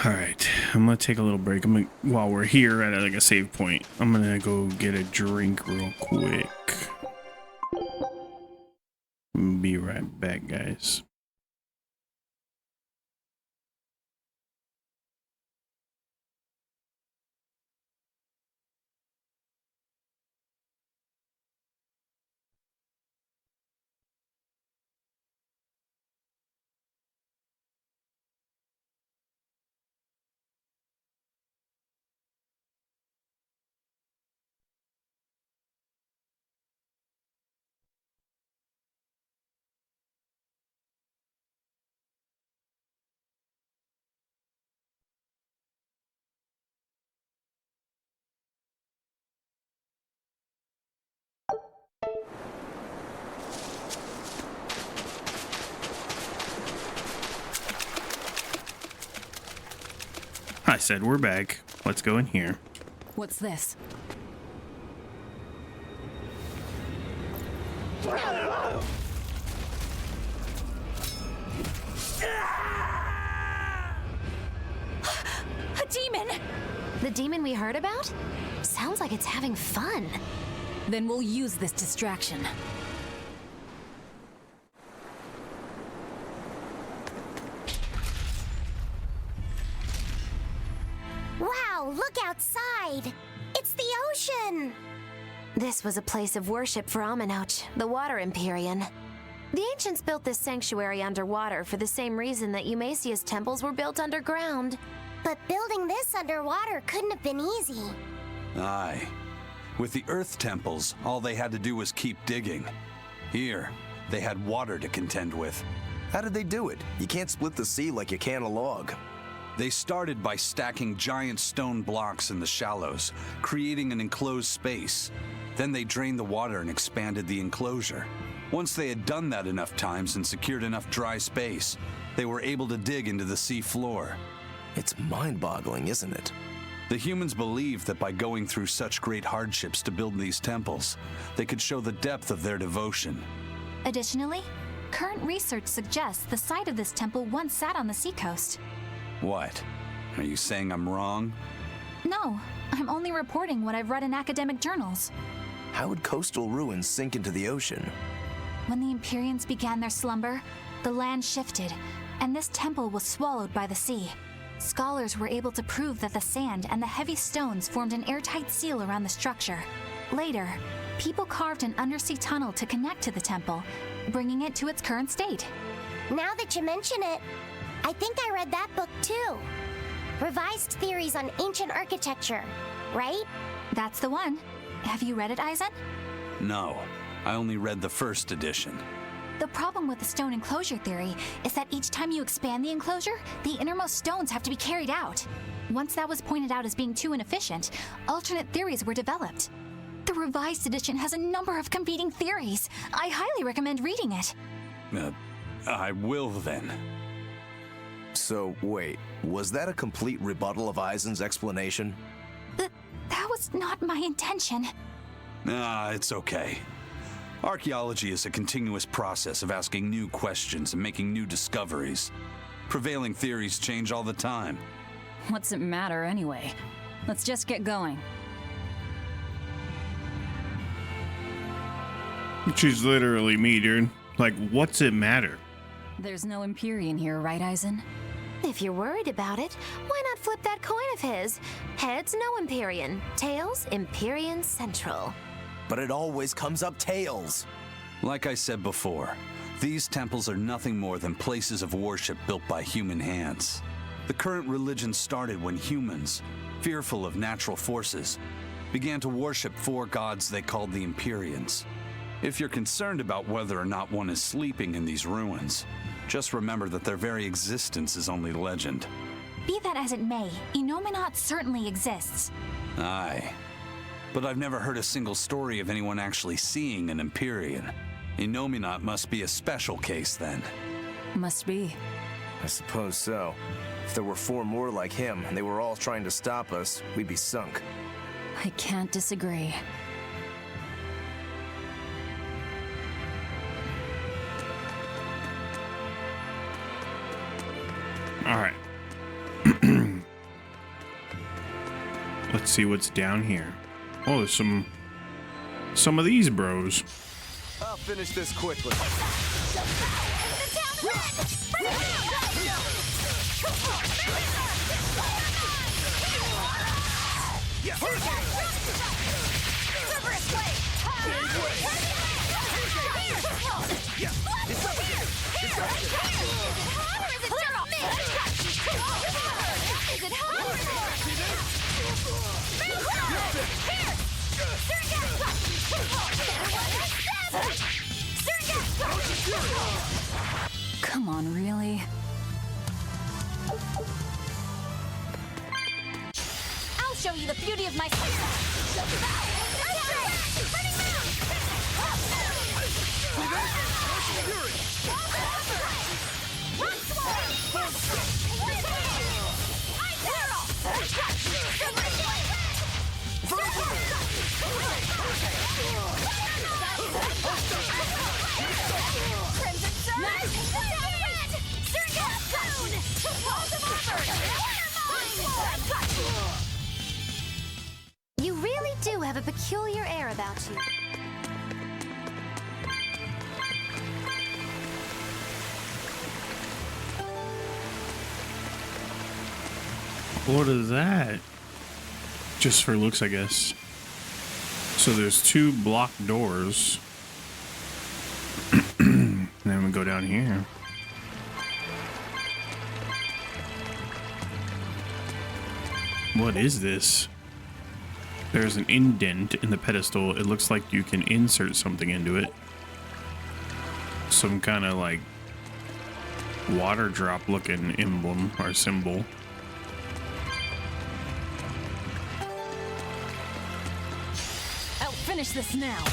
A: Alright, I'm gonna take a little break. While we're here at like a save point, I'm gonna go get a drink real quick. Be right back, guys. I said we're back. Let's go in here.
B: What's this?
D: A demon! The demon we heard about? Sounds like it's having fun.
B: Then we'll use this distraction.
G: Wow, look outside! It's the ocean!
D: This was a place of worship for Amenoch, the Water Empyrean. The ancients built this sanctuary underwater for the same reason that Eumasia's temples were built underground.
G: But building this underwater couldn't have been easy.
I: Aye. With the Earth temples, all they had to do was keep digging. Here, they had water to contend with.
F: How did they do it? You can't split the sea like you can a log.
I: They started by stacking giant stone blocks in the shallows, creating an enclosed space. Then they drained the water and expanded the enclosure. Once they had done that enough times and secured enough dry space, they were able to dig into the sea floor.
F: It's mind-boggling, isn't it?
I: The humans believed that by going through such great hardships to build these temples, they could show the depth of their devotion.
E: Additionally, current research suggests the site of this temple once sat on the seacoast.
I: What? Are you saying I'm wrong?
E: No, I'm only reporting what I've read in academic journals.
F: How would coastal ruins sink into the ocean?
E: When the Empyreans began their slumber, the land shifted, and this temple was swallowed by the sea. Scholars were able to prove that the sand and the heavy stones formed an airtight seal around the structure. Later, people carved an undersea tunnel to connect to the temple, bringing it to its current state.
G: Now that you mention it, I think I read that book too. Revised Theories on Ancient Architecture, right?
E: That's the one. Have you read it, Eisen?
I: No, I only read the first edition.
E: The problem with the stone enclosure theory is that each time you expand the enclosure, the innermost stones have to be carried out. Once that was pointed out as being too inefficient, alternate theories were developed. The revised edition has a number of competing theories. I highly recommend reading it.
I: I will then.
F: So, wait, was that a complete rebuttal of Eisen's explanation?
E: That was not my intention.
I: It's okay. Archaeology is a continuous process of asking new questions and making new discoveries. Prevailing theories change all the time.
B: What's it matter anyway? Let's just get going.
A: She's literally me, dude. Like, what's it matter?
B: There's no Empyrean here, right, Eisen?
D: If you're worried about it, why not flip that coin of his? Heads, no Empyrean. Tails, Empyrean Central.
F: But it always comes up tails.
I: Like I said before, these temples are nothing more than places of worship built by human hands. The current religion started when humans, fearful of natural forces, began to worship four gods they called the Empyreans. If you're concerned about whether or not one is sleeping in these ruins, just remember that their very existence is only legend.
E: Be that as it may, Enominat certainly exists.
I: Aye. But I've never heard a single story of anyone actually seeing an Empyrean. Enominat must be a special case then.
B: Must be.
F: I suppose so. If there were four more like him, and they were all trying to stop us, we'd be sunk.
B: I can't disagree.
A: Alright. Let's see what's down here. Oh, there's some of these bros.
S: I'll finish this quickly.
B: Come on, really?
E: I'll show you the beauty of my
D: You really do have a peculiar air about you.
A: What is that? Just for looks, I guess. So there's two blocked doors. And then we go down here. What is this? There's an indent in the pedestal. It looks like you can insert something into it. Some kind of like water drop looking emblem or symbol.
U: finish this now.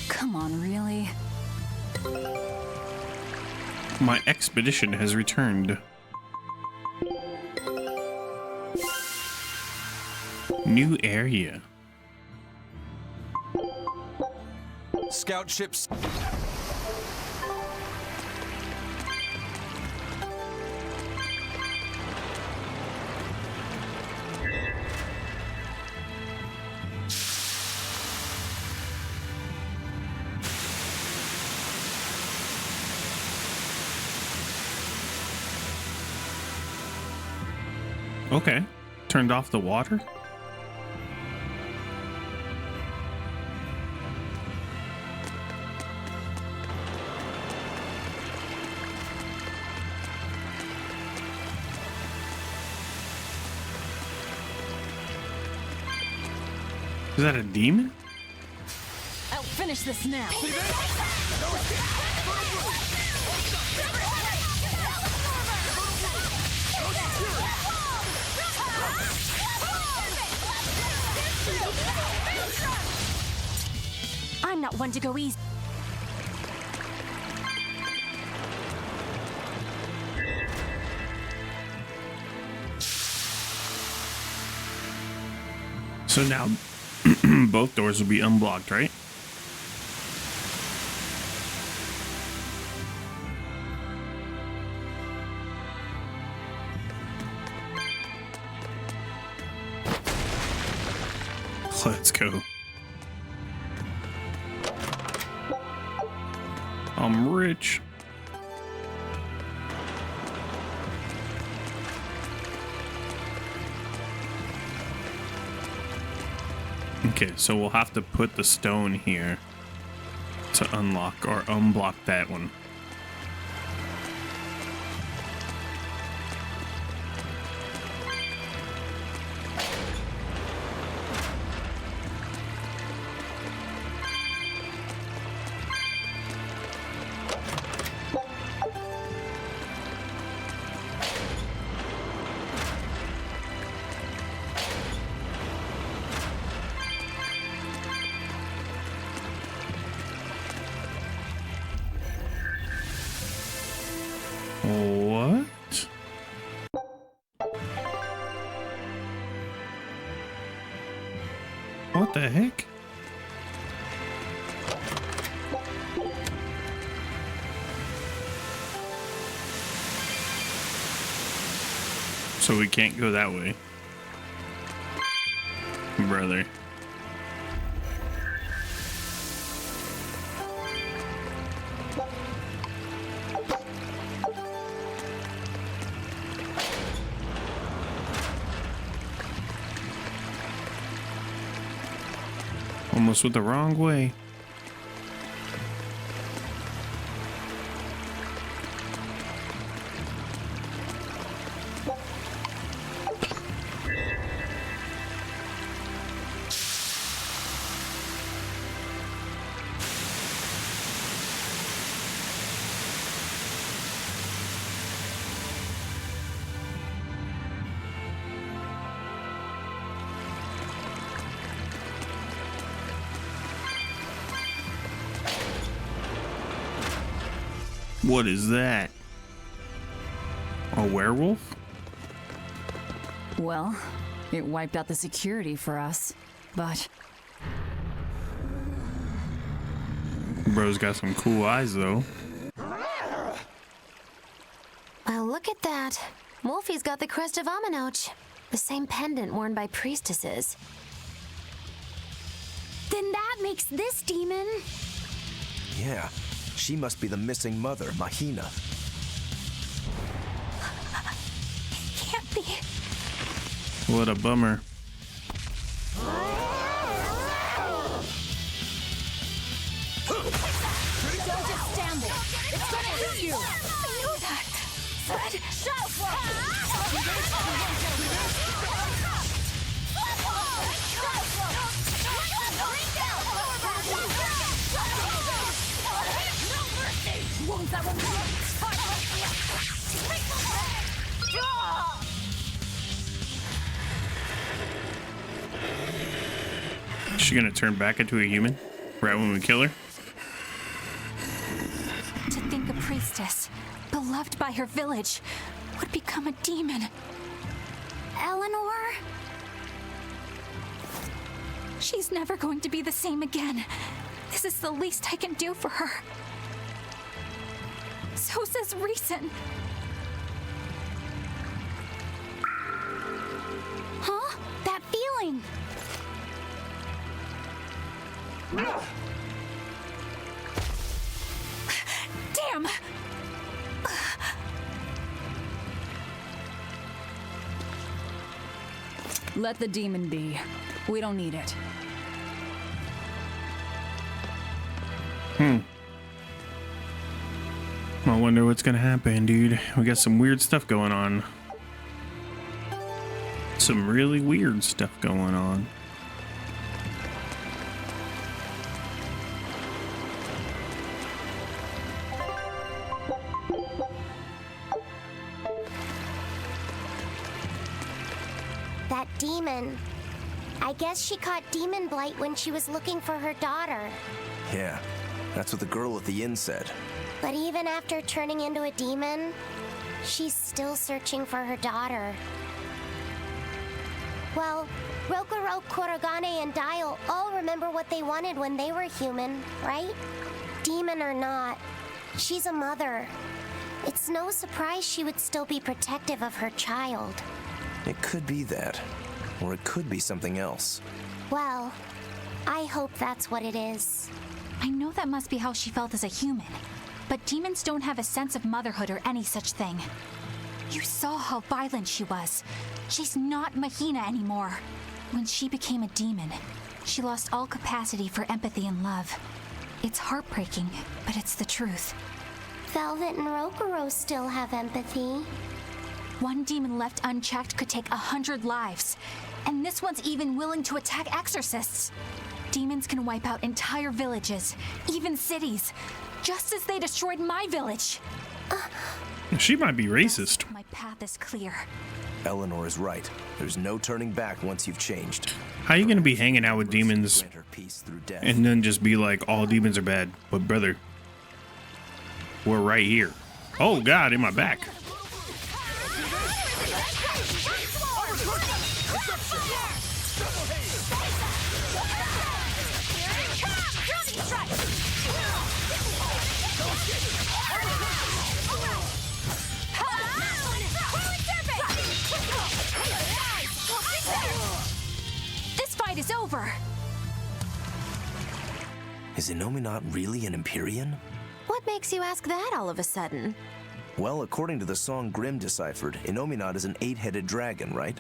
B: Come on, really?
A: My expedition has returned. New area.
C: Scout ships.
A: Okay. Turned off the water? Is that a demon?
U: I'll finish this now.
E: I'm not one to go easy.
A: So now both doors will be unblocked, right? Let's go. I'm rich. Okay, so we'll have to put the stone here to unlock or unblock that one. What? What the heck? So we can't go that way. Brother. Almost went the wrong way. What is that? A werewolf?
B: Well, it wiped out the security for us, but...
A: Bro's got some cool eyes, though.
D: Well, look at that. Wolfie's got the crest of Aminoch, the same pendant worn by priestesses.
H: Then that makes this demon.
F: Yeah, she must be the missing mother, Mahina.
H: Can't be.
A: What a bummer.
K: It's gonna hit you!
E: I knew that! But...
K: Shadow Wounds that will
A: Is she gonna turn back into a human right when we kill her?
E: To think a priestess, beloved by her village, would become a demon. Eleanor? She's never going to be the same again. This is the least I can do for her. So says reason. Huh? That feeling! Damn!
B: Let the demon be. We don't need it.
A: I wonder what's gonna happen, dude. We got some weird stuff going on. Some really weird stuff going on.
G: That demon. I guess she caught demon blight when she was looking for her daughter.
F: Yeah, that's what the girl at the inn said.
G: But even after turning into a demon, she's still searching for her daughter. Well, Rokuro, Kurogane, and Dial all remember what they wanted when they were human, right? Demon or not, she's a mother. It's no surprise she would still be protective of her child.
F: It could be that, or it could be something else.
G: Well, I hope that's what it is.
E: I know that must be how she felt as a human, but demons don't have a sense of motherhood or any such thing. You saw how violent she was. She's not Mahina anymore. When she became a demon, she lost all capacity for empathy and love. It's heartbreaking, but it's the truth.
G: Velvet and Rokuro still have empathy.
E: One demon left unchecked could take 100 lives, and this one's even willing to attack exorcists. Demons can wipe out entire villages, even cities, just as they destroyed my village.
A: She might be racist.
E: My path is clear.
F: Eleanor is right. There's no turning back once you've changed.
A: How are you gonna be hanging out with demons and then just be like, all demons are bad? But brother, we're right here. Oh God, in my back.
E: This fight is over.
F: Is Innominat really an Empyrean?
D: What makes you ask that all of a sudden?
F: Well, according to the song Grimm deciphered, Innominat is an 8-headed dragon, right?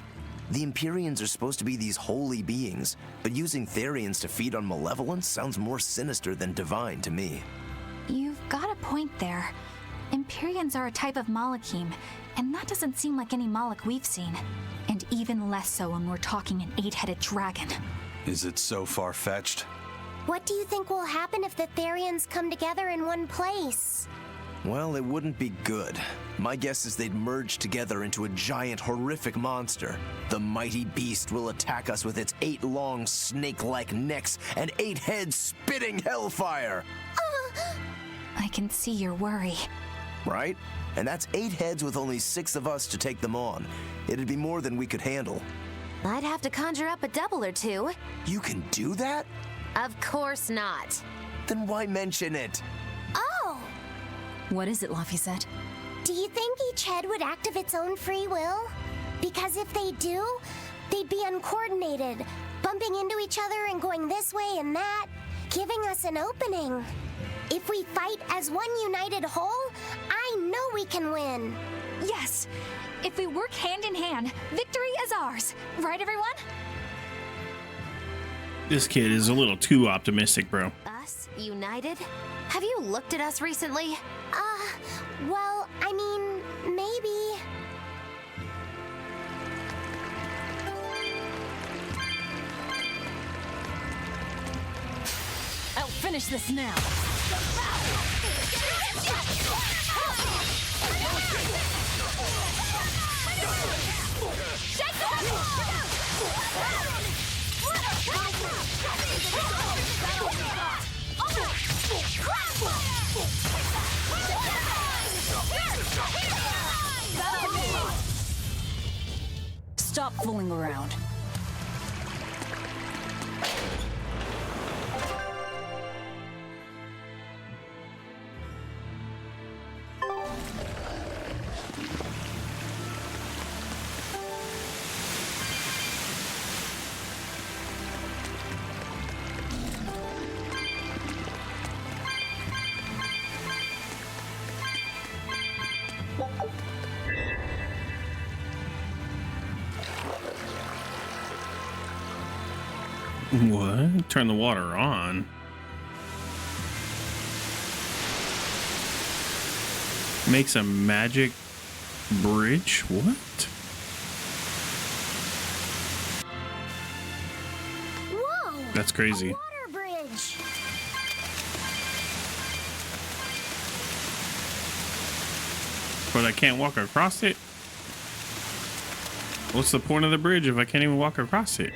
F: The Empyreans are supposed to be these holy beings, but using Therians to feed on malevolence sounds more sinister than divine to me.
E: You've got a point there. Empyreans are a type of Malachim, and that doesn't seem like any Malach we've seen. And even less so when we're talking an 8-headed dragon.
I: Is it so far-fetched?
G: What do you think will happen if the Therians come together in one place?
F: Well, it wouldn't be good. My guess is they'd merge together into a giant, horrific monster. The mighty beast will attack us with its 8 long, snake-like necks and 8 heads spitting hellfire!
E: I can see your worry.
F: Right? And that's 8 heads with only 6 of us to take them on. It'd be more than we could handle.
D: I'd have to conjure up a double or two.
F: You can do that?
D: Of course not.
F: Then why mention it?
G: Oh!
B: What is it, Laphicet?
G: Do you think each head would act of its own free will? Because if they do, they'd be uncoordinated, bumping into each other and going this way and that, giving us an opening. If we fight as one united whole, I know we can win.
E: Yes! If we work hand in hand, victory is ours. Right, everyone?
A: This kid is a little too optimistic, bro.
D: Us? United? Have you looked at us recently?
G: Well, I mean, maybe.
U: I'll finish this now. Stop fooling around.
A: What? Turn the water on? Makes a magic bridge? What?
G: Whoa!
A: That's crazy.
G: Water bridge.
A: But I can't walk across it? What's the point of the bridge if I can't even walk across it?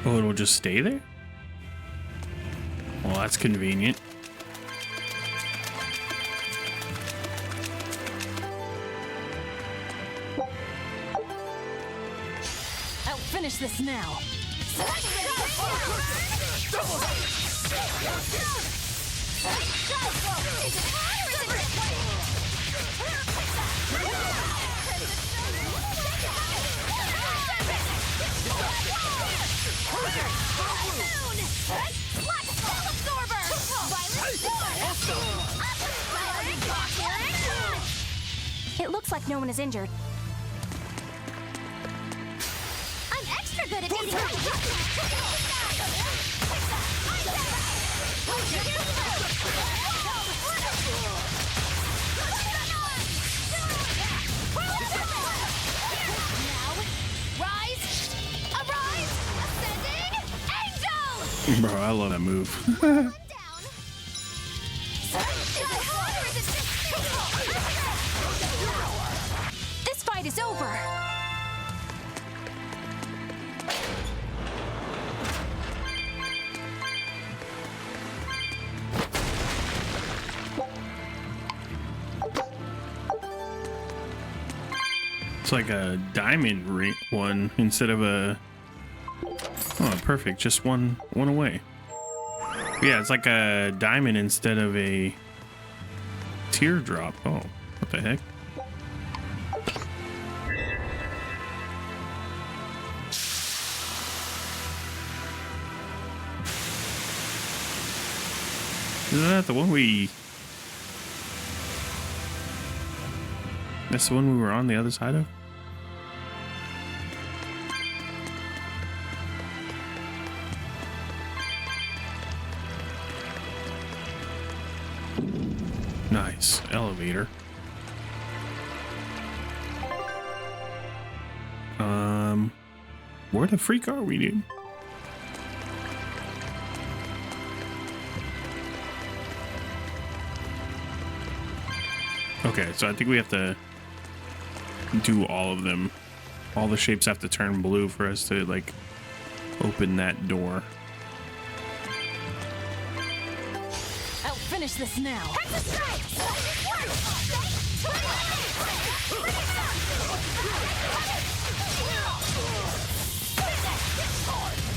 A: Oh, it'll just stay there? Well, that's convenient.
U: I'll finish this now.
H: It looks like no one is injured.
J: I'm extra good at beating
A: Bro, I love that move.
E: This fight is over.
A: It's like a diamond ring one instead of a... Oh, perfect. Just one away. Yeah, it's like a diamond instead of a teardrop. Oh, what the heck? Isn't that the one we... That's the one we were on the other side of? Nice. Elevator. Where the freak are we, dude? Okay, so I think we have to do all of them. All the shapes have to turn blue for us to, like, open that door.
U: I'll finish this now.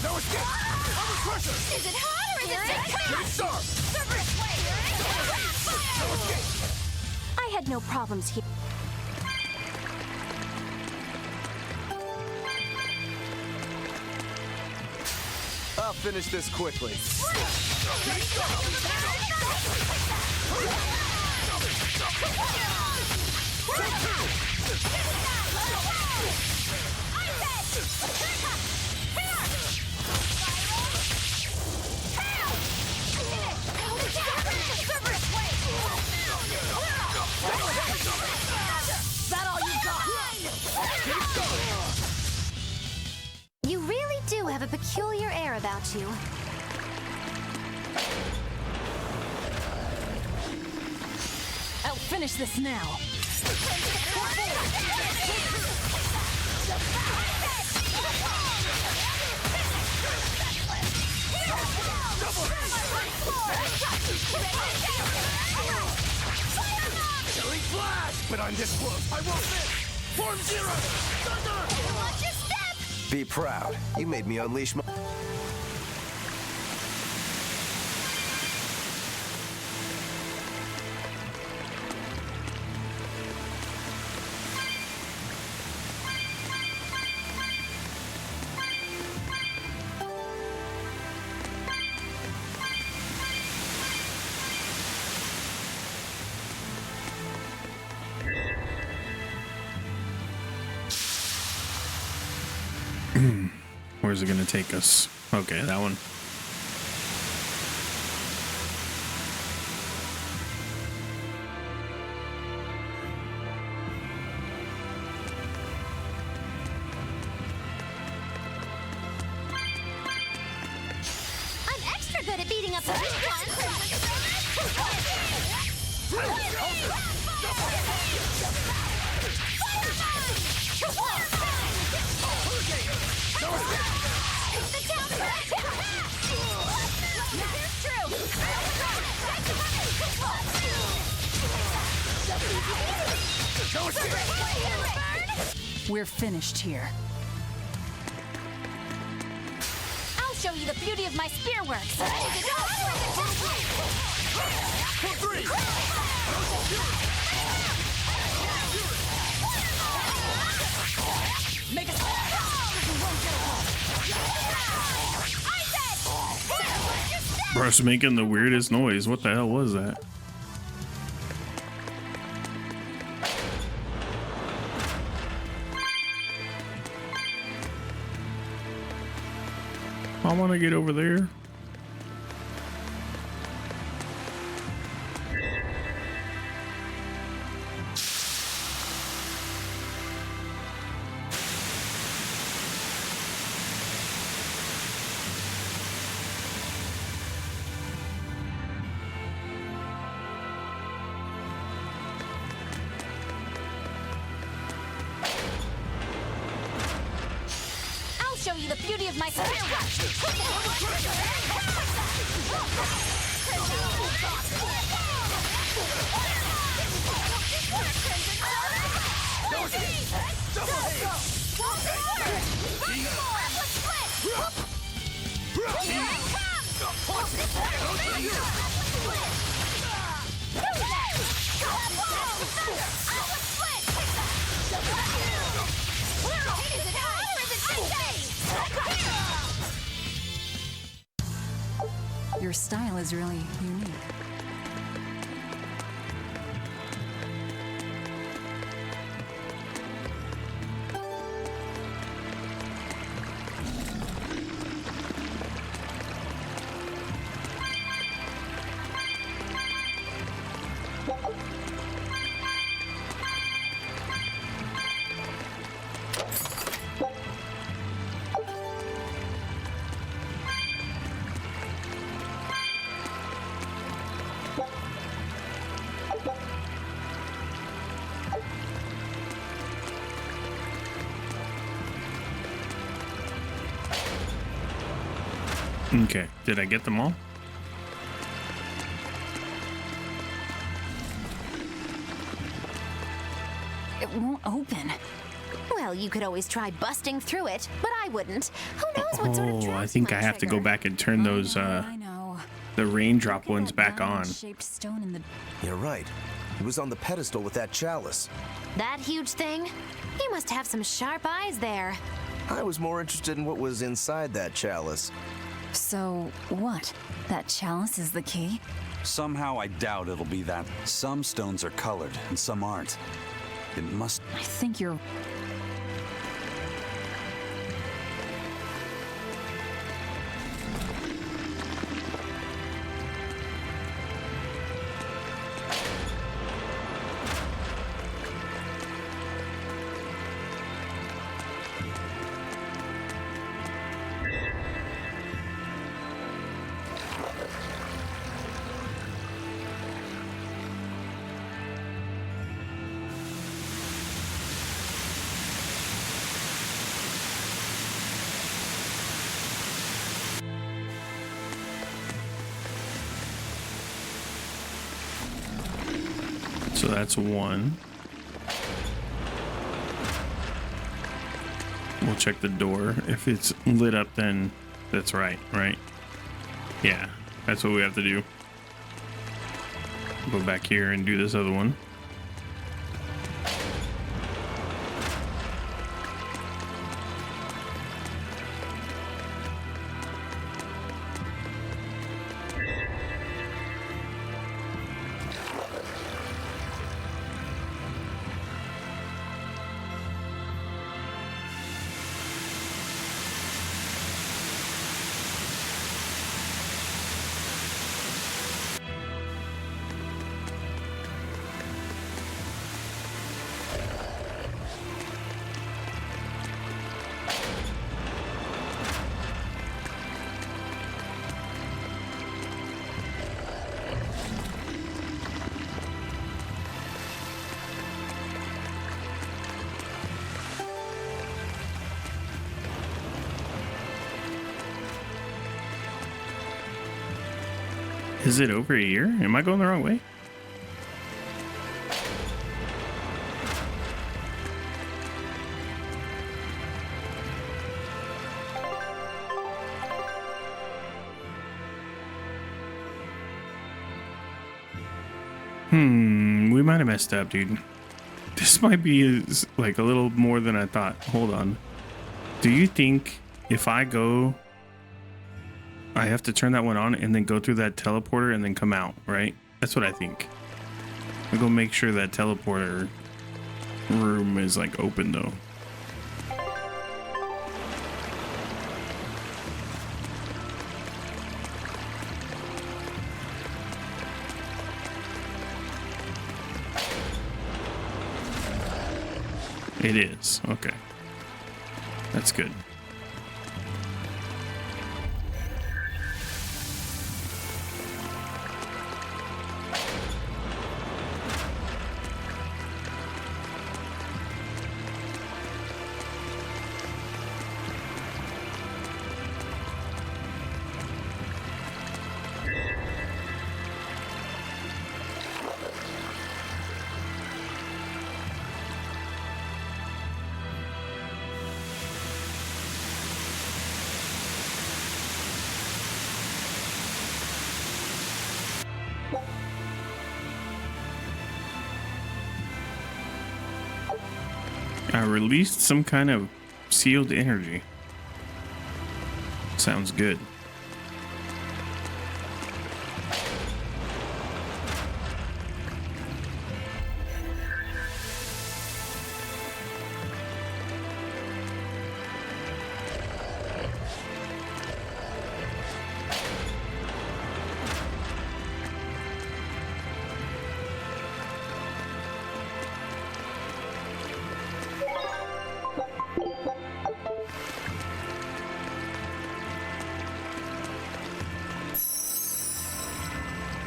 K: No escape! Under pressure!
J: Is it hot or is it
K: Get sharp!
J: No escape!
H: I had no problems here.
F: I'll finish this quickly.
J: that all you got?
D: You really do have a peculiar air about you.
B: I'll finish this now.
K: Chilling flash! But I'm this close. I won't miss! Form Zero! Thunder!
J: Watch your step!
F: Be proud. You made me unleash my...
A: Where's it gonna take us? Okay, that one.
J: I'm extra good at beating up the big
B: We're finished here.
H: I'll show you the beauty of my spearworks.
J: Make us
A: Brush making the weirdest noise. What the hell was that? I want to get over there.
H: I'll show you the beauty of my spearworks.
B: Your style is really unique.
A: Okay, did I get them all?
B: It won't open.
D: Well, you could always try busting through it, but I wouldn't. Who knows what sort of
A: Oh,
D: drugs
A: I think
D: you
A: I
D: might
A: have to go
D: trigger.
A: back and turn those the raindrop ones back on.
B: Shaped stone in the
F: You're right. He was on the pedestal with that chalice.
D: That huge thing? You must have some sharp eyes there.
F: I was more interested in what was inside that chalice.
B: So, what? That chalice is the key?
I: Somehow I doubt it'll be that. Some stones are colored and some aren't. It must...
B: I think you're...
A: So that's one. We'll check the door. If it's lit up, then that's right? Yeah, that's what we have to do. Go back here and do this other one. Is it over here? Am I going the wrong way? We might have messed up, dude. This might be like a little more than I thought. Hold on. Do you think if I go, I have to turn that one on and then go through that teleporter and then come out, right? That's what I think. I'll go make sure that teleporter room is like open though. It is. Okay. That's good. I released some kind of sealed energy. Sounds good.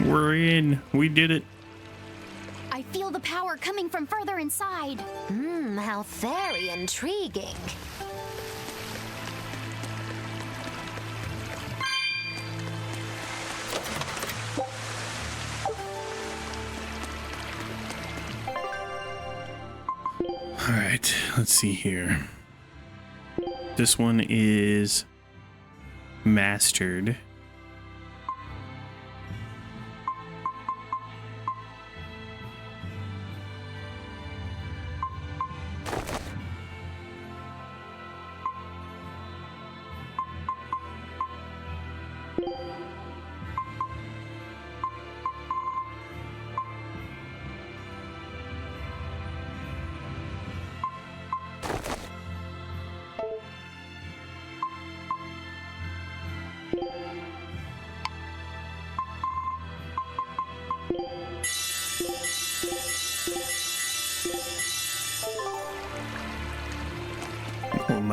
A: We're in. We did it.
H: I feel the power coming from further inside.
D: How very intriguing.
A: All right, let's see here. This one is mastered.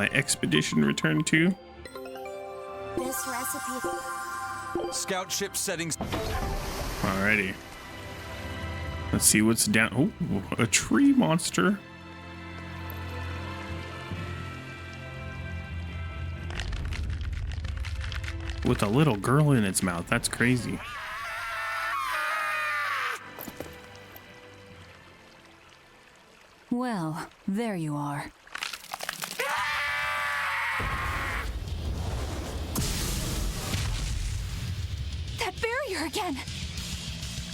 A: my expedition returned to.
J: This recipe.
C: Scout ship settings.
A: Alrighty. Let's see what's down. Oh, a tree monster. With a little girl in its mouth. That's crazy.
B: Well, there you are.
E: That barrier again!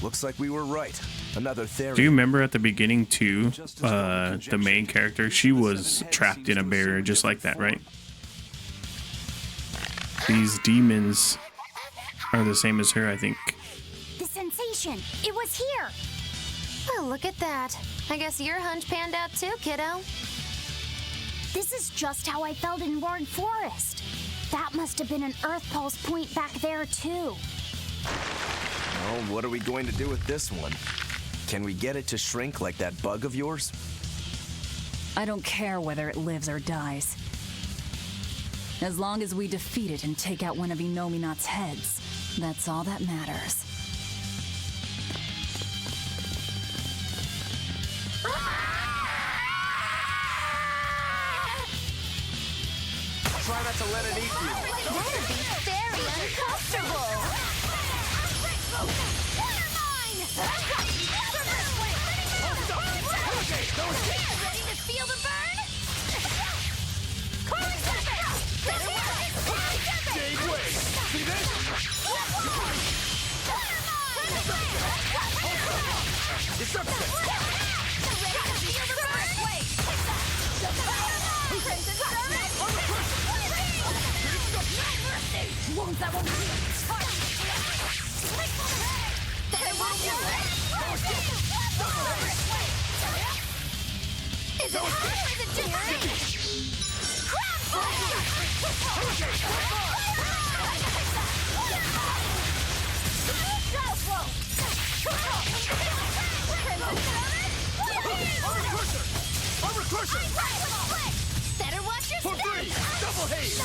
F: Looks like we were right. Another theory.
A: Do you remember at the beginning too, the main character, she was trapped in a barrier just like that, right? These demons are the same as her, I think.
J: The sensation. It was here.
D: Well, look at that. I guess your hunch panned out too, kiddo.
J: This is just how I felt in Ward Forest. That must have been an Earth Pulse point back there too.
F: Well, what are we going to do with this one? Can we get it to shrink like that bug of yours?
B: I don't care whether it lives or dies. As long as we defeat it and take out one of Inominat's heads, that's all that matters.
F: Try not to let it eat you.
J: That'd be very uncomfortable. Ready to feel the burn?
K: Gave way. See this? Deception.
J: Is it hard or is it just me? Crab Better watch your
K: For
J: step!
K: free. Double haze.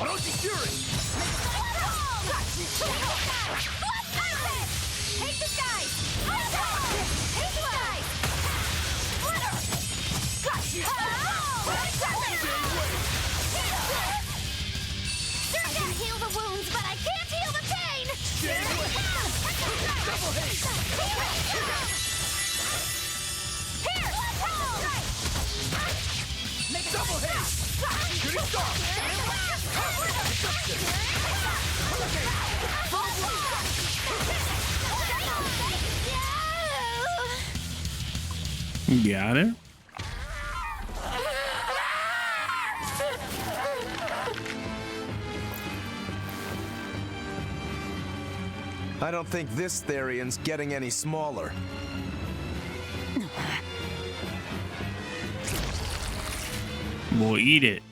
K: Orochi Fury.
J: Take the skies! Take the skies! Gotcha! I can heal the wounds, but I can't heal the pain!
K: Double haze.
J: Here!
K: Make it double haze. Shooting star.
A: Got it?
F: I don't think this Therian's getting any smaller.
A: We'll eat it.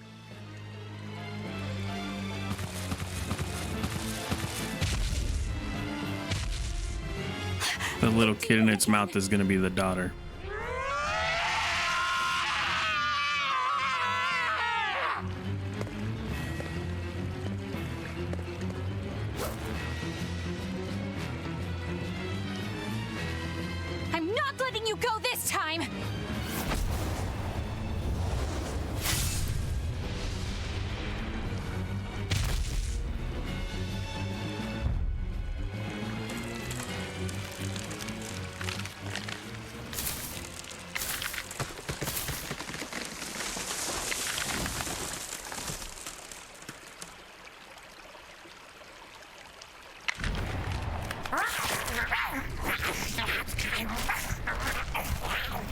A: The little kid in its mouth is gonna be the daughter.
E: I'm not letting you go this time!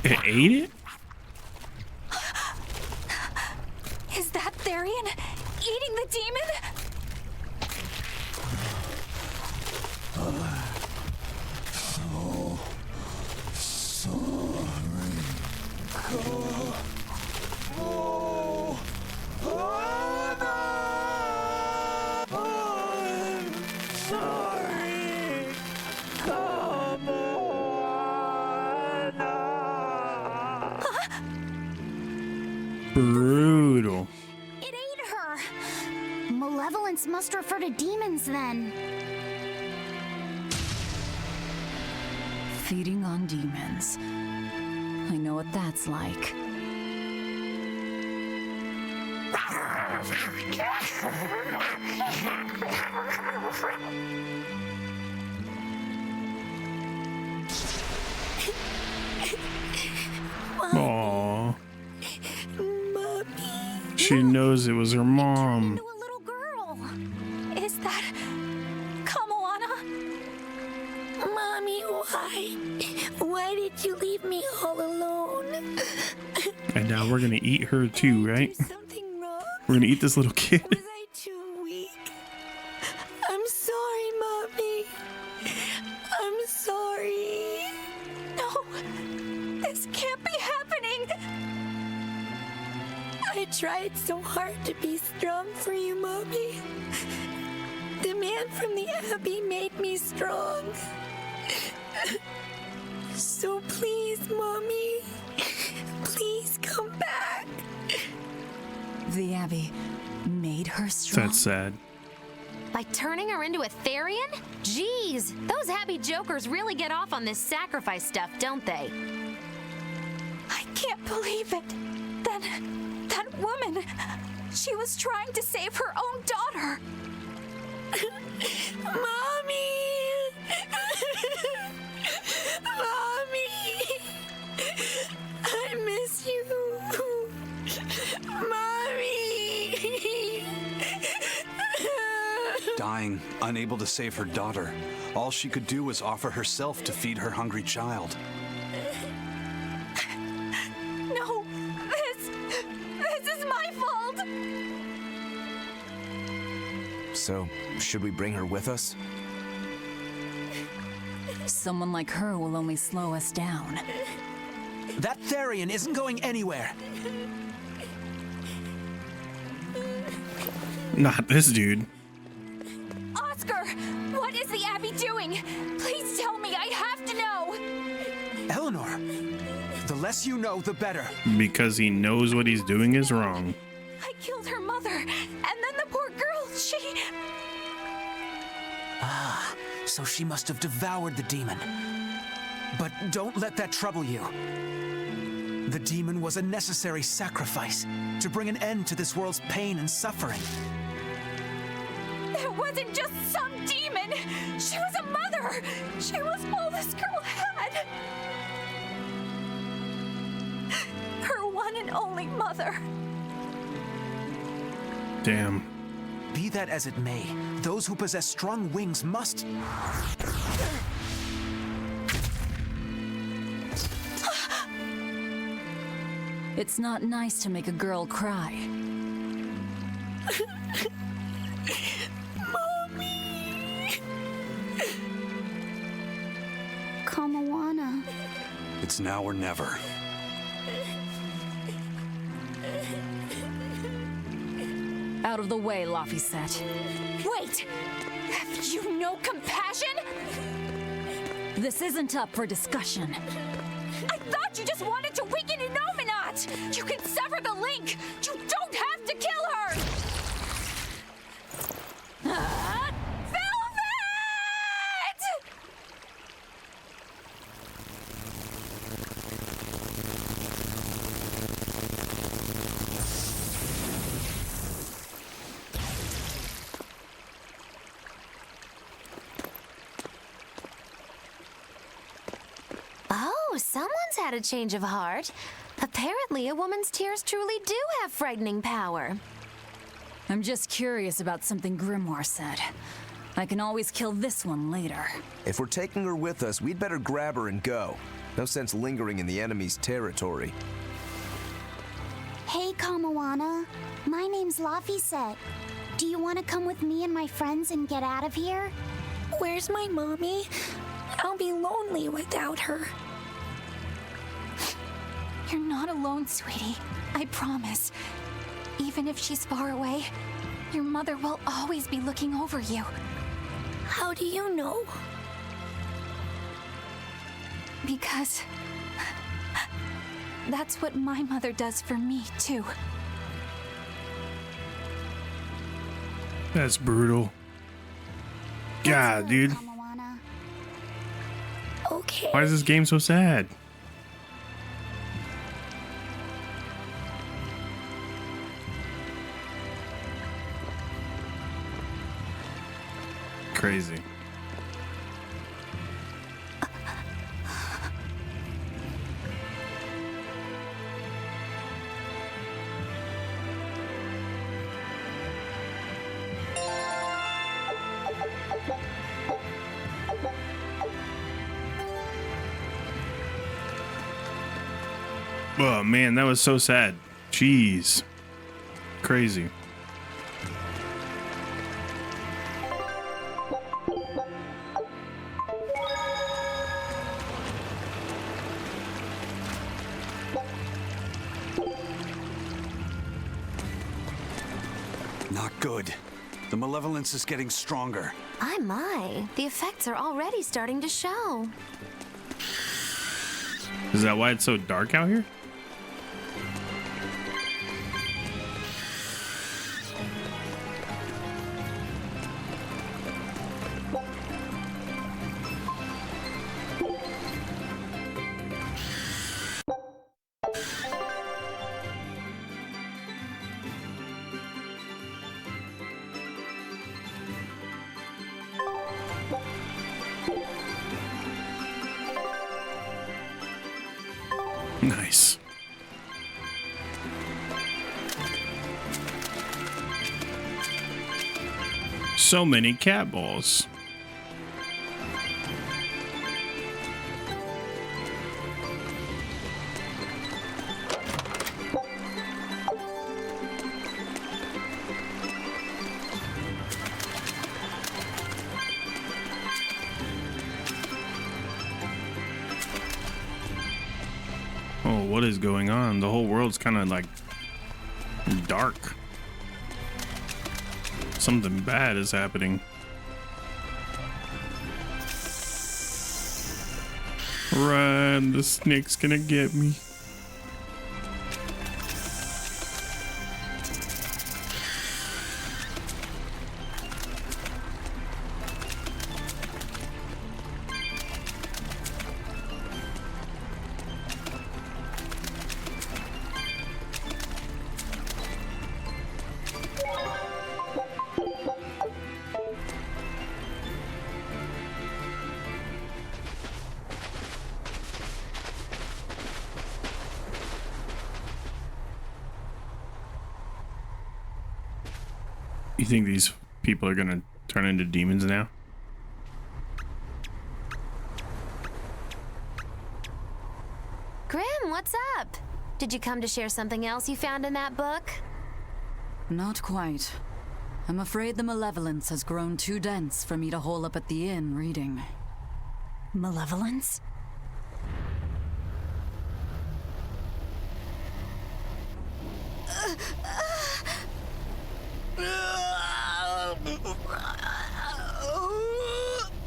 A: It ate it?
E: Is that Therian eating the demon?
A: Brutal.
H: It ate her. Malevolence must refer to demons then.
B: Feeding on demons. I know what that's like.
A: Aww. She knows it was her mom.
H: Is that Kamoana? Mommy, why? Why did you leave me all alone?
A: And now we're gonna eat her too, right? We're gonna eat this little kid.
H: Too weak. I'm sorry, Mommy. I'm sorry. No, this can't be happening. I tried so hard to be strong for you, Mommy. The man from the Abbey made me strong. So please, Mommy, please come back.
B: The Abbey made her strong.
A: That's sad.
D: By turning her into a Therian? Jeez, those Abbey jokers really get off on this sacrifice stuff, don't they?
H: I can't believe it. That woman, she was trying to save her own daughter. Mommy! Mommy! I miss you. Mommy!
I: Dying, unable to save her daughter, all she could do was offer herself to feed her hungry child.
H: No, this is my fault.
F: So, should we bring her with us?
B: Someone like her will only slow us down.
S: That Therian isn't going anywhere.
A: Not this dude.
H: Oscar, what is the Abbey doing? Please tell me, I have to know.
S: Eleanor, the less you know, the better.
A: Because he knows what he's doing is wrong.
H: I killed her mother, and then the poor girl, she...
S: Ah, so she must have devoured the demon. But don't let that trouble you. The demon was a necessary sacrifice to bring an end to this world's pain and suffering.
H: It wasn't just some demon. She was a mother. She was all this girl had. Her one and only mother.
A: Damn.
S: Be that as it may, those who possess strong wings must...
B: It's not nice to make a girl cry.
H: Mommy! Kamoana.
I: It's now or never.
B: Out of the way, Laphicet.
H: Wait! Have you no compassion?
B: This isn't up for discussion.
H: I thought you just wanted to weaken Inominat! You can sever the link! You don't have to kill her! Velvet!
D: Oh, someone's had a change of heart. Apparently, a woman's tears truly do have frightening power.
B: I'm just curious about something Grimoire said. I can always kill this one later.
F: If we're taking her with us, we'd better grab her and go. No sense lingering in the enemy's territory.
H: Hey, Kamoana. My name's Laphicet. Do you want to come with me and my friends and get out of here? Where's my mommy? I'll be lonely without her. You're not alone, sweetie. I promise. Even if she's far away, your mother will always be looking over you. How do you know?
E: That's what my mother does for me, too.
A: That's brutal. God, dude.
G: Okay.
A: Why is this game so sad? Crazy. Oh man, that was so sad. Jeez. Crazy.
I: Not good. The malevolence is getting stronger.
D: My. The effects are already starting to show.
A: Is that why it's so dark out here? Nice. So many cat balls. Oh, what is going on? The whole world's kind of like dark. Something bad is happening. Run, the snake's gonna get me. You think these people are gonna turn into demons now?
D: Grim, what's up? Did you come to share something else you found in that book?
V: Not quite. I'm afraid the malevolence has grown too dense for me to hole up at the inn reading.
B: Malevolence?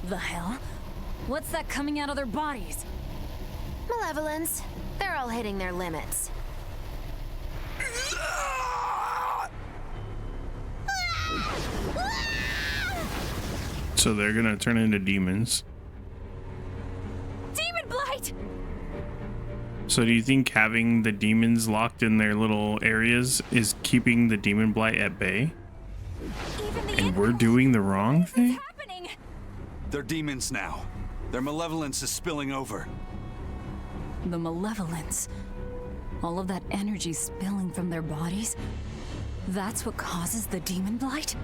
B: The hell? What's that coming out of their bodies?
D: Malevolence. They're all hitting their limits.
A: So they're gonna turn into demons.
B: Demon blight!
A: So do you think having the demons locked in their little areas is keeping the demon blight at bay? And we're doing the wrong thing?
I: They're demons now. Their malevolence is spilling over.
V: The malevolence. All of that energy spilling from their bodies? That's what causes the demon blight?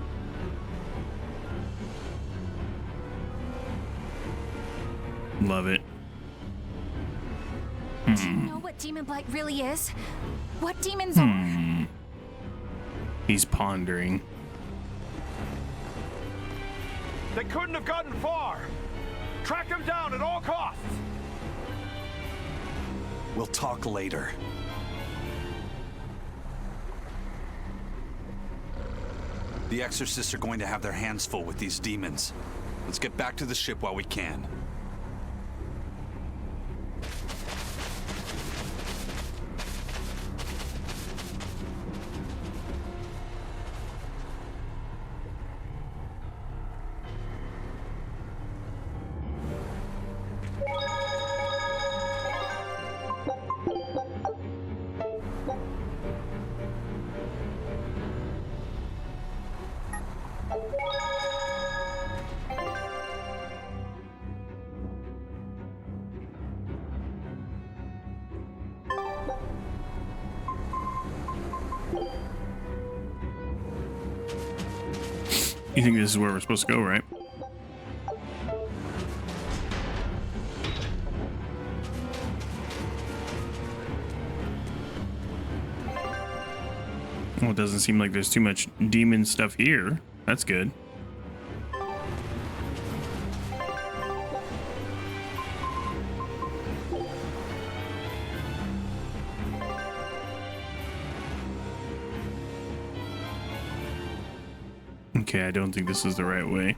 A: Love it.
E: Do you know what demon blight really is? What demons are?
A: He's pondering.
K: They couldn't have gotten far. Track them down at all costs.
I: We'll talk later. The exorcists are going to have their hands full with these demons. Let's get back to the ship while we can.
A: You think this is where we're supposed to go, right? Well, it doesn't seem like there's too much demon stuff here. That's good. Okay, I don't think this is the right way.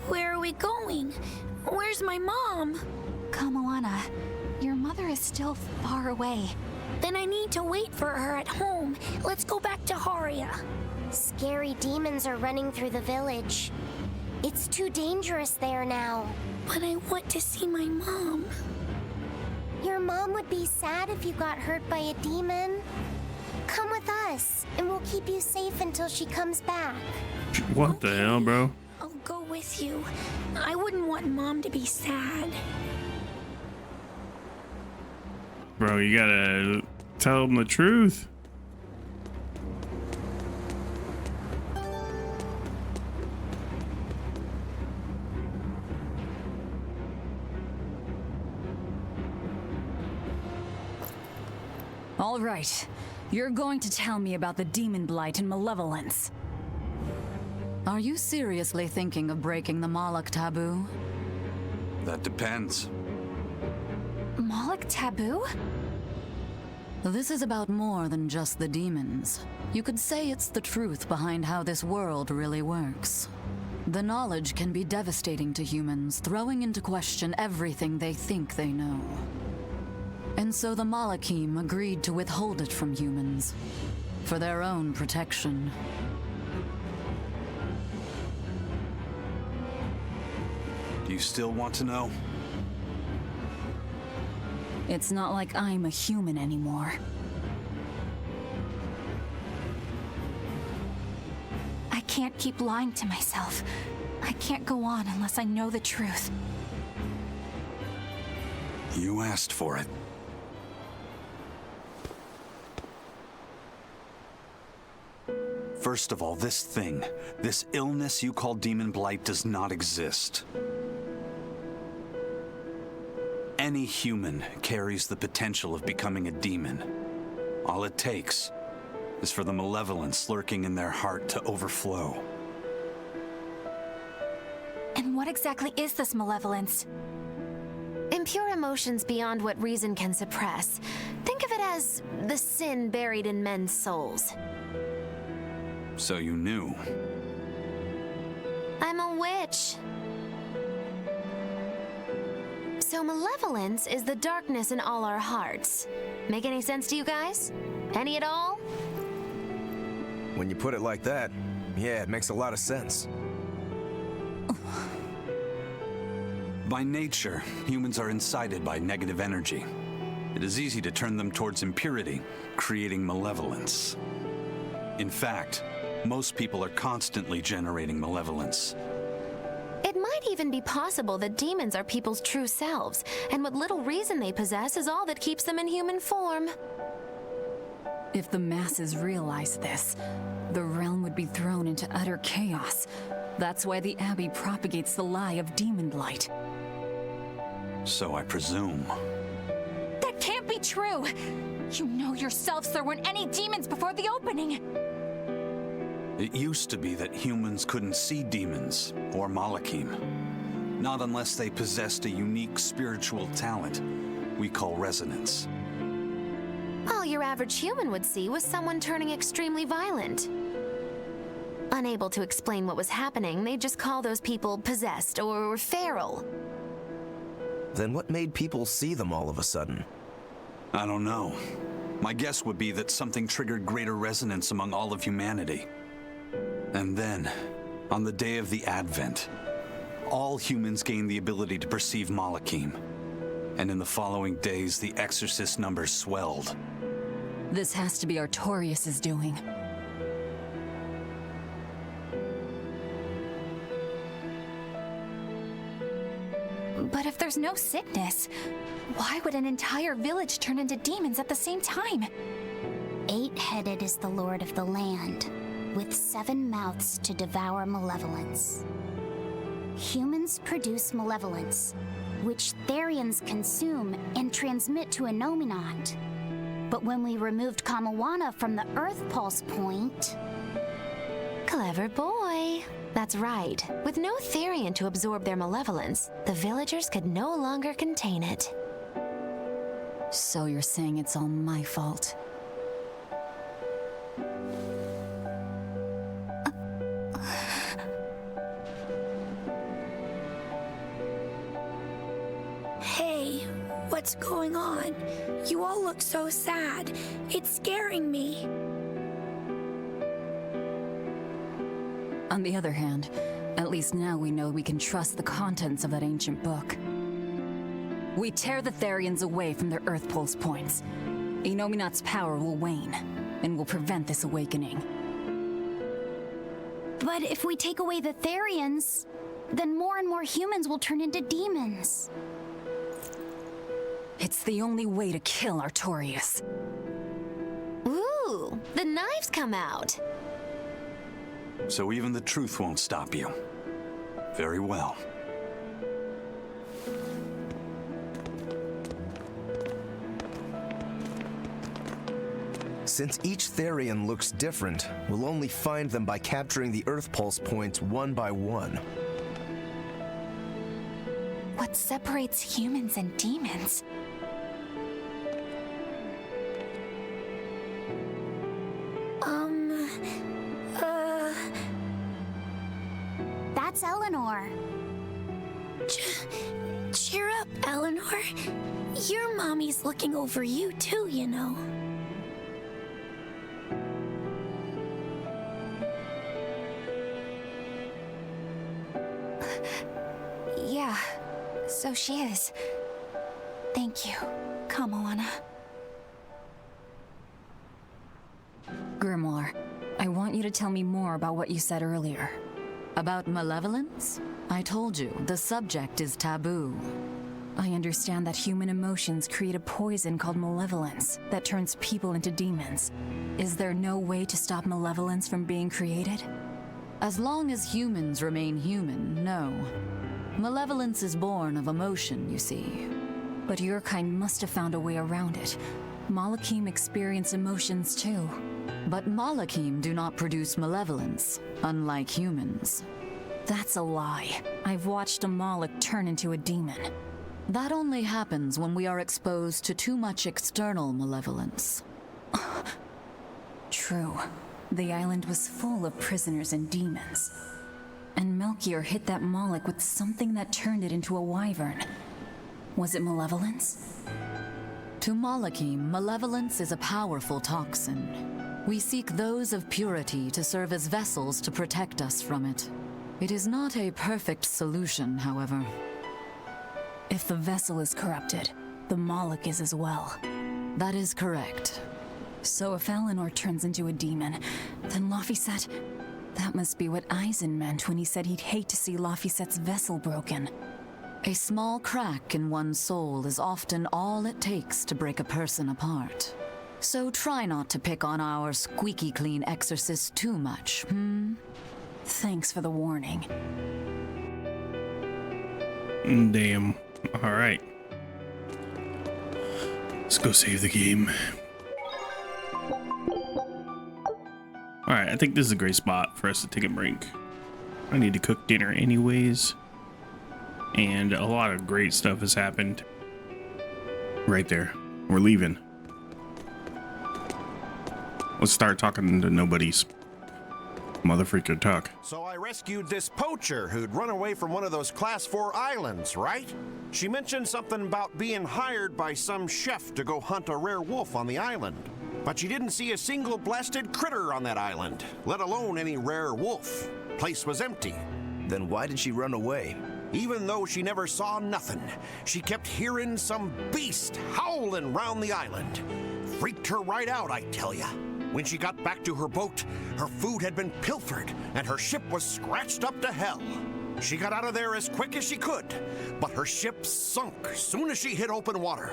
H: Where are we going? Where's my mom?
E: Kamoana, your mother is still far away.
H: Then I need to wait for her at home. Let's go back to Haria.
G: Scary demons are running through the village. It's too dangerous there now.
H: But I want to see my mom.
G: Your mom would be sad if you got hurt by a demon. Come with us, and we'll keep you safe until she comes back.
A: What the hell, bro?
H: I'll go with you. I wouldn't want Mom to be sad.
A: Bro, you gotta tell them the truth.
B: All right. You're going to tell me about the demon blight and malevolence.
V: Are you seriously thinking of breaking the Moloch taboo?
I: That depends.
E: Moloch taboo?
V: This is about more than just the demons. You could say it's the truth behind how this world really works. The knowledge can be devastating to humans, throwing into question everything they think they know. And so the Malachim agreed to withhold it from humans, for their own protection.
I: Do you still want to know?
B: It's not like I'm a human anymore.
E: I can't keep lying to myself. I can't go on unless I know the truth.
I: You asked for it. First of all, this illness you call Demon Blight does not exist. Any human carries the potential of becoming a demon. All it takes is for the malevolence lurking in their heart to overflow.
E: And what exactly is this malevolence?
D: Impure emotions beyond what reason can suppress. Think of it as the sin buried in men's souls.
I: So you knew.
D: I'm a witch. So malevolence is the darkness in all our hearts. Make any sense to you guys? Any at all?
F: When you put it like that, yeah, it makes a lot of sense.
I: By nature, humans are incited by negative energy. It is easy to turn them towards impurity, creating malevolence. In fact, most people are constantly generating malevolence.
D: It might even be possible that demons are people's true selves, and what little reason they possess is all that keeps them in human form.
B: If the masses realize this, the realm would be thrown into utter chaos. That's why the Abbey propagates the lie of demon blight.
I: So I presume.
E: That can't be true! You know yourselves there weren't any demons before the opening!
I: It used to be that humans couldn't see demons or Malachim. Not unless they possessed a unique spiritual talent we call resonance.
D: All your average human would see was someone turning extremely violent. Unable to explain what was happening, they'd just call those people possessed or feral.
F: Then what made people see them all of a sudden?
I: I don't know. My guess would be that something triggered greater resonance among all of humanity. And then, on the day of the Advent, all humans gained the ability to perceive Malachim. And in the following days, the Exorcist numbers swelled.
B: This has to be Artorias' doing.
E: But if there's no sickness, why would an entire village turn into demons at the same time?
G: 8-headed is the lord of the land, with 7 mouths to devour malevolence. Humans produce malevolence, which Therians consume and transmit to Innominat. But when we removed Kamawana from the Earth Pulse point...
D: Clever boy. That's right. With no Therian to absorb their malevolence, the villagers could no longer contain it.
B: So you're saying it's all my fault?
L: Hey, what's going on? You all look so sad. It's scaring me.
B: On the other hand, at least now we know we can trust the contents of that ancient book. We tear the Therians away from their Earth Pulse points. Innominat's power will wane, and will prevent this awakening.
G: But if we take away the Therians, then more and more humans will turn into demons.
B: It's the only way to kill Artorias.
D: Ooh, the knives come out.
I: So even the truth won't stop you. Very well.
F: Since each Therian looks different, we'll only find them by capturing the Earth Pulse points one by one.
E: What separates humans and demons?
G: That's Eleanor.
L: Cheer up, Eleanor. Your mommy's looking over you too, you know.
E: Yeah, so she is. Thank you, Kamawana.
B: Grimoire, I want you to tell me more about what you said earlier.
V: About malevolence? I told you, the subject is taboo.
B: I understand that human emotions create a poison called malevolence that turns people into demons. Is there no way to stop malevolence from being created?
V: As long as humans remain human, no. Malevolence is born of emotion, you see.
B: But your kind must have found a way around it. Malachim experience emotions too.
V: But Malachim do not produce malevolence, unlike humans.
B: That's a lie. I've watched a Malak turn into a demon.
V: That only happens when we are exposed to too much external malevolence.
B: True. The island was full of prisoners and demons. And Melchior hit that Malak with something that turned it into a wyvern. Was it malevolence?
V: To Malachim, malevolence is a powerful toxin. We seek those of purity to serve as vessels to protect us from it. It is not a perfect solution, however.
B: If the vessel is corrupted, the Malak is as well.
V: That is correct.
B: So if Eleanor turns into a demon, then Laphicet... That must be what Eisen meant when he said he'd hate to see Laphicet's vessel broken.
V: A small crack in one's soul is often all it takes to break a person apart. So try not to pick on our squeaky clean exorcist too much,
B: Thanks for the warning.
A: Damn. Alright. Let's go save the game. Alright, I think this is a great spot for us to take a break. I need to cook dinner anyways. And a lot of great stuff has happened. Right there. We're leaving. Let's start talking to nobodies. Motherfreaker talk.
K: So I rescued this poacher who'd run away from one of those Class 4 islands, right? She mentioned something about being hired by some chef to go hunt a rare wolf on the island. But she didn't see a single blasted critter on that island, let alone any rare wolf. Place was empty.
F: Then why did she run away?
K: Even though she never saw nothing, she kept hearing some beast howling round the island. Freaked her right out, I tell ya. When she got back to her boat, her food had been pilfered and her ship was scratched up to hell. She got out of there as quick as she could, but her ship sunk soon as she hit open water.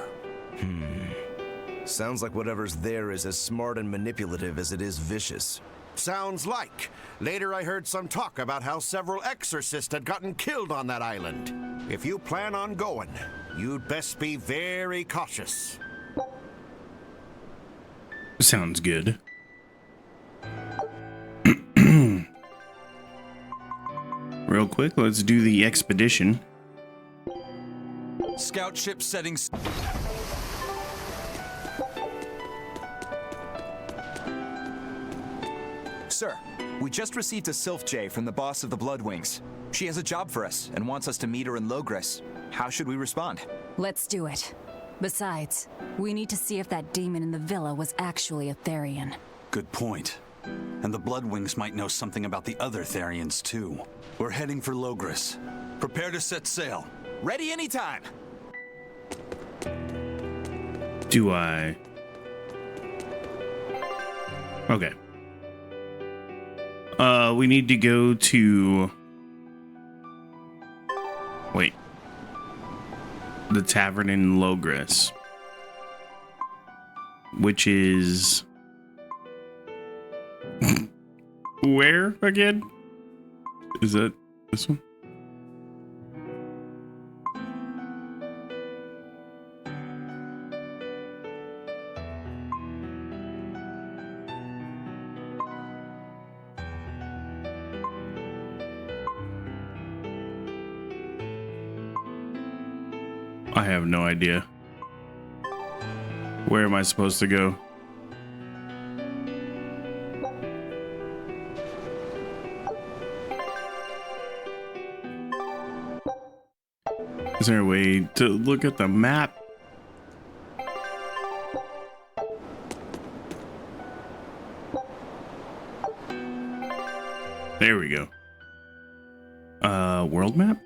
F: Sounds like whatever's there is as smart and manipulative as it is vicious.
K: Sounds like. Later I heard some talk about how several exorcists had gotten killed on that island. If you plan on going, you'd best be very cautious.
A: Sounds good. Real quick, let's do the expedition.
C: Scout ship settings. Sir, we just received a Sylph J from the boss of the Bloodwings. She has a job for us and wants us to meet her in Logres. How should we respond?
B: Let's do it. Besides, we need to see if that demon in the villa was actually a Therian.
I: Good point. And the Bloodwings might know something about the other Therians, too. We're heading for Logres. Prepare to set sail.
C: Ready anytime.
A: Do I? Okay. We need to go to... Wait. The tavern in Logres. Which is... Where again? Is that this one? I have no idea. Where am I supposed to go? Is there a way to look at the map? There we go. World map?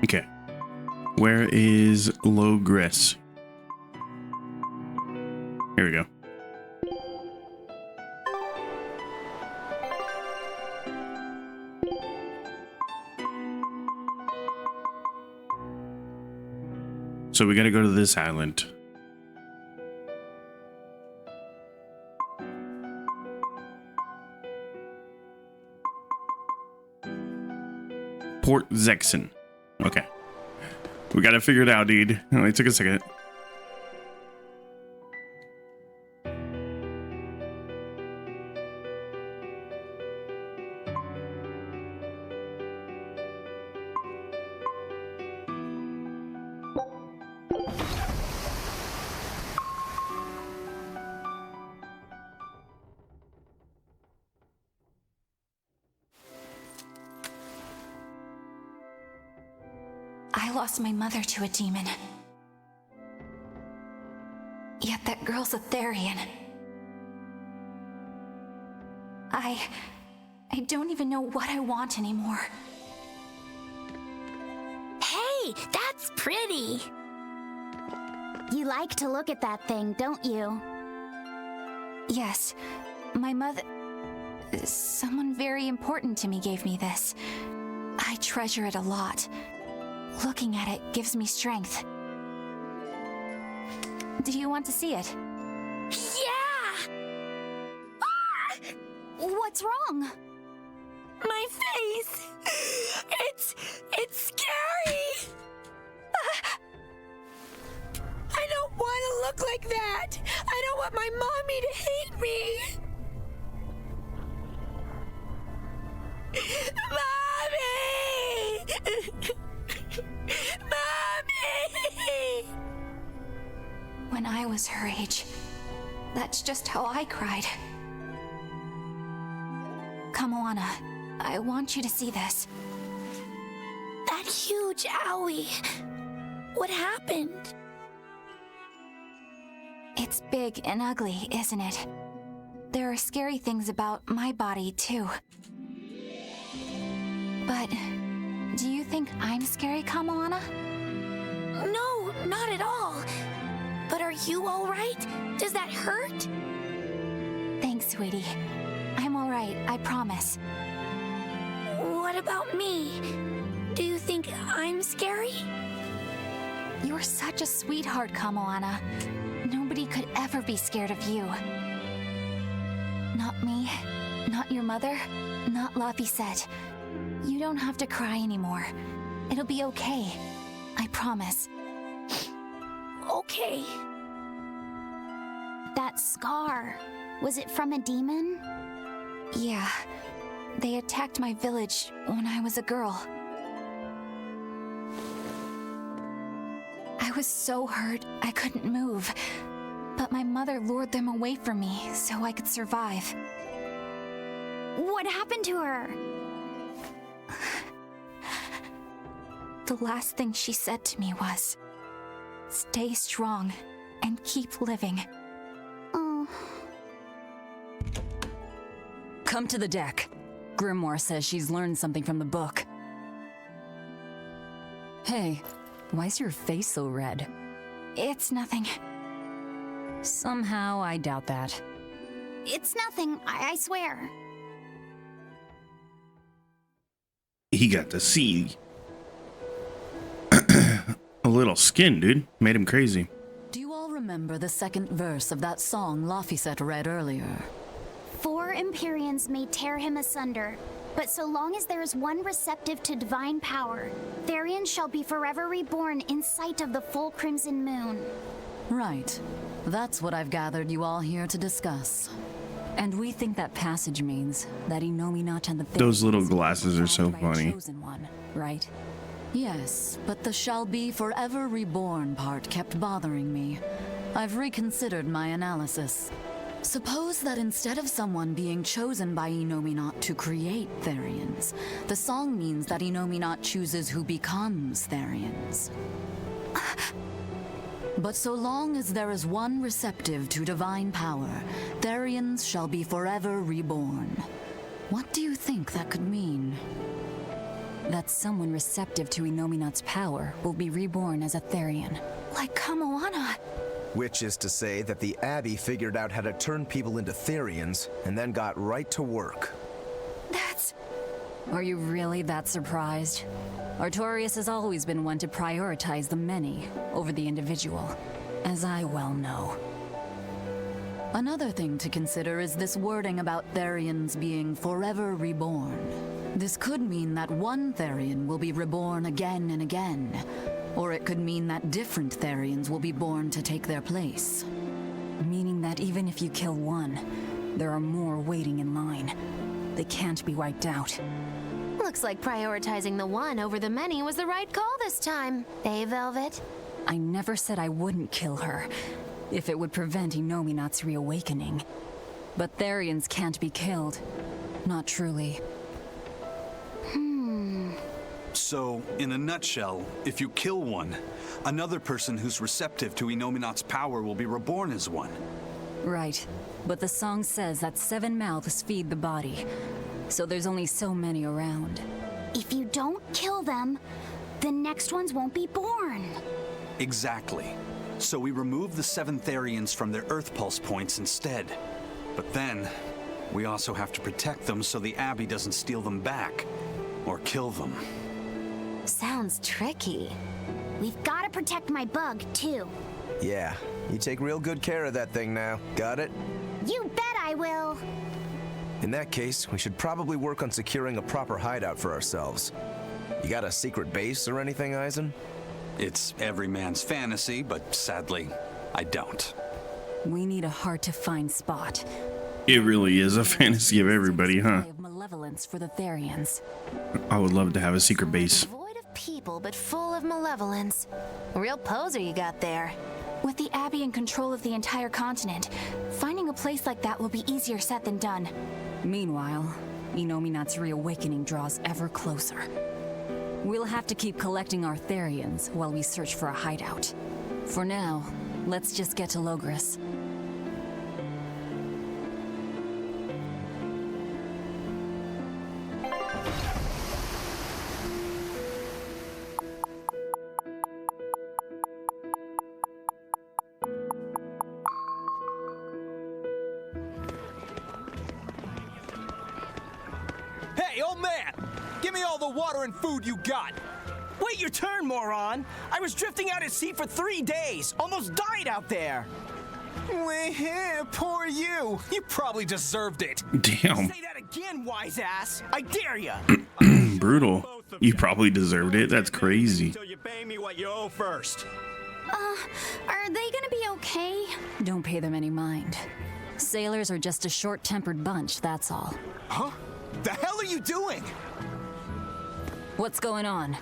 A: Okay. Where is Logres? Here we go. So we gotta go to this island. Port Zexon. Okay. We gotta figure it out, dude. It only took a second.
E: I lost my mother to a demon. Yet that girl's a Therian. I don't even know what I want anymore.
J: Hey, that's pretty! You like to look at that thing, don't you?
E: Yes, my mother... Someone very important to me gave me this. I treasure it a lot. Looking at it gives me strength. Do you want to see it?
L: Yeah!
E: Ah! What's wrong?
L: My face! It's scary! I don't want to look like that! I don't want my mommy to hate me! Mommy! Mommy!
E: When I was her age, that's just how I cried. Kamoana, I want you to see this.
L: That huge owie. What happened?
E: It's big and ugly, isn't it? There are scary things about my body, too. But do you think I'm scary, Kamoana?
L: No, not at all. But are you all right? Does that hurt?
E: Thanks, sweetie. I'm all right, I promise.
L: What about me? Do you think I'm scary?
E: You're such a sweetheart, Kamoana. Nobody could ever be scared of you. Not me, not your mother, not Laphicet. You don't have to cry anymore. It'll be okay. I promise.
L: Okay.
H: That scar, was it from a demon?
E: Yeah. They attacked my village when I was a girl. I was so hurt I couldn't move. But my mother lured them away from me so I could survive.
H: What happened to her?
E: The last thing she said to me was, "Stay strong and keep living."
H: Oh.
B: Come to the deck. Grimoire says she's learned something from the book. Hey, why's your face so red?
E: It's nothing.
B: Somehow I doubt that.
H: It's nothing, I swear.
A: He got to see a little skin, dude. Made him crazy.
V: Do you all remember the second verse of that song Laphicet read earlier?
H: 4 Empyreans may tear him asunder, but so long as there is one receptive to divine power, Therian shall be forever reborn in sight of the full crimson moon.
V: Right. That's what I've gathered you all here to discuss.
B: And we think that passage means that Innominat and the
A: Those little glasses are so funny.
B: chosen one, right?
V: Yes, but the shall be forever reborn part kept bothering me. I've reconsidered my analysis. Suppose that instead of someone being chosen by Innominat to create Therians, the song means that Innominat chooses who becomes Therians. But so long as there is one receptive to divine power, Therians shall be forever reborn. What do you think that could mean?
B: That someone receptive to Innominat's power will be reborn as a Therian.
E: Like Kamoana.
F: Which is to say that the Abbey figured out how to turn people into Therians and then got right to work.
E: That's...
B: Are you really that surprised? Artorias has always been one to prioritize the many over the individual, as I well know. Another thing to consider is this wording about Therians being forever reborn. This could mean that one Therian will be reborn again and again, or it could mean that different Therians will be born to take their place. Meaning that even if you kill one, there are more waiting in line. They can't be wiped out.
D: Looks like prioritizing the one over the many was the right call this time. Eh, Velvet?
B: I never said I wouldn't kill her, if it would prevent Innominat's reawakening. But Therians can't be killed. Not truly.
I: So, in a nutshell, if you kill one, another person who's receptive to Innominat's power will be reborn as one.
B: Right. But the song says that 7 mouths feed the body, so there's only so many around.
H: If you don't kill them, the next ones won't be born.
I: Exactly. So we remove the 7 Therians from their Earth Pulse points instead. But then, we also have to protect them so the Abbey doesn't steal them back, or kill them.
D: Sounds tricky.
H: We've got to protect my bug, too.
F: Yeah, you take real good care of that thing now. Got it?
H: You bet I will.
F: In that case, we should probably work on securing a proper hideout for ourselves. You got a secret base or anything, Eisen?
I: It's every man's fantasy, but sadly, I don't.
B: We need a hard-to-find spot.
A: It really is a fantasy of everybody, huh?
B: Of malevolence for the Therians.
A: I would love to have a secret base.
D: Void of people, but full of malevolence. Real poser you got there.
E: With the Abbey in control of the entire continent, finding a place like that will be easier said than done.
B: Meanwhile, Inominat's reawakening draws ever closer. We'll have to keep collecting our Therians while we search for a hideout. For now, let's just get to Logris.
N: Hey, old man! Give me all the water and food you got!
O: Wait your turn, moron! I was drifting out at sea for 3 days! Almost died out there!
N: Poor you! You probably deserved it!
A: Damn.
O: Say that again, wise ass! I dare ya!
A: Brutal. You probably deserved it. That's crazy.
N: Until you pay me what you owe first.
E: Are they gonna be okay?
B: Don't pay them any mind. Sailors are just a short-tempered bunch, that's all.
N: Huh? The hell are you doing?
B: What's going on?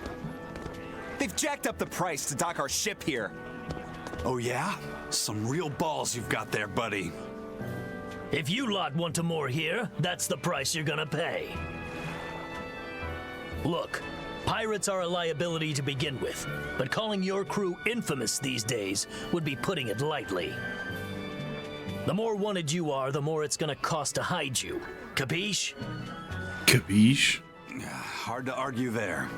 N: They've jacked up the price to dock our ship here.
I: Oh yeah? Some real balls you've got there, buddy.
W: If you lot want to moor here, that's the price you're gonna pay. Look, pirates are a liability to begin with, but calling your crew infamous these days would be putting it lightly. The more wanted you are, the more it's gonna cost to hide you. Capiche?
A: Capiche?
I: Hard to argue there.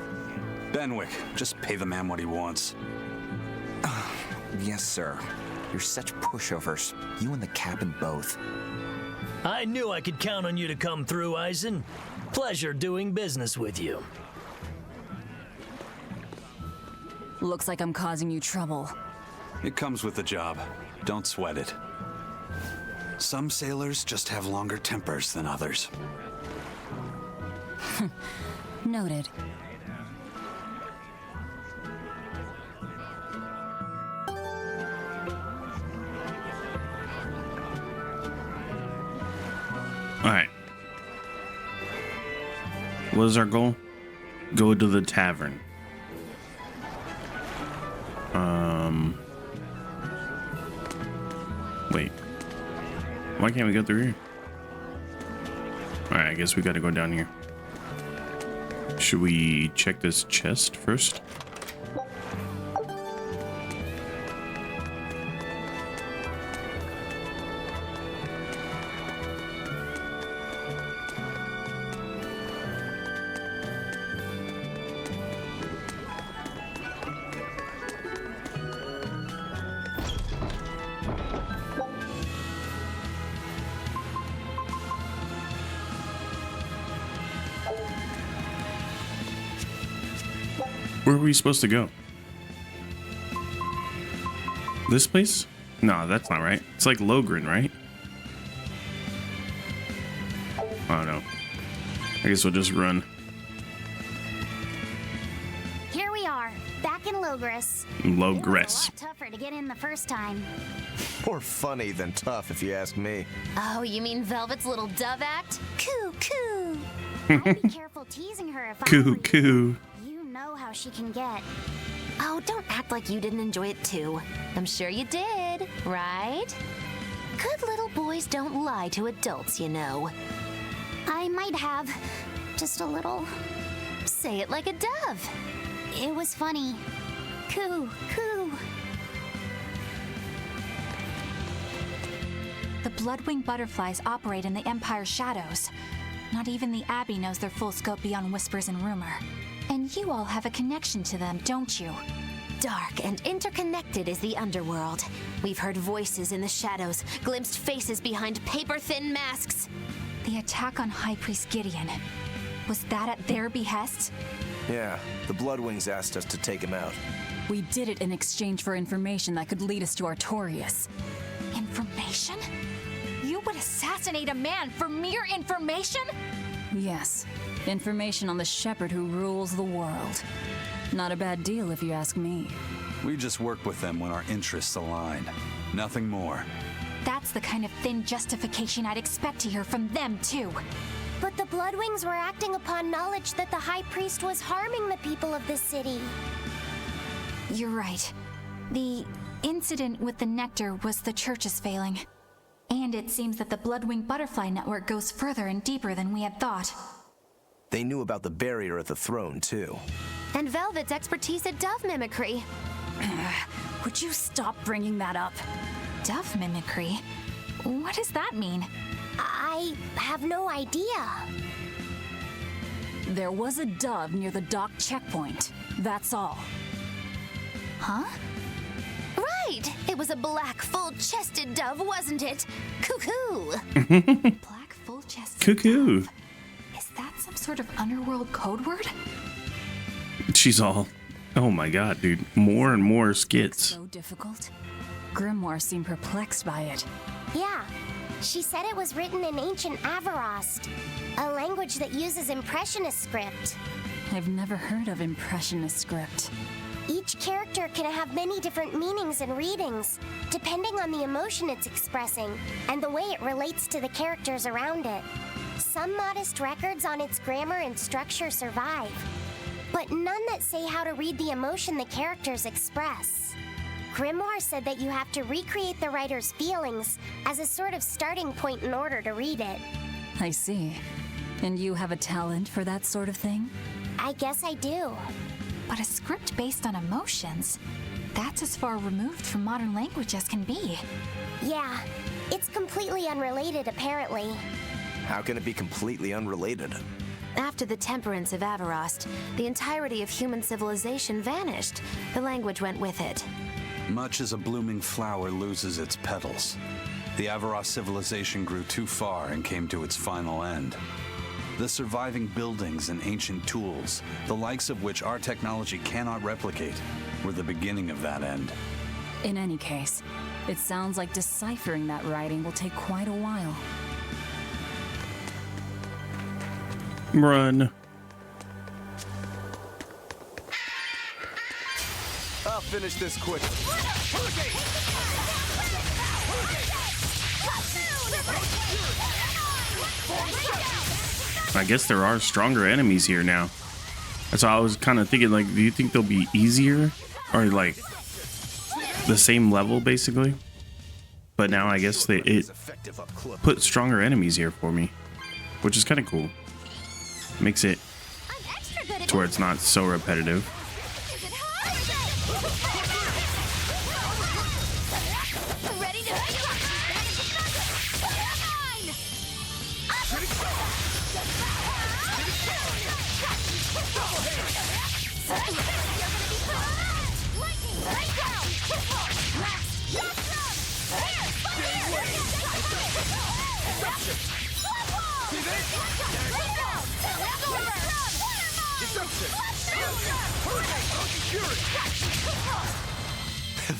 I: Benwick, just pay the man what he wants.
C: Yes, sir. You're such pushovers. You and the captain both.
W: I knew I could count on you to come through, Eisen. Pleasure doing business with you.
B: Looks like I'm causing you trouble.
I: It comes with the job. Don't sweat it. Some sailors just have longer tempers than others.
B: Noted.
A: Alright. What is our goal? Go to the tavern. Wait. Why can't we go through here? Alright, I guess we gotta go down here. Should we check this chest first? Where are we supposed to go? This place? No, that's not right. It's like Logrin, right? Oh no. I guess we'll just run.
G: Here we are, back in Logris.
A: Logris.
G: It was a lot tougher to get in the first time.
F: More funny than tough, if you ask me.
D: Oh, you mean Velvet's little dove act?
G: Coo, coo. I'd be careful teasing her if I
A: Coo,
G: were you.
A: coo.
G: You know how she can get.
D: Oh, don't act like you didn't enjoy it too. I'm sure you did, right? Good little boys don't lie to adults, you know.
G: I might have. Just a little.
D: Say it like a dove.
G: It was funny. Coo, coo.
E: The Bloodwing butterflies operate in the Empire's shadows. Not even the Abbey knows their full scope beyond whispers and rumor. And you all have a connection to them, don't you?
D: Dark and interconnected is the underworld. We've heard voices in the shadows, glimpsed faces behind paper-thin masks.
E: The attack on High Priest Gideon. Was that at their behest?
F: Yeah, the Bloodwings asked us to take him out.
B: We did it in exchange for information that could lead us to Artorias.
E: Information? You would assassinate a man for mere information?
B: Yes. Information on the shepherd who rules the world. Not a bad deal if you ask me.
I: We just work with them when our interests align. Nothing more.
E: That's the kind of thin justification I'd expect to hear from them, too.
G: But the Bloodwings were acting upon knowledge that the High Priest was harming the people of this city.
E: You're right. The incident with the nectar was the church's failing. And it seems that the Bloodwing Butterfly Network goes further and deeper than we had thought.
F: They knew about the barrier at the throne, too.
D: And Velvet's expertise at dove mimicry.
B: Would you stop bringing that up?
E: Dove mimicry? What does that mean?
G: I have no idea.
B: There was a dove near the dock checkpoint. That's all.
E: Huh?
D: Right! It was a black, full-chested dove, wasn't it? Cuckoo!
E: Black full-chested
A: Cuckoo.
E: dove. Is that some sort of underworld code word?
A: She's all, oh my god, dude. More and more skits.
B: So difficult. Grimoire seemed perplexed by it.
G: Yeah, she said it was written in ancient Avarost, a language that uses Impressionist script.
B: I've never heard of Impressionist script.
G: Each character can have many different meanings and readings, depending on the emotion it's expressing and the way it relates to the characters around it. Some modest records on its grammar and structure survive, but none that say how to read the emotion the characters express. Grimoire said that you have to recreate the writer's feelings as a sort of starting point in order to read it.
B: I see. And you have a talent for that sort of thing?
G: I guess I do.
E: But a script based on emotions? That's as far removed from modern language as can be.
G: Yeah, it's completely unrelated apparently.
F: How can it be completely unrelated?
D: After the temperance of Avarost, the entirety of human civilization vanished. The language went with it.
I: Much as a blooming flower loses its petals, the Avarost civilization grew too far and came to its final end. The surviving buildings and ancient tools, the likes of which our technology cannot replicate, were the beginning of that end.
B: In any case, it sounds like deciphering that writing will take quite a while.
A: Run.
F: I'll finish this quick.
A: I guess there are stronger enemies here now. That's why I was kind of thinking, like, do you think they'll be easier? Or, like, the same level, basically? But now I guess it put stronger enemies here for me, which is kind of cool. Makes it to where it's not so repetitive.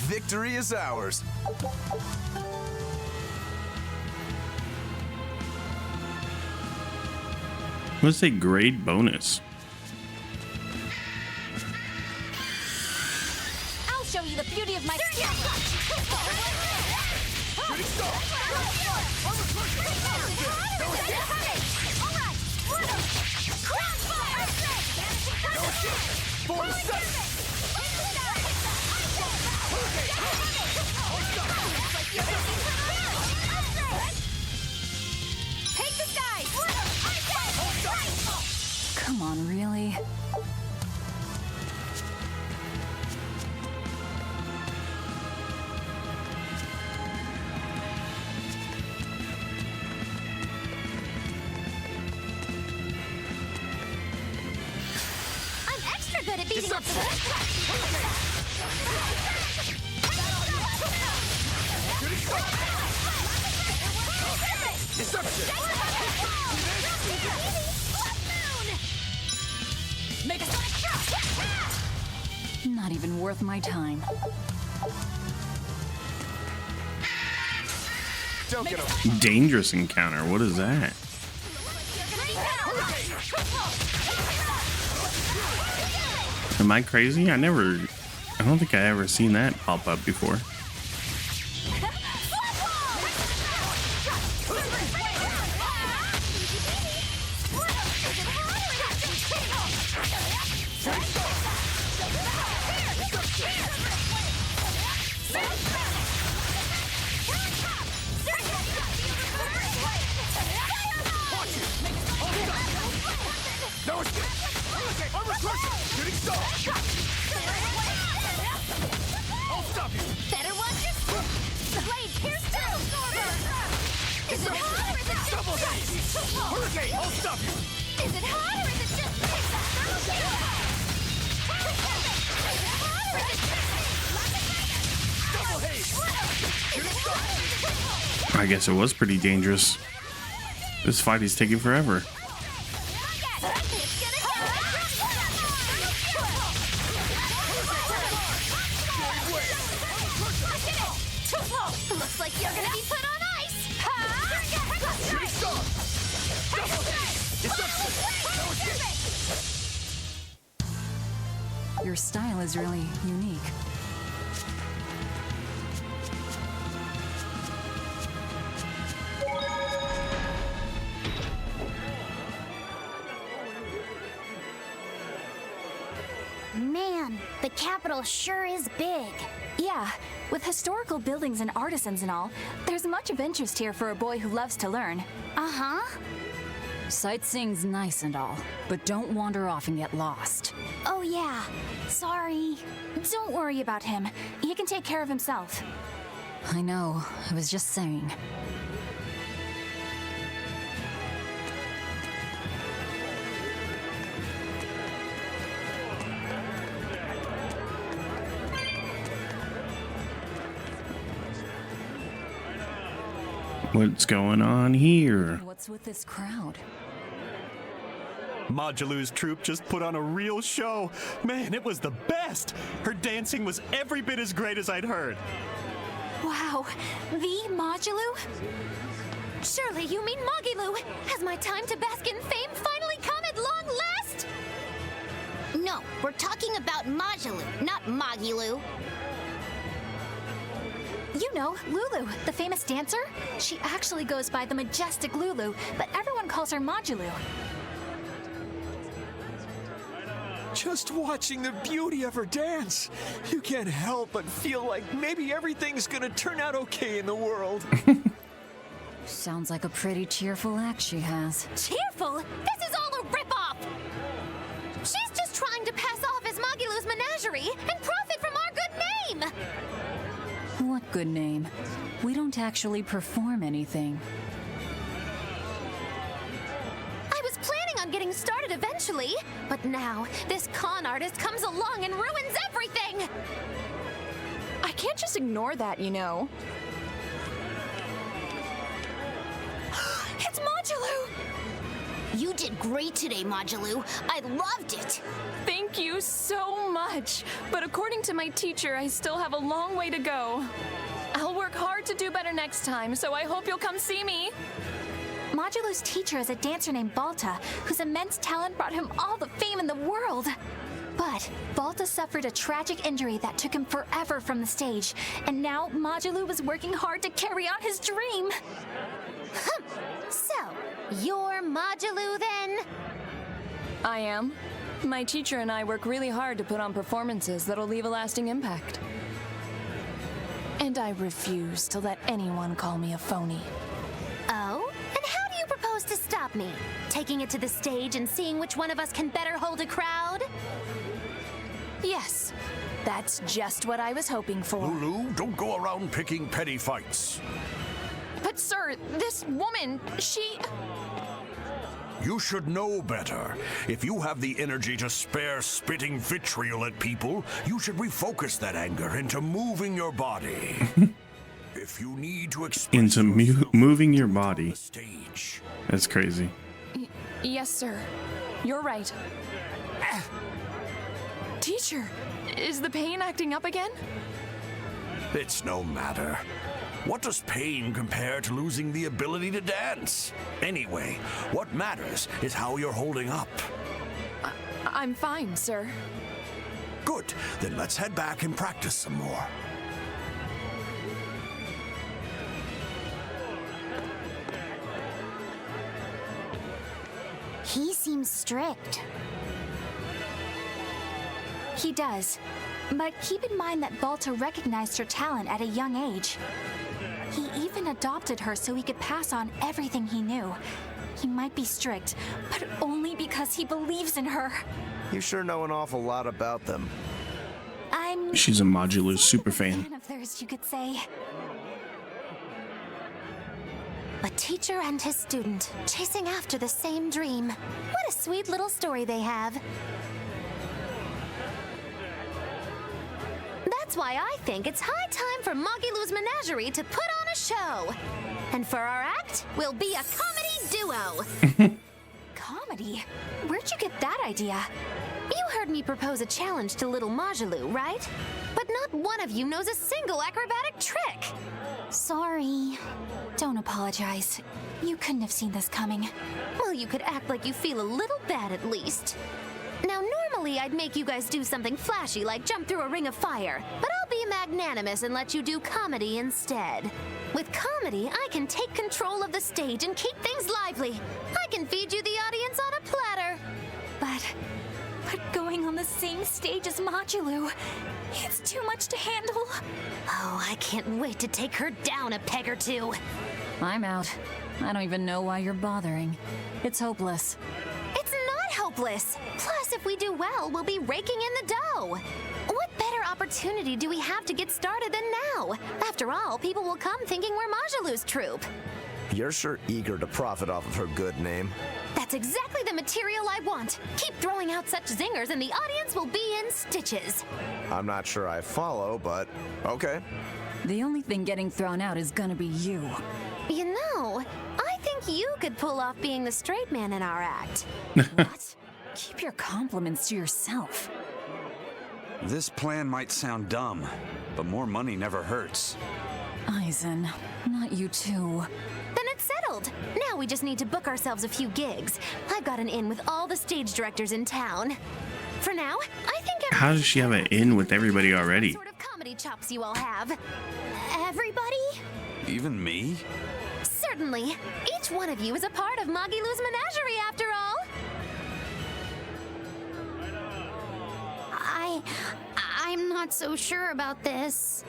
F: Victory is ours.
A: Let's say grade bonus.
E: I'll show you the beauty of my skill.
B: Take this guy! Come on, really?
J: I'm extra good at beating up the
B: Make a Not even worth my time.
F: Don't get him.
A: Dangerous encounter. What is that? Am I crazy? I don't think I ever seen that pop up before.
N: Shooting star! I'll stop you!
J: Better watch your step! Blade pierce through! Is it hot or is it just
N: Double haze! Hurricane! I'll stop you!
J: Is it hot or is it just
N: Double haze! Shooting star!
A: I guess it was pretty dangerous. This fight is taking forever.
J: Looks like you're gonna be put on ice!
N: Shooting star!
V: Your style is really unique.
G: Man, the capital sure is big.
E: Yeah, with historical buildings and artisans and all, there's much of interest here for a boy who loves to learn.
G: Uh-huh.
B: Sightseeing's nice and all, but don't wander off and get lost.
G: Oh yeah, sorry.
E: Don't worry about him. He can take care of himself.
B: I know, I was just saying.
A: What's going on here?
B: What's with this crowd?
P: Majalu's troupe just put on a real show. Man, it was the best. Her dancing was every bit as great as I'd heard.
E: Wow, the Majalu?
D: Surely you mean Magilu. Has my time to bask in fame finally come at long last?
J: No, we're talking about Majalu, not Magilu.
E: You know, Lulu, the famous dancer? She actually goes by the majestic Lulu, but everyone calls her Majalu.
N: Just watching the beauty of her dance, you can't help but feel like maybe everything's gonna turn out okay in the world.
B: Sounds like a pretty cheerful act she has.
D: Cheerful? This is all a ripoff! She's just trying to pass off as Magilu's menagerie and profit from our good name!
B: What good name? We don't actually perform anything.
D: I was planning on getting started eventually, but now this con artist comes along and ruins everything!
U: I can't just ignore that, you know.
D: It's Majalu!
J: You did great today, Majalu. I loved it.
U: Thank you so much. But according to my teacher, I still have a long way to go. I'll work hard to do better next time, so I hope you'll come see me.
E: Majalu's teacher is a dancer named Balta, whose immense talent brought him all the fame in the world. But Balta suffered a tragic injury that took him forever from the stage, and now Majalu was working hard to carry out his dream.
D: So, you're Majalu then?
U: I am. My teacher and I work really hard to put on performances that'll leave a lasting impact. And I refuse to let anyone call me a phony.
D: Oh? And how do you propose to stop me? Taking it to the stage and seeing which one of us can better hold a crowd?
U: Yes, that's just what I was hoping for.
K: Lulu, don't go around picking petty fights.
U: But sir, this woman, she...
K: You should know better. If you have the energy to spare spitting vitriol at people, you should refocus that anger into moving your body. If you need to express
A: Into moving your body.
K: stage.
A: That's crazy.
U: Yes, sir. You're right. Teacher, is the pain acting up again?
K: It's no matter. What does pain compare to losing the ability to dance? Anyway, what matters is how you're holding up.
U: I'm fine, sir.
K: Good. Then let's head back and practice some more.
G: He seems strict.
E: He does. But keep in mind that Balta recognized her talent at a young age. He even adopted her so he could pass on everything he knew. He might be strict, but only because he believes in her.
F: You sure know an awful lot about them.
H: I'm
A: She's a Modulus superfan.
H: fan of theirs, you could say. A teacher and his student, chasing after the same dream. What a sweet little story they have.
D: That's why I think it's high time for Magilu's Menagerie to put on a show. And for our act, we'll be a comedy duo.
H: Comedy? Where'd you get that idea?
D: You heard me propose a challenge to little Magilu, right? But not one of you knows a single acrobatic trick.
H: Sorry. Don't apologize. You couldn't have seen this coming.
D: Well, you could act like you feel a little bad at least. Now, normally I'd make you guys do something flashy like jump through a ring of fire, but I'll be magnanimous and let you do comedy instead. With comedy, I can take control of the stage and keep things lively. I can feed you the audience on a platter.
H: But going on the same stage as Magilu, it's too much to handle.
D: Oh, I can't wait to take her down a peg or two.
B: I'm out. I don't even know why you're bothering. It's hopeless.
D: It's not hopeless. Plus, if we do well, we'll be raking in the dough. What better opportunity do we have to get started than now? After all, people will come thinking we're Majilu's troupe.
F: You're sure eager to profit off of her good name.
D: That's exactly the material I want. Keep throwing out such zingers and the audience will be in stitches.
F: I'm not sure I follow, but okay.
B: The only thing getting thrown out is gonna be you.
D: You know, I think you could pull off being the straight man in our act.
B: What? Keep your compliments to yourself.
I: This plan might sound dumb, but more money never hurts.
B: Eisen, not you too.
D: Then it's settled. Now we just need to book ourselves a few gigs. I've got an in with all the stage directors in town. For now, I think
A: How does she have an in with everybody already?
D: sort of comedy chops you all have. Everybody?
I: Even me?
D: Certainly. Each one of you is a part of Magilu's Menagerie, after all.
G: I'm not so sure about this.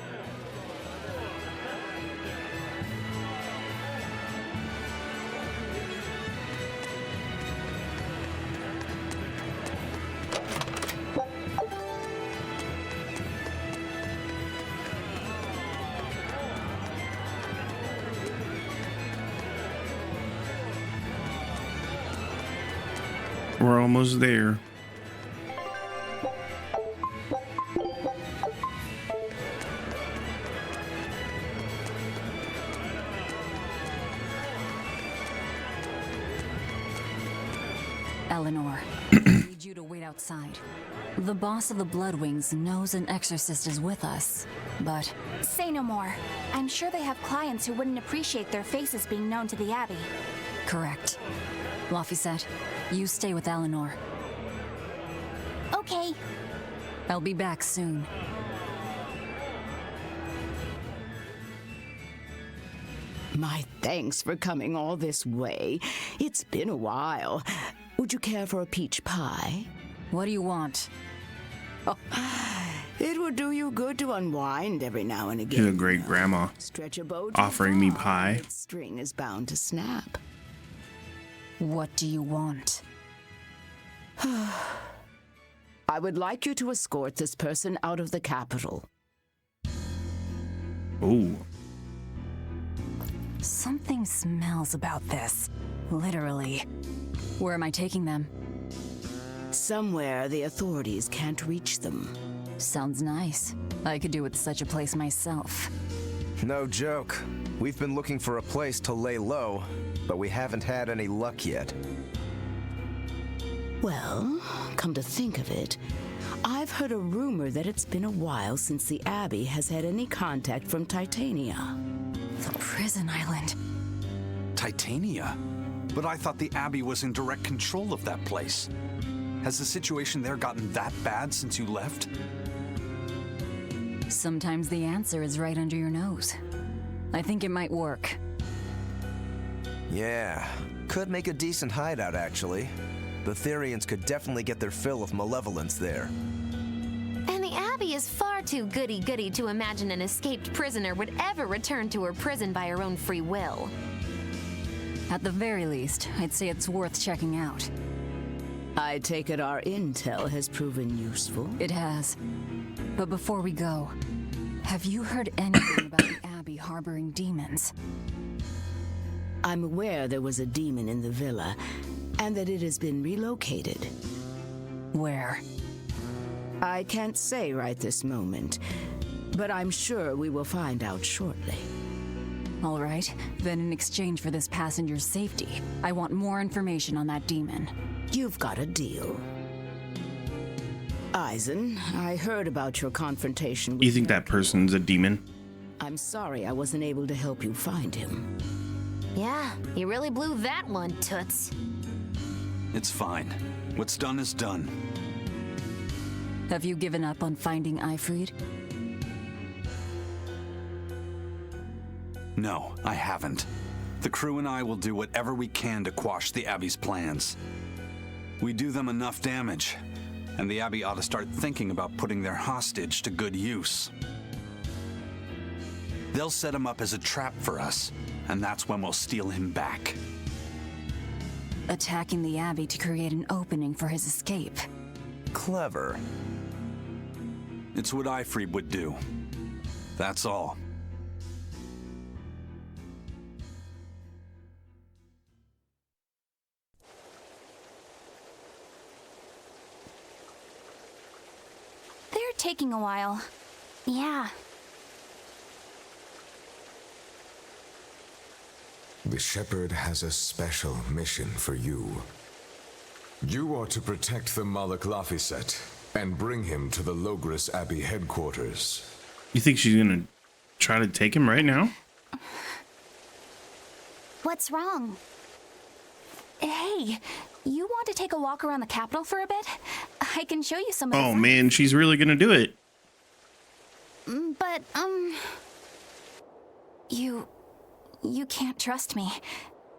A: We're almost there.
B: Eleanor, I need you to wait outside. The boss of the Bloodwings knows an exorcist is with us, but...
H: Say no more. I'm sure they have clients who wouldn't appreciate their faces being known to the Abbey.
B: Correct. Laphicet, you stay with Eleanor.
H: Okay.
B: I'll be back soon.
M: My thanks for coming all this way. It's been a while. Would you care for a peach pie?
B: What do you want?
M: Oh, it would do you good to unwind every now and again.
A: She's a great grandma.
M: Stretch a bow
A: Offering me pie.
M: its string is bound to snap.
B: What do you want?
M: I would like you to escort this person out of the capital.
A: Ooh.
B: Something smells about this. Literally. Where am I taking them?
M: Somewhere the authorities can't reach them.
B: Sounds nice. I could do with such a place myself.
F: No joke. We've been looking for a place to lay low, but we haven't had any luck yet.
M: Well, come to think of it, I've heard a rumor that it's been a while since the Abbey has had any contact from Titania.
B: The prison island.
I: Titania? But I thought the Abbey was in direct control of that place. Has the situation there gotten that bad since you left?
B: Sometimes the answer is right under your nose. I think it might work.
F: Yeah, could make a decent hideout, actually. The Thurians could definitely get their fill of malevolence there.
D: And the Abbey is far too goody-goody to imagine an escaped prisoner would ever return to her prison by her own free will.
B: At the very least, I'd say it's worth checking out.
M: I take it our intel has proven useful.
B: It has. But before we go, have you heard anything about the Abbey harboring demons?
M: I'm aware there was a demon in the villa, and that it has been relocated.
B: Where?
M: I can't say right this moment, but I'm sure we will find out shortly.
B: All right, then in exchange for this passenger's safety, I want more information on that demon.
M: You've got a deal. Eisen, I heard about your confrontation with...
A: You think that person's a demon?
M: I'm sorry I wasn't able to help you find him.
D: Yeah, you really blew that one, Toots.
I: It's fine. What's done is done.
B: Have you given up on finding Eifried?
I: No, I haven't. The crew and I will do whatever we can to quash the Abbey's plans. We do them enough damage, and the Abbey ought to start thinking about putting their hostage to good use. They'll set him up as a trap for us, and that's when we'll steal him back.
B: Attacking the Abbey to create an opening for his escape.
I: Clever. It's what Eifried would do. That's all.
E: They're taking a while. Yeah.
Q: The Shepherd has a special mission for you. You are to protect the Malak Laphicet and bring him to the Logris Abbey headquarters.
A: You think she's gonna try to take him right now?
H: What's wrong?
E: Hey, you want to take a walk around the capital for a bit? I can show you some of the
A: Oh
E: sights.
A: man, she's really gonna do it.
E: But, You can't trust me.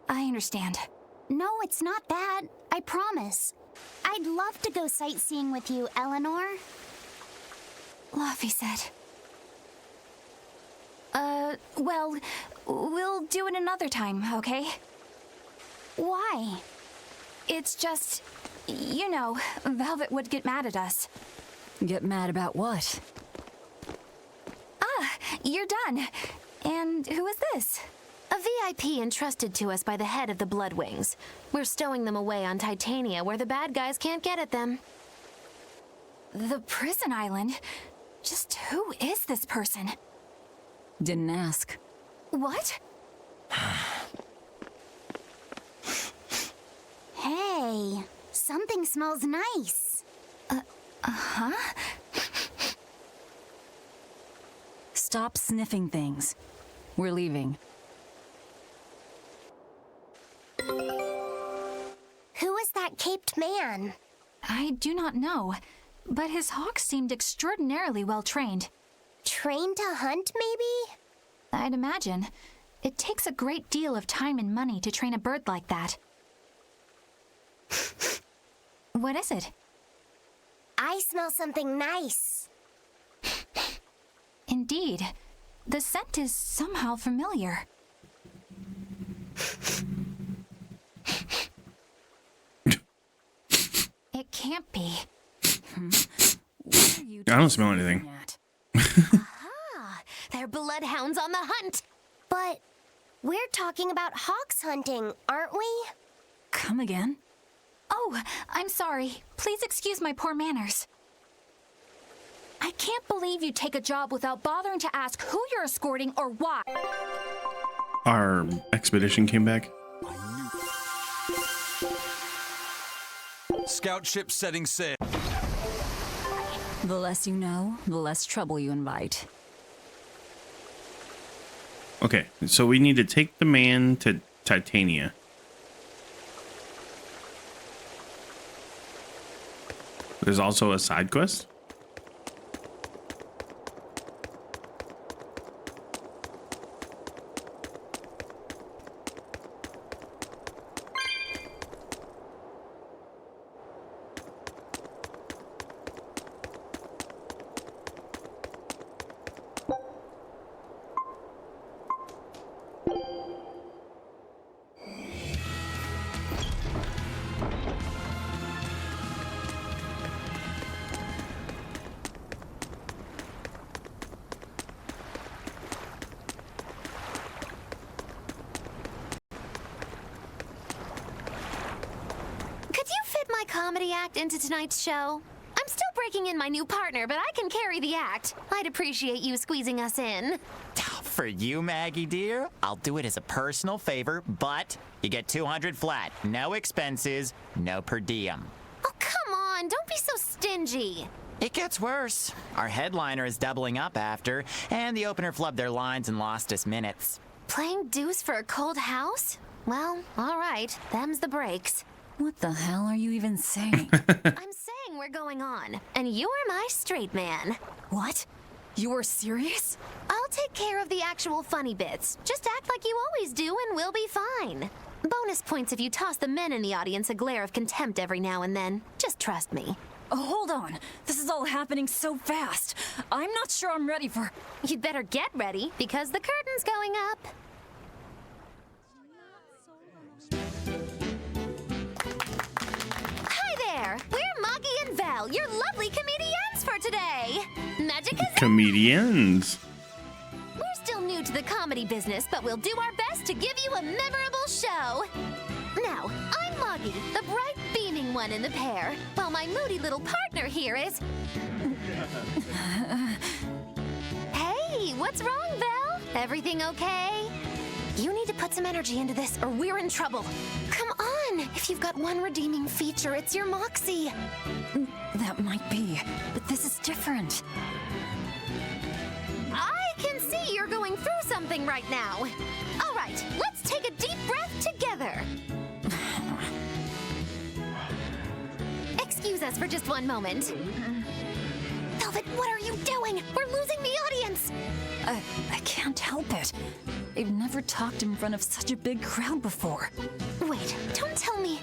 E: I understand.
G: No, it's not that. I promise. I'd love to go sightseeing with you, Eleanor.
E: Laphicet. Well, we'll do it another time, okay?
G: Why?
E: It's just, you know, Velvet would get mad at us.
B: Get mad about what?
E: Ah, you're done. And who is this?
D: A VIP entrusted to us by the head of the Bloodwings. We're stowing them away on Titania where the bad guys can't get at them.
E: The prison island? Just who is this person?
B: Didn't ask.
E: What?
G: Hey, something smells nice.
E: Huh?
B: Stop sniffing things. We're leaving.
G: Who is that caped man?
E: I do not know, but his hawks seemed extraordinarily well trained.
G: Trained to hunt, maybe?
E: I'd imagine. It takes a great deal of time and money to train a bird like that. What is it?
G: I smell something nice.
E: Indeed. The scent is somehow familiar. It can't be.
B: What are you
A: I don't smell anything.
D: Aha! They're bloodhounds on the hunt!
G: But we're talking about hawks hunting, aren't we?
B: Come again?
E: Oh, I'm sorry. Please excuse my poor manners. I can't believe you take a job without bothering to ask who you're escorting or why.
A: Our expedition came back.
I: Scout ship setting sail.
B: The less you know, the less trouble you invite.
A: Okay, so we need to take the man to Titania. There's also a side quest?
D: comedy act into tonight's show? I'm still breaking in my new partner, but I can carry the act. I'd appreciate you squeezing us in.
R: For you, Maggie dear, I'll do it as a personal favor, but you get 200 flat. No expenses, no per diem.
D: Oh, come on, don't be so stingy.
R: It gets worse. Our headliner is doubling up after, and the opener flubbed their lines and lost us minutes.
D: Playing deuce for a cold house? Well, all right, them's the breaks.
B: What the hell are you even saying?
D: I'm saying we're going on, and you're my straight man.
B: What? You were serious?
D: I'll take care of the actual funny bits. Just act like you always do, and we'll be fine. Bonus points if you toss the men in the audience a glare of contempt every now and then. Just trust me.
B: Oh, hold on. This is all happening so fast. I'm not sure I'm ready for...
D: You'd better get ready, because the curtain's going up. Hi there! We're Moggy and Val, your lovely comedians for today. Magic is...
A: Comedians.
D: We're still new to the comedy business, but we'll do our best to give you a memorable show. Now, I'm Moggy, the bright, beaming one in the pair, while my moody little partner here is... Hey, what's wrong, Val? Everything okay? You need to put some energy into this, or we're in trouble. Come on! If you've got one redeeming feature, it's your moxie.
B: That might be, but this is different.
D: I can see you're going through something right now. All right, let's take a deep breath together. Excuse us for just one moment. Velvet, what are you doing? We're losing the audience.
B: I can't help it. I've never talked in front of such a big crowd before.
D: Wait, don't tell me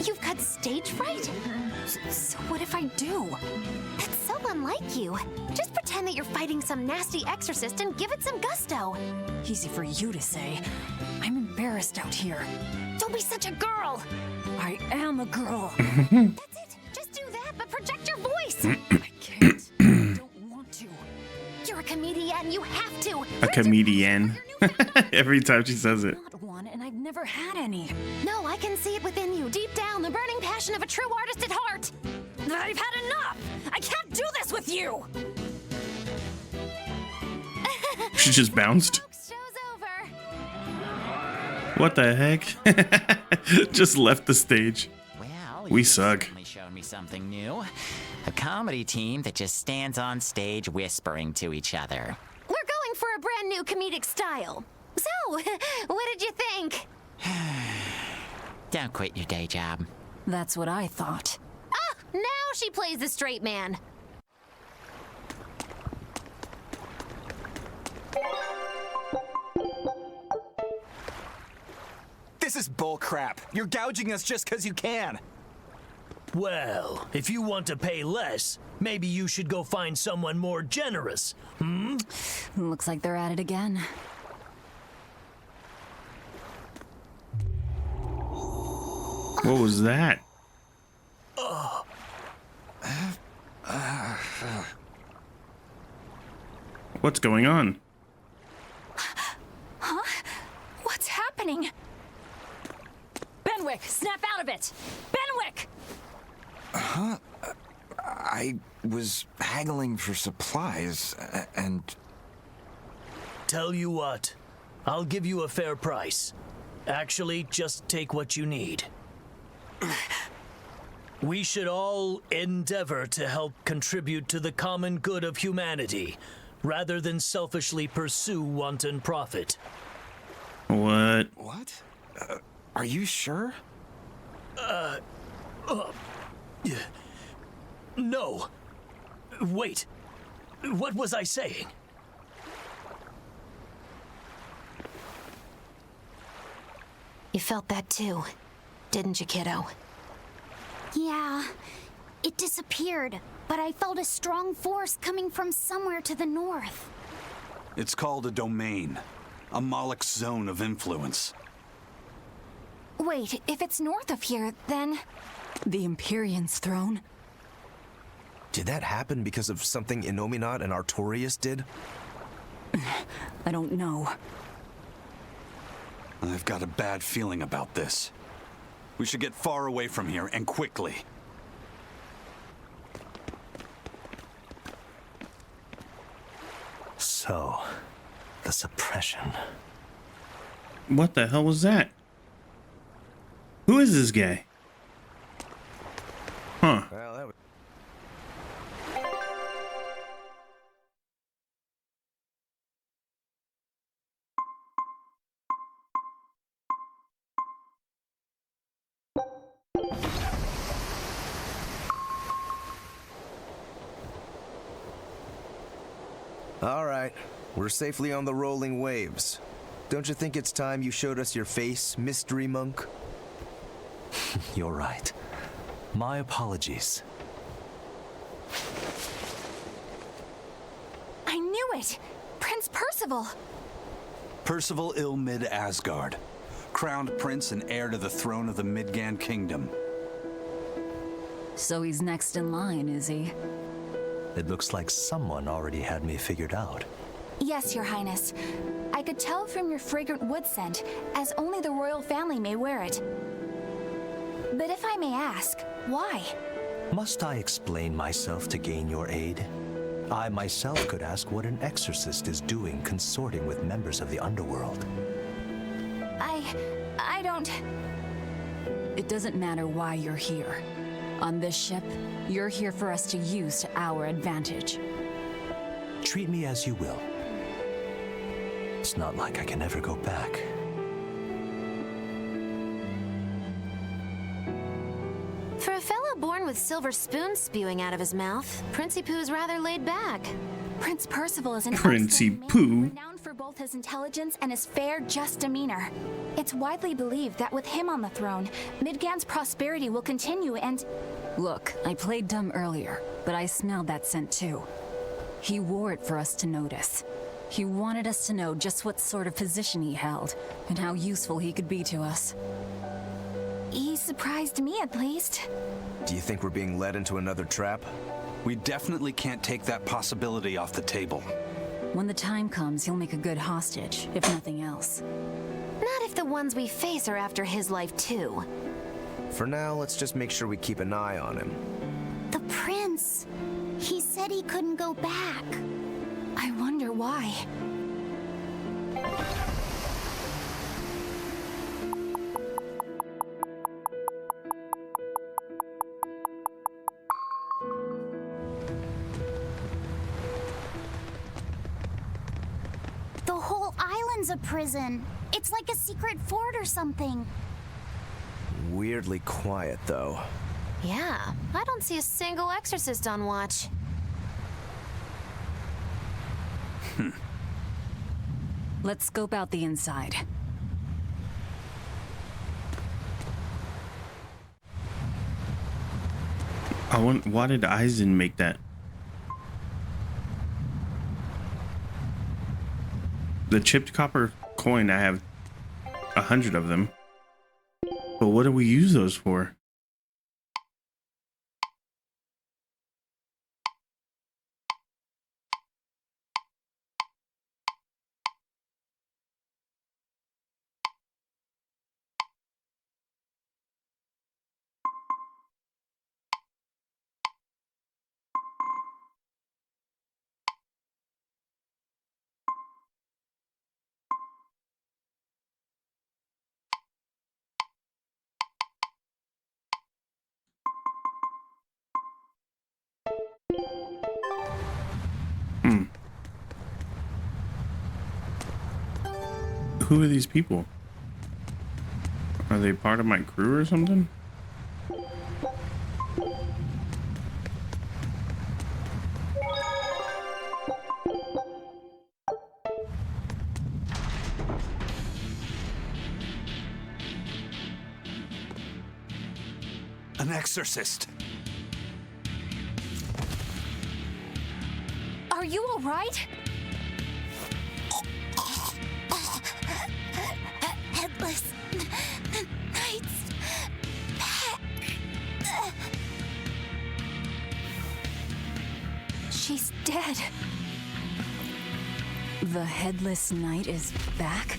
D: you've got stage fright?
B: So what if I do?
D: That's so unlike you. Just pretend that you're fighting some nasty exorcist and give it some gusto.
B: Easy for you to say. I'm embarrassed out here.
D: Don't be such a girl.
B: I am a girl.
D: That's it. Just do that, but project your voice.
B: I can't. I don't want to.
D: You're a comedian. You have to.
A: A comedian. Every time she says it.
B: Not one, and I've never had any.
D: No, I can see it within you, deep down, the burning passion of a true artist at heart.
B: I've had enough. I can't do this with you.
A: She just bounced.
D: Show's over.
A: What the heck? Just left the stage.
R: Well,
A: We suck.
R: Certainly showed me something new. A comedy team that just stands on stage whispering to each other.
D: We're going for a brand new comedic style. So, what did you think?
R: Don't quit your day job.
B: That's what I thought.
D: Ah, now she plays the straight man.
C: This is bullcrap. You're gouging us just because you can.
W: Well, if you want to pay less, maybe you should go find someone more generous.
B: Looks like they're at it again.
A: What was that? What's going on?
B: Huh? What's happening? Benwick, snap out of it! Benwick!
C: Huh? I was haggling for supplies, and...
W: Tell you what, I'll give you a fair price. Actually, just take what you need. We should all endeavor to help contribute to the common good of humanity, rather than selfishly pursue wanton profit.
A: What?
C: What? Are you sure?
W: No. Wait. What was I saying?
D: You felt that too, didn't you, kiddo?
H: Yeah, it disappeared, but I felt a strong force coming from somewhere to the north.
I: It's called a domain, a Moloch zone of influence.
H: Wait, if it's north of here, then...
B: The Empyrean's throne?
F: Did that happen because of something Innominat and Artorias did?
B: I don't know.
I: I've got a bad feeling about this. We should get far away from here, and quickly.
L: So, the suppression.
A: What the hell was that? Who is this guy? Huh.
F: Well, that was... All right, we're safely on the rolling waves. Don't you think it's time you showed us your face, Mystery Monk?
L: You're right. My apologies.
E: I knew it! Prince Percival!
I: Percival Ilmid Asgard, crowned prince and heir to the throne of the Midgand Kingdom.
V: So he's next in line, is he?
L: It looks like someone already had me figured out.
E: Yes, Your Highness. I could tell from your fragrant wood scent, as only the royal family may wear it. But if I may ask, why?
L: Must I explain myself to gain your aid? I myself could ask what an exorcist is doing consorting with members of the underworld.
E: I don't...
V: It doesn't matter why you're here. On this ship, you're here for us to use to our advantage.
L: Treat me as you will. It's not like I can ever go back.
D: For a fellow born with silver spoons spewing out of his mouth, Princey Pooh's rather laid back.
E: Prince Percival is an
A: Princey Pooh.
E: renowned for both his intelligence and his fair, just demeanor. It's widely believed that with him on the throne, Midgand's prosperity will continue and...
V: Look, I played dumb earlier, but I smelled that scent too. He wore it for us to notice. He wanted us to know just what sort of position he held, and how useful he could be to us.
E: He surprised me, at least.
F: Do you think we're being led into another trap?
I: We definitely can't take that possibility off the table.
V: When the time comes, he'll make a good hostage, if nothing else.
D: Not if the ones we face are after his life too.
F: For now, let's just make sure we keep an eye on him.
G: The prince. He said he couldn't go back.
E: I wonder why.
G: The whole island's a prison. It's like a secret fort or something.
F: Weirdly quiet, though.
D: Yeah, I don't see a single exorcist on watch.
V: Let's scope out the inside.
A: Why did Eisen make that? The chipped copper coin, I have 100 of them. But what do we use those for? Who are these people? Are they part of my crew or something?
I: An exorcist.
E: Are you all right?
G: Headless Knight's back.
E: She's dead.
V: The Headless Knight is back?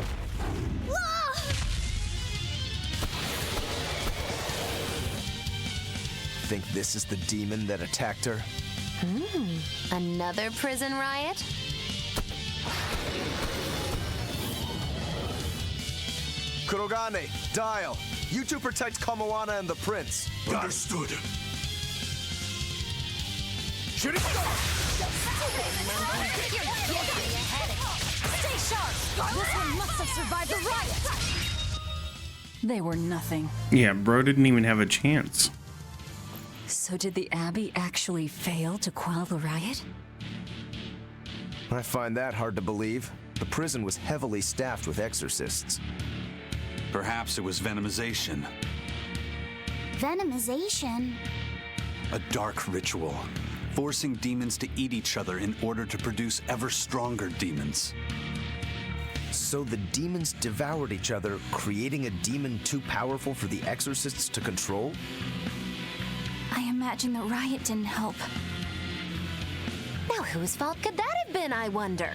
F: Think this is the demon that attacked her?
D: Another prison riot?
F: Kurogane, Dial. You two protect Kamoana and the prince.
K: Understood.
J: Shooting star!
U: Stay sharp! This one must have survived the riot!
B: They were nothing.
A: Yeah, bro didn't even have a chance.
B: So did the Abbey actually fail to quell the riot?
F: I find that hard to believe. The prison was heavily staffed with exorcists.
I: Perhaps it was venomization.
J: Venomization?
I: A dark ritual, forcing demons to eat each other in order to produce ever stronger demons.
F: So the demons devoured each other, creating a demon too powerful for the exorcists to control?
E: I imagine the riot didn't help.
D: Now whose fault could that have been, I wonder?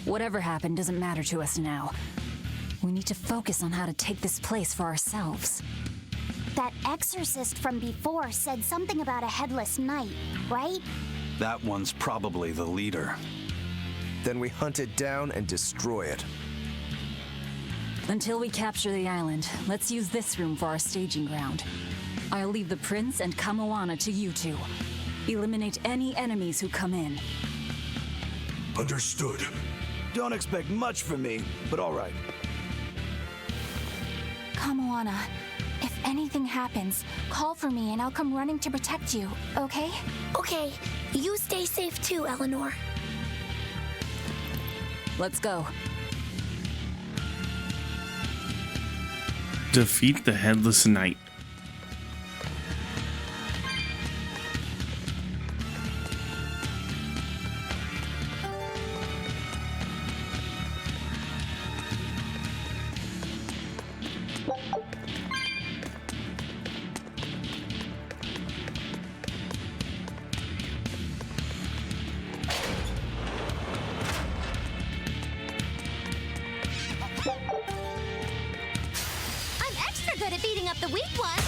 B: Whatever happened doesn't matter to us now. We need to focus on how to take this place for ourselves.
J: That exorcist from before said something about a headless knight, right?
I: That one's probably the leader.
F: Then we hunt it down and destroy it.
B: Until we capture the island, let's use this room for our staging ground. I'll leave the prince and Kamoana to you two. Eliminate any enemies who come in.
K: Understood.
O: Don't expect much from me, but all right.
E: Kamoana, if anything happens, call for me and I'll come running to protect you, okay?
G: Okay, you stay safe too, Eleanor.
B: Let's go.
A: Defeat the Headless Knight.
D: Good at beating up the weak ones.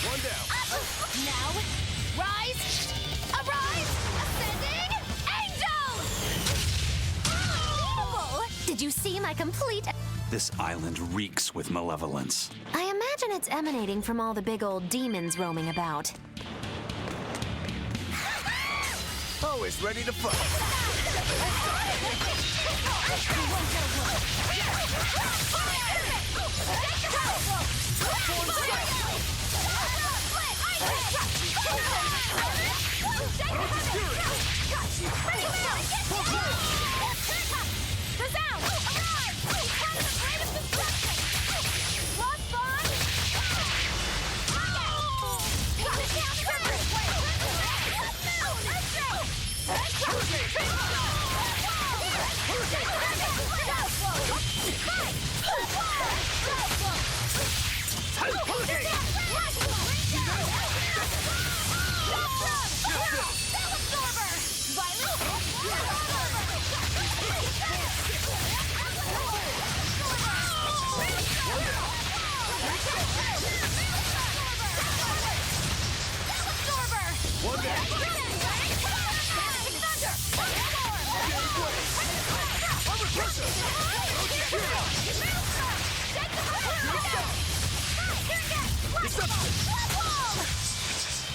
K: One down.
D: Now, rise, arise, ascending angels! Did you see my complete...
I: This island reeks with malevolence.
D: I imagine it's emanating from all the big old demons roaming about.
F: Always ready to fight.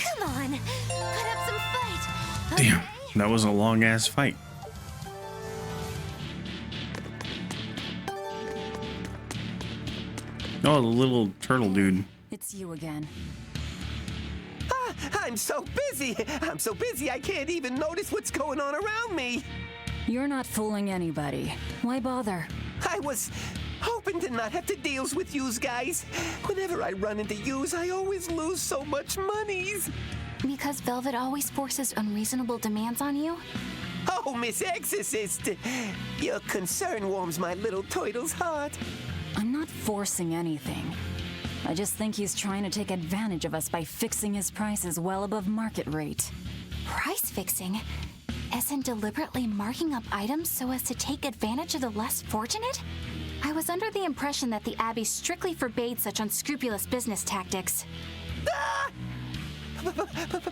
D: Come on, put up some fight.
A: Damn, that was a long ass fight. Oh, the little turtle dude.
B: It's you again.
S: I'm so busy. I'm so busy I can't even notice what's going on around me.
B: You're not fooling anybody. Why bother?
S: I was hoping to not have to deal with yous guys. Whenever I run into yous, I always lose so much monies.
E: Because Velvet always forces unreasonable demands on you?
S: Oh, Miss Exorcist, your concern warms my little turtle's heart.
B: I'm not forcing anything. I just think he's trying to take advantage of us by fixing his prices well above market rate.
E: Price fixing? As in deliberately marking up items so as to take advantage of the less fortunate? I was under the impression that the Abbey strictly forbade such unscrupulous business tactics.
S: Ah!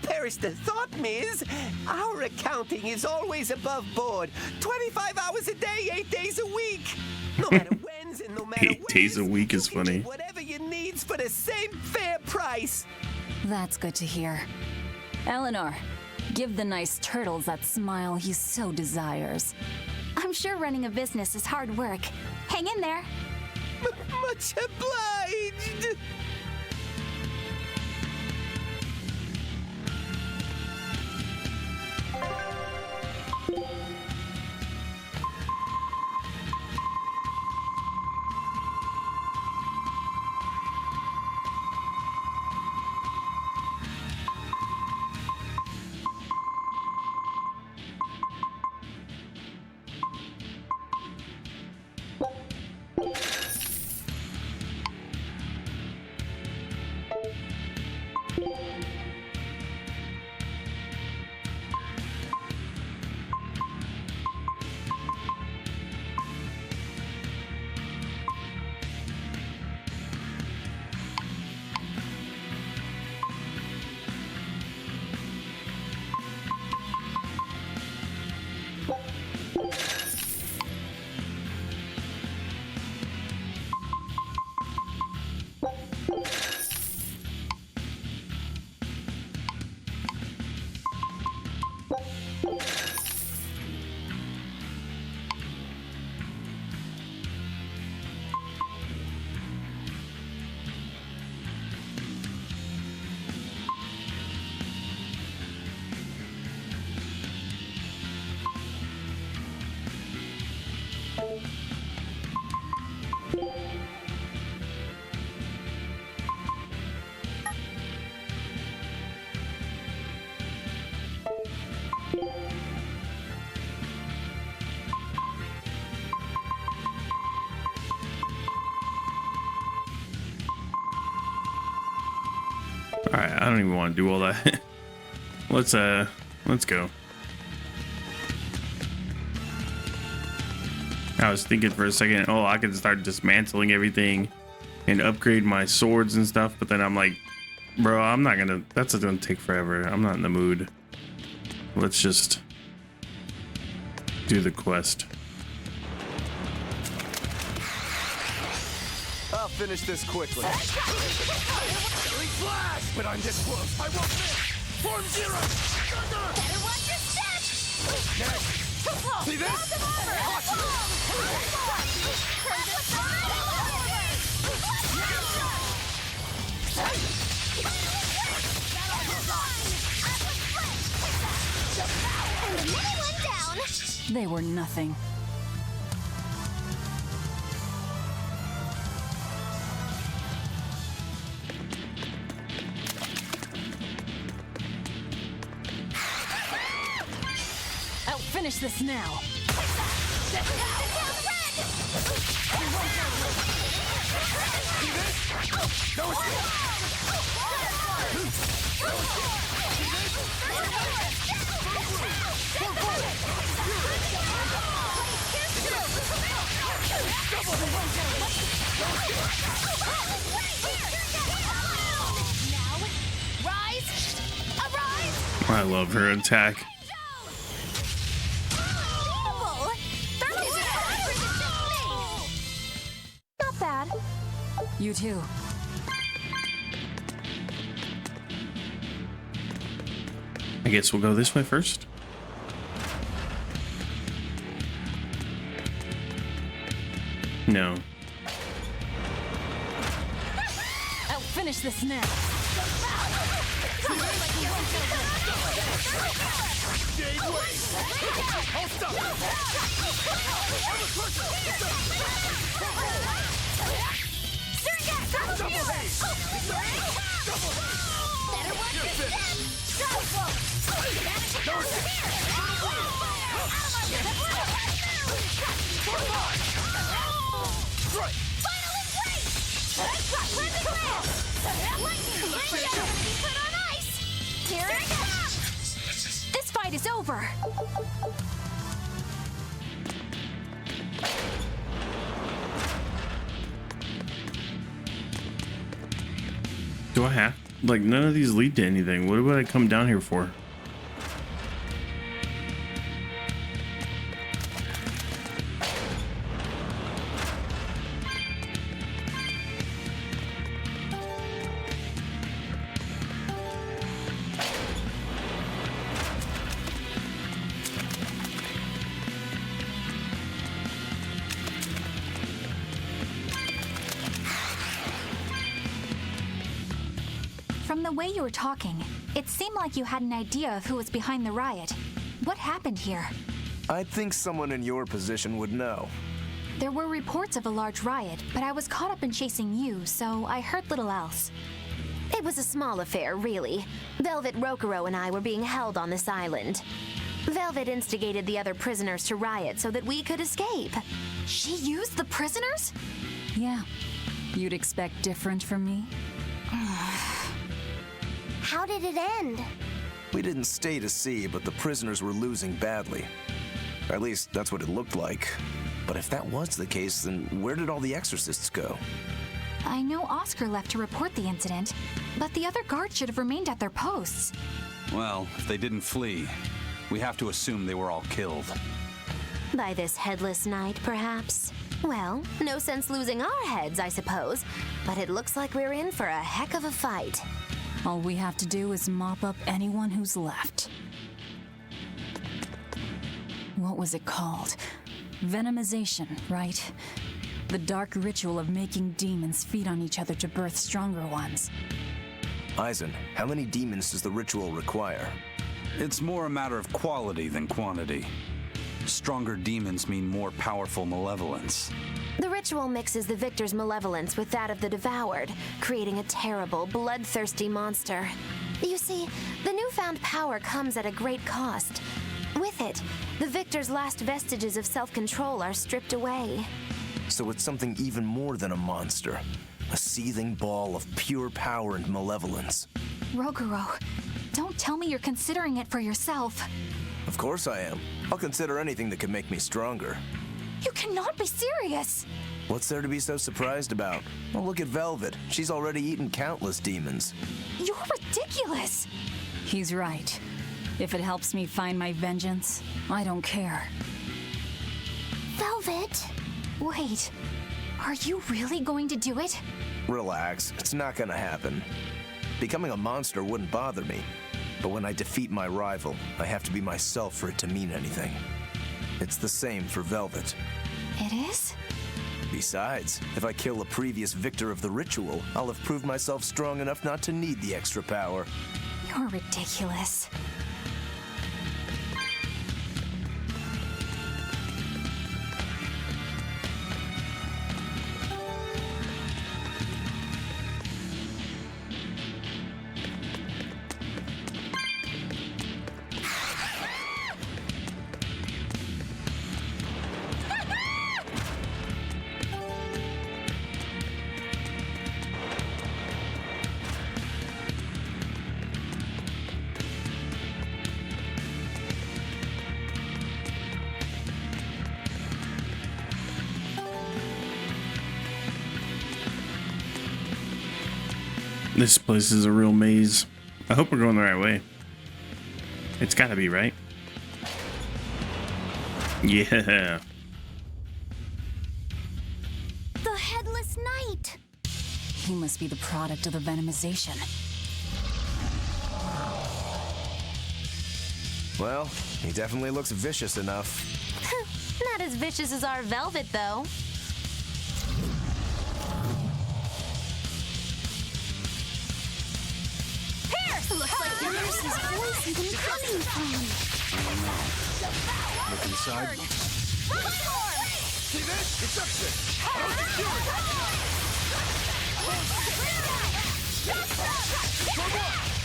S: Perish the thought, Miss. Our accounting is always above board. 25 hours a day, 8 days a week. No matter when's and no matter
A: 8 days a week is funny.
S: whatever you needs for the same fair price.
B: That's good to hear. Eleanor, give the nice turtles that smile he so desires.
E: I'm sure running a business is hard work. Hang in there.
S: Much obliged.
A: All right, I don't even want to do all that. Let's go. I was thinking for a second, oh, I could start dismantling everything and upgrade my swords and stuff, but then I'm like, bro, I'm not gonna, that's gonna take forever. I'm not in the mood. Let's just do the quest.
F: I'll finish this quickly.
N: Flash! But I'm this close. I won't miss. Form zero. Thunder! Better watch your step. Next. See this? Watch it.
G: And the mini one down.
B: They were nothing. I'll finish this now.
A: I love her attack.
E: Not bad.
B: You too.
A: I guess we'll go this way first. No.
B: I'll finish this now.
E: This fight is over.
A: Do I have? Like, none of these lead to anything. What would I come down here for?
E: From the way you were talking, it seemed like you had an idea of who was behind the riot. What happened here?
F: I'd think someone in your position would know.
E: There were reports of a large riot, but I was caught up in chasing you, so I heard little else.
D: It was a small affair, really. Velvet, Rokuro, and I were being held on this island. Velvet instigated the other prisoners to riot so that we could escape.
E: She used the prisoners?
B: Yeah. You'd expect different from me?
G: How did it end?
F: We didn't stay to see, but the prisoners were losing badly. At least, that's what it looked like. But if that was the case, then where did all the exorcists go?
E: I know Oscar left to report the incident, but the other guards should have remained at their posts.
I: Well, if they didn't flee, we have to assume they were all killed.
D: By this headless knight, perhaps? Well, no sense losing our heads, I suppose. But it looks like we're in for a heck of a fight.
B: All we have to do is mop up anyone who's left. What was it called? Venomization, right? The dark ritual of making demons feed on each other to birth stronger ones.
F: Eisen, how many demons does the ritual require?
I: It's more a matter of quality than quantity. Stronger demons mean more powerful malevolence.
D: The ritual mixes the victor's malevolence with that of the devoured, creating a terrible, bloodthirsty monster. You see, the newfound power comes at a great cost. With it, the victor's last vestiges of self-control are stripped away.
F: So it's something even more than a monster. A seething ball of pure power and malevolence.
E: Roguro, don't tell me you're considering it for yourself.
F: Of course I am. I'll consider anything that can make me stronger.
E: You cannot be serious!
F: What's there to be so surprised about? Well, look at Velvet. She's already eaten countless demons.
E: You're ridiculous!
B: He's right. If it helps me find my vengeance, I don't care.
G: Velvet?
E: Wait, are you really going to do it?
F: Relax, it's not gonna happen. Becoming a monster wouldn't bother me. But when I defeat my rival, I have to be myself for it to mean anything. It's the same for Velvet.
E: It is?
F: Besides, if I kill a previous victor of the ritual, I'll have proved myself strong enough not to need the extra power.
E: You're ridiculous.
A: This place is a real maze. I hope we're going the right way. It's gotta be, right? Yeah.
G: The Headless Knight!
B: He must be the product of the venomization.
F: Well, he definitely looks vicious enough.
D: Not as vicious as our Velvet, though.
G: Looks like where's his voice even coming from?
I: Look inside.
N: See this? Deception! How's it doing?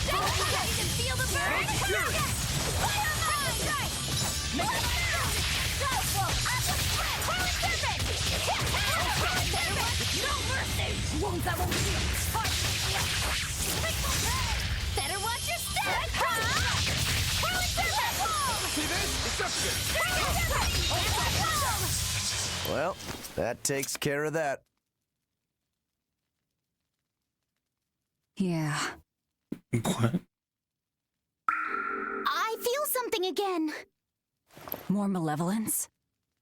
G: You can feel the burn? Better watch your step!
N: See this? Deception!
F: Well, that takes care of that.
B: Yeah,
A: What?
H: I feel something again.
B: More malevolence?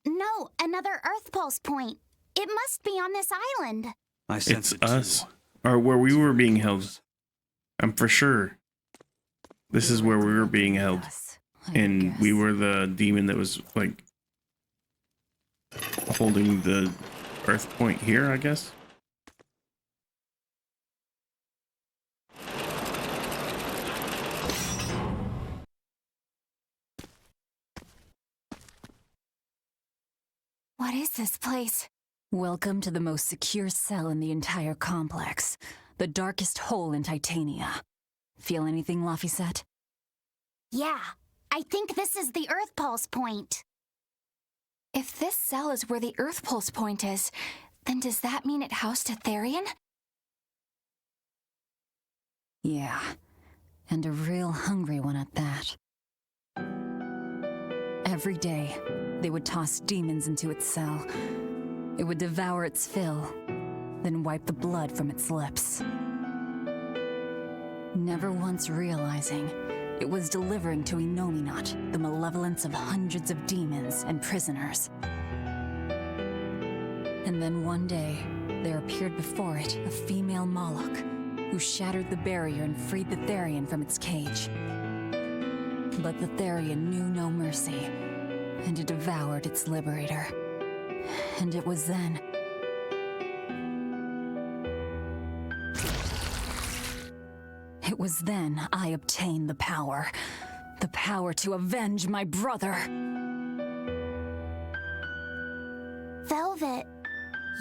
H: No, another Earth Pulse point. It must be on this island.
I: I sense
A: It's us. Or where we were being held. I'm for sure. This is where we were being held. And we were the demon that was, like, holding the Earth point here, I guess.
H: What is this place?
B: Welcome to the most secure cell in the entire complex. The darkest hole in Titania. Feel anything, Laphicet?
H: Yeah, I think this is the Earth Pulse point. If this cell is where the Earth Pulse point is, then does that mean it housed a Therian?
B: Yeah, and a real hungry one at that. Every day, they would toss demons into its cell. It would devour its fill, then wipe the blood from its lips. Never once realizing it was delivering to Inominat the malevolence of hundreds of demons and prisoners. And then one day, there appeared before it a female Moloch, who shattered the barrier and freed the Therian from its cage. But the Therian knew no mercy, and it devoured its liberator. And it was then... It was then I obtained the power to avenge my brother.
H: Velvet,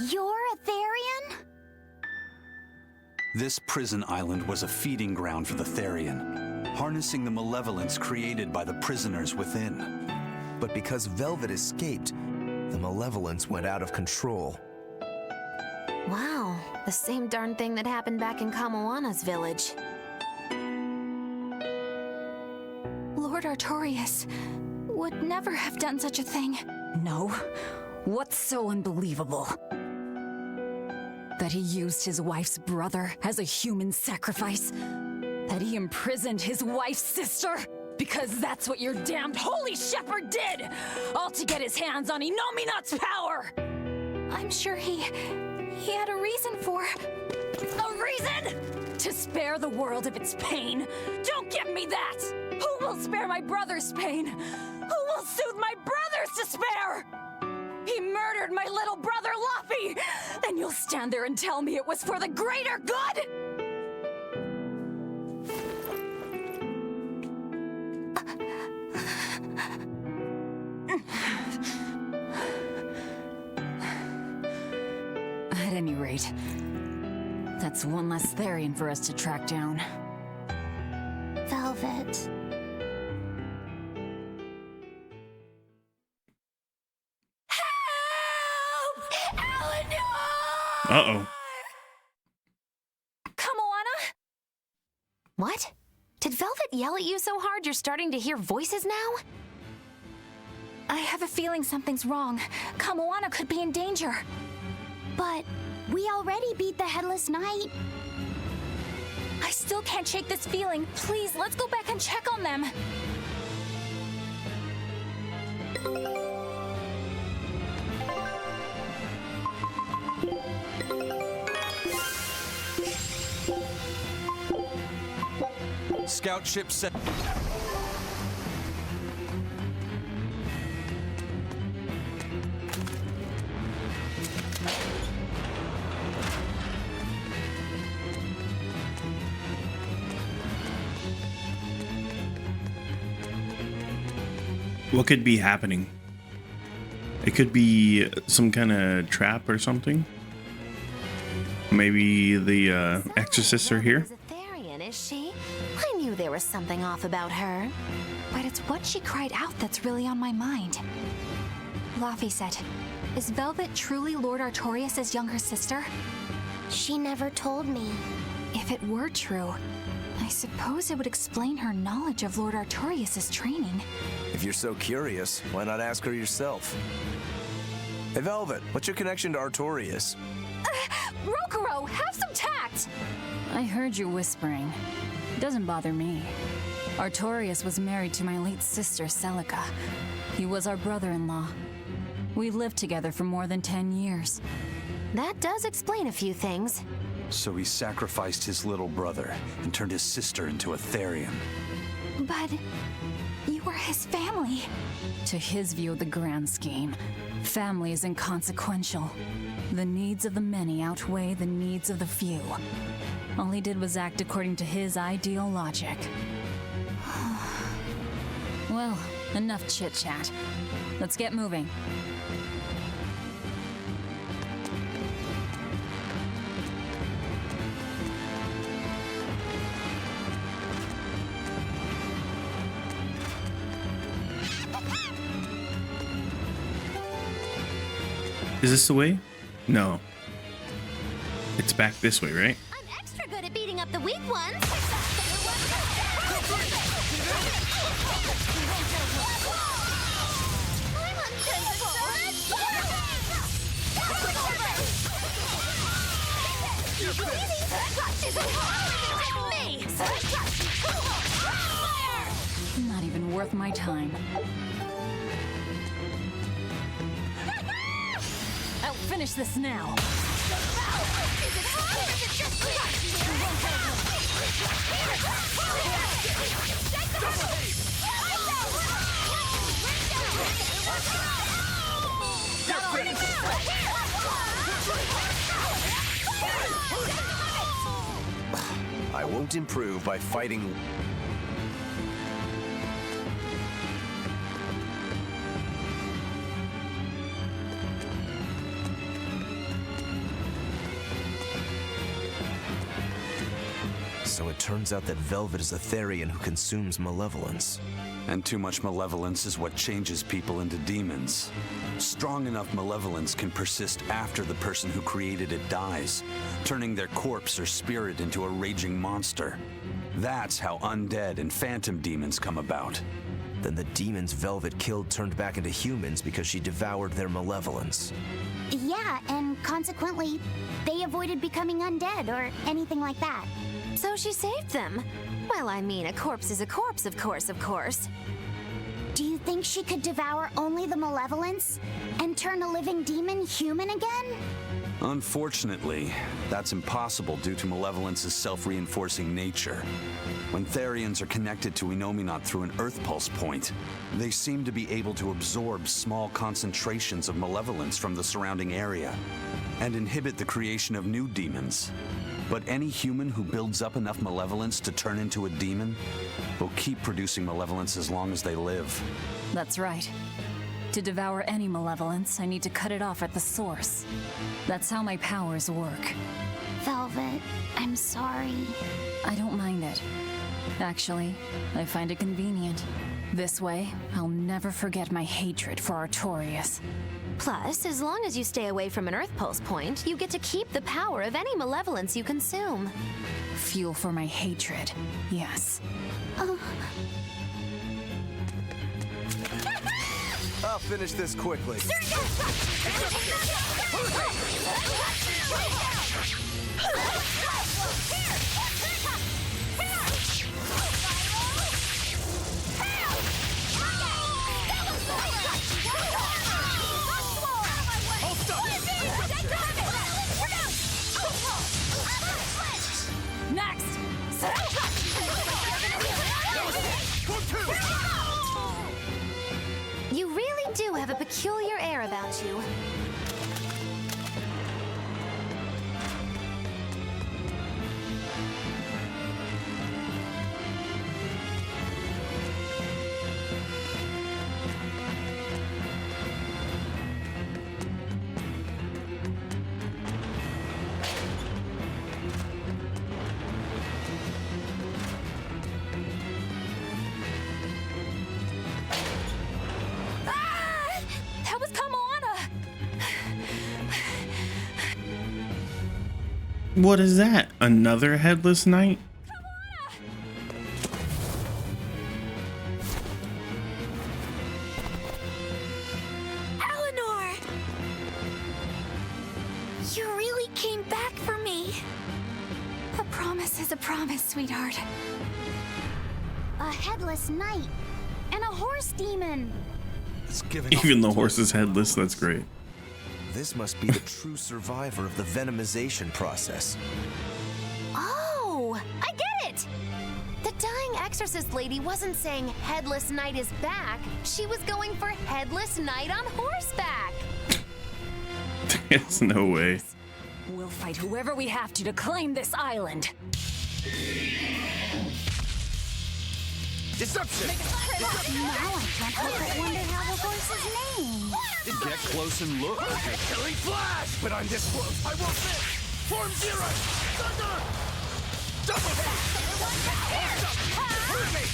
H: you're a Therian?
I: This prison island was a feeding ground for the Therian, harnessing the malevolence created by the prisoners within.
F: But because Velvet escaped, the malevolence went out of control.
D: Wow, the same darn thing that happened back in Kamoana's village.
H: Lord Artorius would never have done such a thing.
B: No? What's so unbelievable? That he used his wife's brother as a human sacrifice? That he imprisoned his wife's sister? Because that's what your damned holy shepherd did! All to get his hands on Inominat's power!
H: I'm sure he had a reason for...
B: A reason? To spare the world of its pain? Don't give me that! Who will spare my brother's pain? Who will soothe my brother's despair? He murdered my little brother, Laffy! And you'll stand there and tell me it was for the greater good? At any rate, that's one less Therian for us to track down.
H: Velvet.
A: Uh-oh.
D: Kamoana? What? Did Velvet yell at you so hard you're starting to hear voices now?
H: I have a feeling something's wrong. Kamoana could be in danger. But we already beat the Headless Knight. I still can't shake this feeling. Please, let's go back and check on them.
I: Scout ship set.
A: What could be happening? It could be some kind of trap or something. Maybe the exorcists are here.
D: Therian, is she? I knew there was something off about her.
H: But it's what she cried out that's really on my mind. Laphicet, is Velvet truly Lord Artorius' younger sister?
G: She never told me.
H: If it were true, I suppose it would explain her knowledge of Lord Artorius' training.
F: If you're so curious, why not ask her yourself? Hey, Velvet, what's your connection to
H: Rokuro, have some tact!
B: I heard you whispering. Doesn't bother me. Artorius was married to my late sister, Celica. He was our brother-in-law. We lived together for more than 10 years.
D: That does explain a few things.
I: So he sacrificed his little brother and turned his sister into a Therian.
E: But you were his family.
B: To his view of the grand scheme, family is inconsequential. The needs of the many outweigh the needs of the few. All he did was act according to his ideal logic. Well, enough chit-chat. Let's get moving.
A: Is this the way? No. It's back this way, right?
D: I'm extra good at beating up the weak ones.
B: Not even worth my time. I'll finish this now.
F: I won't improve by fighting. So it turns out that Velvet is a Therian who consumes malevolence.
I: And too much malevolence is what changes people into demons. Strong enough malevolence can persist after the person who created it dies, turning their corpse or spirit into a raging monster. That's how undead and phantom demons come about.
F: Then the demons Velvet killed turned back into humans because she devoured their malevolence.
G: Yeah, and consequently, they avoided becoming undead or anything like that.
D: So she saved them. Well, I mean, a corpse is a corpse, of course.
G: Do you think she could devour only the malevolence and turn a living demon human again?
I: Unfortunately, that's impossible due to malevolence's self-reinforcing nature. When Therians are connected to Enominat through an Earth Pulse point, they seem to be able to absorb small concentrations of malevolence from the surrounding area and inhibit the creation of new demons. But any human who builds up enough malevolence to turn into a demon will keep producing malevolence as long as they live.
B: That's right. To devour any malevolence, I need to cut it off at the source. That's how my powers work.
G: Velvet, I'm sorry.
B: I don't mind it. Actually, I find it convenient. This way, I'll never forget my hatred for Artorius.
D: Plus, as long as you stay away from an Earth Pulse point, you get to keep the power of any malevolence you consume.
B: Fuel for my hatred, yes.
F: I'll finish this quickly.
B: Next!
D: You really do have a peculiar air about you.
A: What is that? Another headless knight?
H: Eleanor! You really came back for me. A promise is a promise, sweetheart. a headless knight, and a horse demon.
F: It's giving
A: Even the horse is headless. That's great.
F: This must be the true survivor of the venomization process.
D: Oh, I get it! The dying exorcist lady wasn't saying Headless Knight is back. She was going for Headless Knight on horseback.
A: There's no way.
B: We'll fight whoever we have to claim this island.
N: Deception!
H: Now I can't help but wonder how the horse's name.
O: Get close and look.
N: Killing flash! But I'm this close. I won't miss! Form zero! Thunder! Double hit! Hurricane!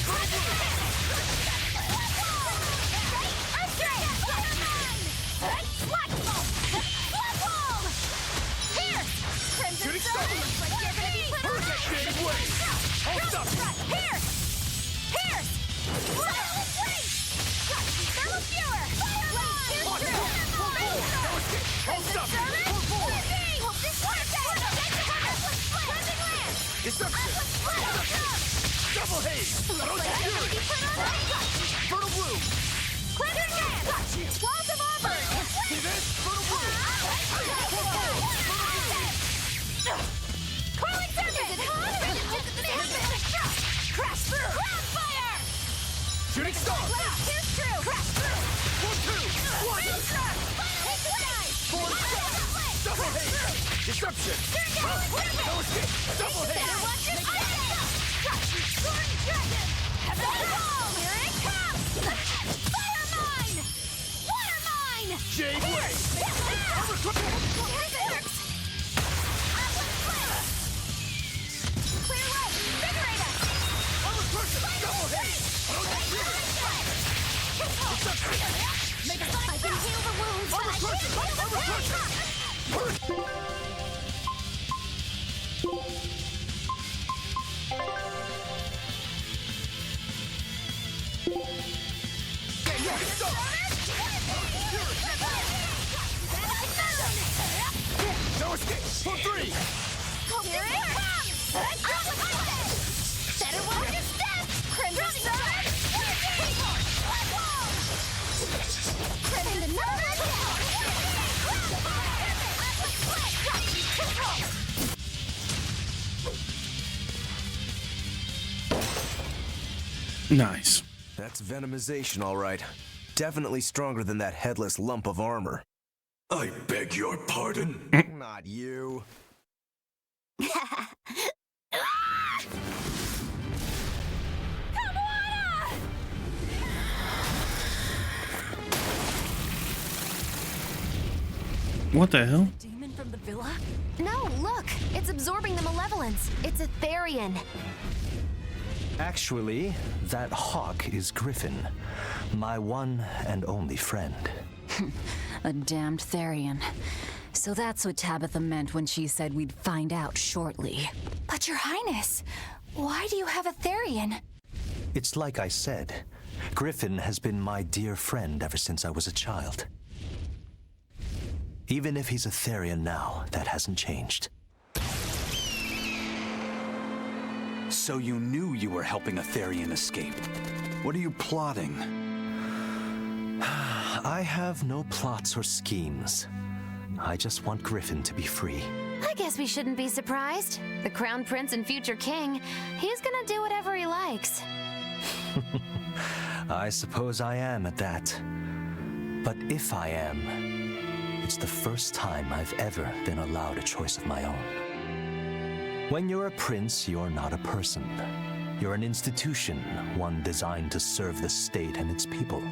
N: Shooting star! Hurricane wave! Hold up!
J: Here! Thermal Skewer!
N: Hold up! Deception! Double haze! Fertile bloom!
J: Walls of Auburn!
N: See this? Fertile bloom!
J: Crawling Serpent! Crash through! Fire!
N: Shooting star!
J: Here's true! Crash through!
N: 1, 2, 1! Form double haze! Deception! No escape! Double haze!
J: Here it comes! Fire mine! Water mine!
N: Jade wave! Armor clipper!
J: Here's Thurs! Clear way! Invigorate us!
N: Armor crusher! Double haze!
J: Make a I can heal the wounds, but I can't heal the pain!
N: No escape! For 3!
J: Here it comes! Better watch your step! Crimson Serpent! Crimson
A: Nice.
F: That's venomization, all right. Definitely stronger than that headless lump of armor.
I: I beg your pardon?
F: Not you.
A: What the hell?
B: Demon from the villa?
D: No, look! It's absorbing the malevolence. It's a Therian.
L: Actually, that hawk is Griffin, my one and only friend.
B: A damned Therian. So that's what Tabitha meant when she said we'd find out shortly.
E: But Your Highness, why do you have a Therian?
L: It's like I said, Griffin has been my dear friend ever since I was a child. Even if he's a Therian now, that hasn't changed.
I: So you knew you were helping a Therian escape. What are you plotting?
L: I have no plots or schemes. I just want Griffin to be free.
D: I guess we shouldn't be surprised. The Crown Prince and future king, he's gonna do whatever he likes.
L: I suppose I am at that. But if I am, it's the first time I've ever been allowed a choice of my own. When you're a prince, you're not a person. You're an institution, one designed to serve the state and its people.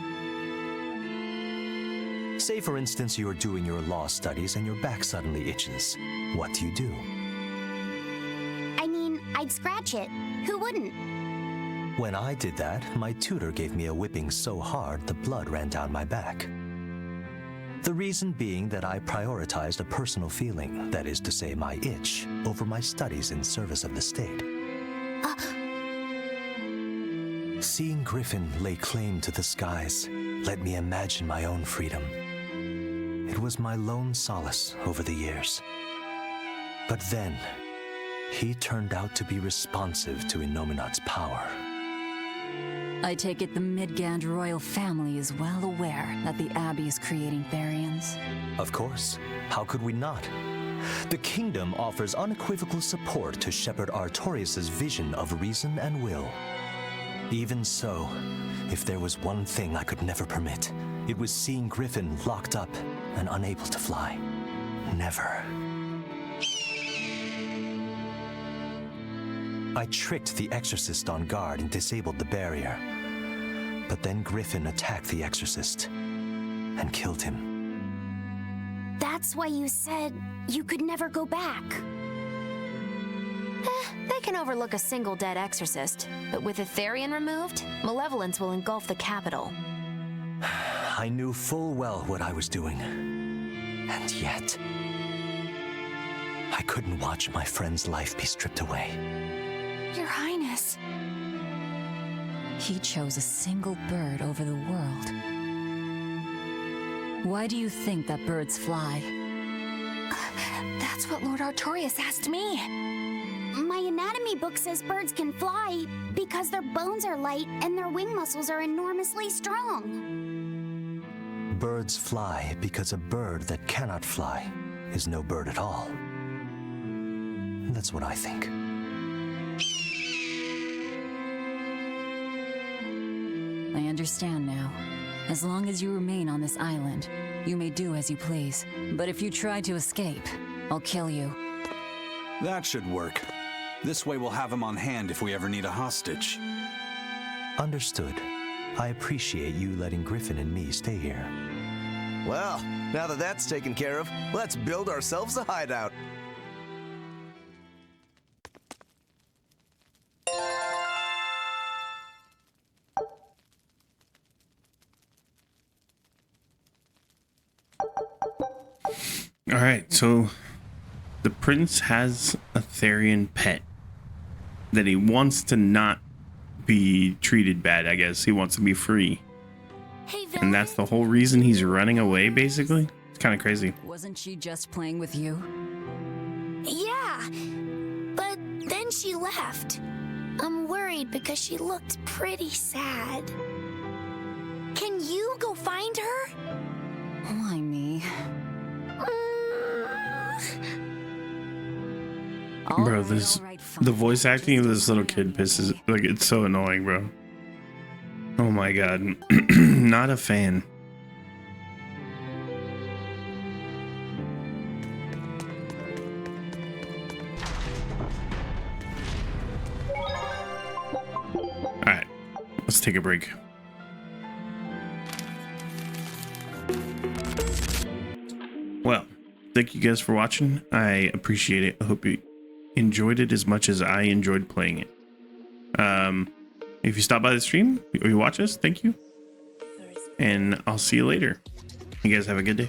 L: Say, for instance, you're doing your law studies and your back suddenly itches. What do?
G: I mean, I'd scratch it. Who wouldn't?
L: When I did that, my tutor gave me a whipping so hard the blood ran down my back. The reason being that I prioritized a personal feeling, that is to say my itch, over my studies in service of the state. Seeing Griffin lay claim to the skies let me imagine my own freedom. It was my lone solace over the years. But then, he turned out to be responsive to Innominat's power.
V: I take it the Midgand royal family is well aware that the Abbey is creating Therians.
L: Of course. How could we not? The kingdom offers unequivocal support to Shepherd Artorius' vision of reason and will. Even so, if there was one thing I could never permit, it was seeing Griffin locked up and unable to fly. Never. I tricked the Exorcist on guard and disabled the barrier. But then Griffin attacked the Exorcist and killed him.
G: That's why you said you could never go back.
D: They can overlook a single dead exorcist, but with a Therian removed, malevolence will engulf the capital.
L: I knew full well what I was doing. And yet, I couldn't watch my friend's life be stripped away.
U: Your Highness.
V: He chose a single bird over the world. Why do you think that birds fly?
H: That's what Lord Artorius asked me.
G: My anatomy book says birds can fly because their bones are light and their wing muscles are enormously strong.
L: Birds fly because a bird that cannot fly is no bird at all. That's what I think.
V: I understand now. As long as you remain on this island, you may do as you please. But if you try to escape, I'll kill you.
I: That should work. This way we'll have him on hand if we ever need a hostage.
L: Understood. I appreciate you letting Griffin and me stay here.
F: Well, now that that's taken care of, let's build ourselves a hideout.
A: All right, so the prince has a Therian pet that he wants to not be treated bad, I guess. He wants to be free. And that's the whole reason he's running away, basically. It's kind of crazy.
V: Wasn't she just playing with you?
G: Yeah, but then she left. I'm worried because she looked pretty sad. Can you go find her?
V: Why me?
A: Bro, the voice acting of this little kid pisses, like, it's so annoying, bro. Oh my god. Not a fan. Alright, let's take a break. Well, thank you guys for watching. I appreciate it. I hope you enjoyed it as much as I enjoyed playing it. If you stop by the stream or you watch us, thank you. And I'll see you later. You guys have a good day.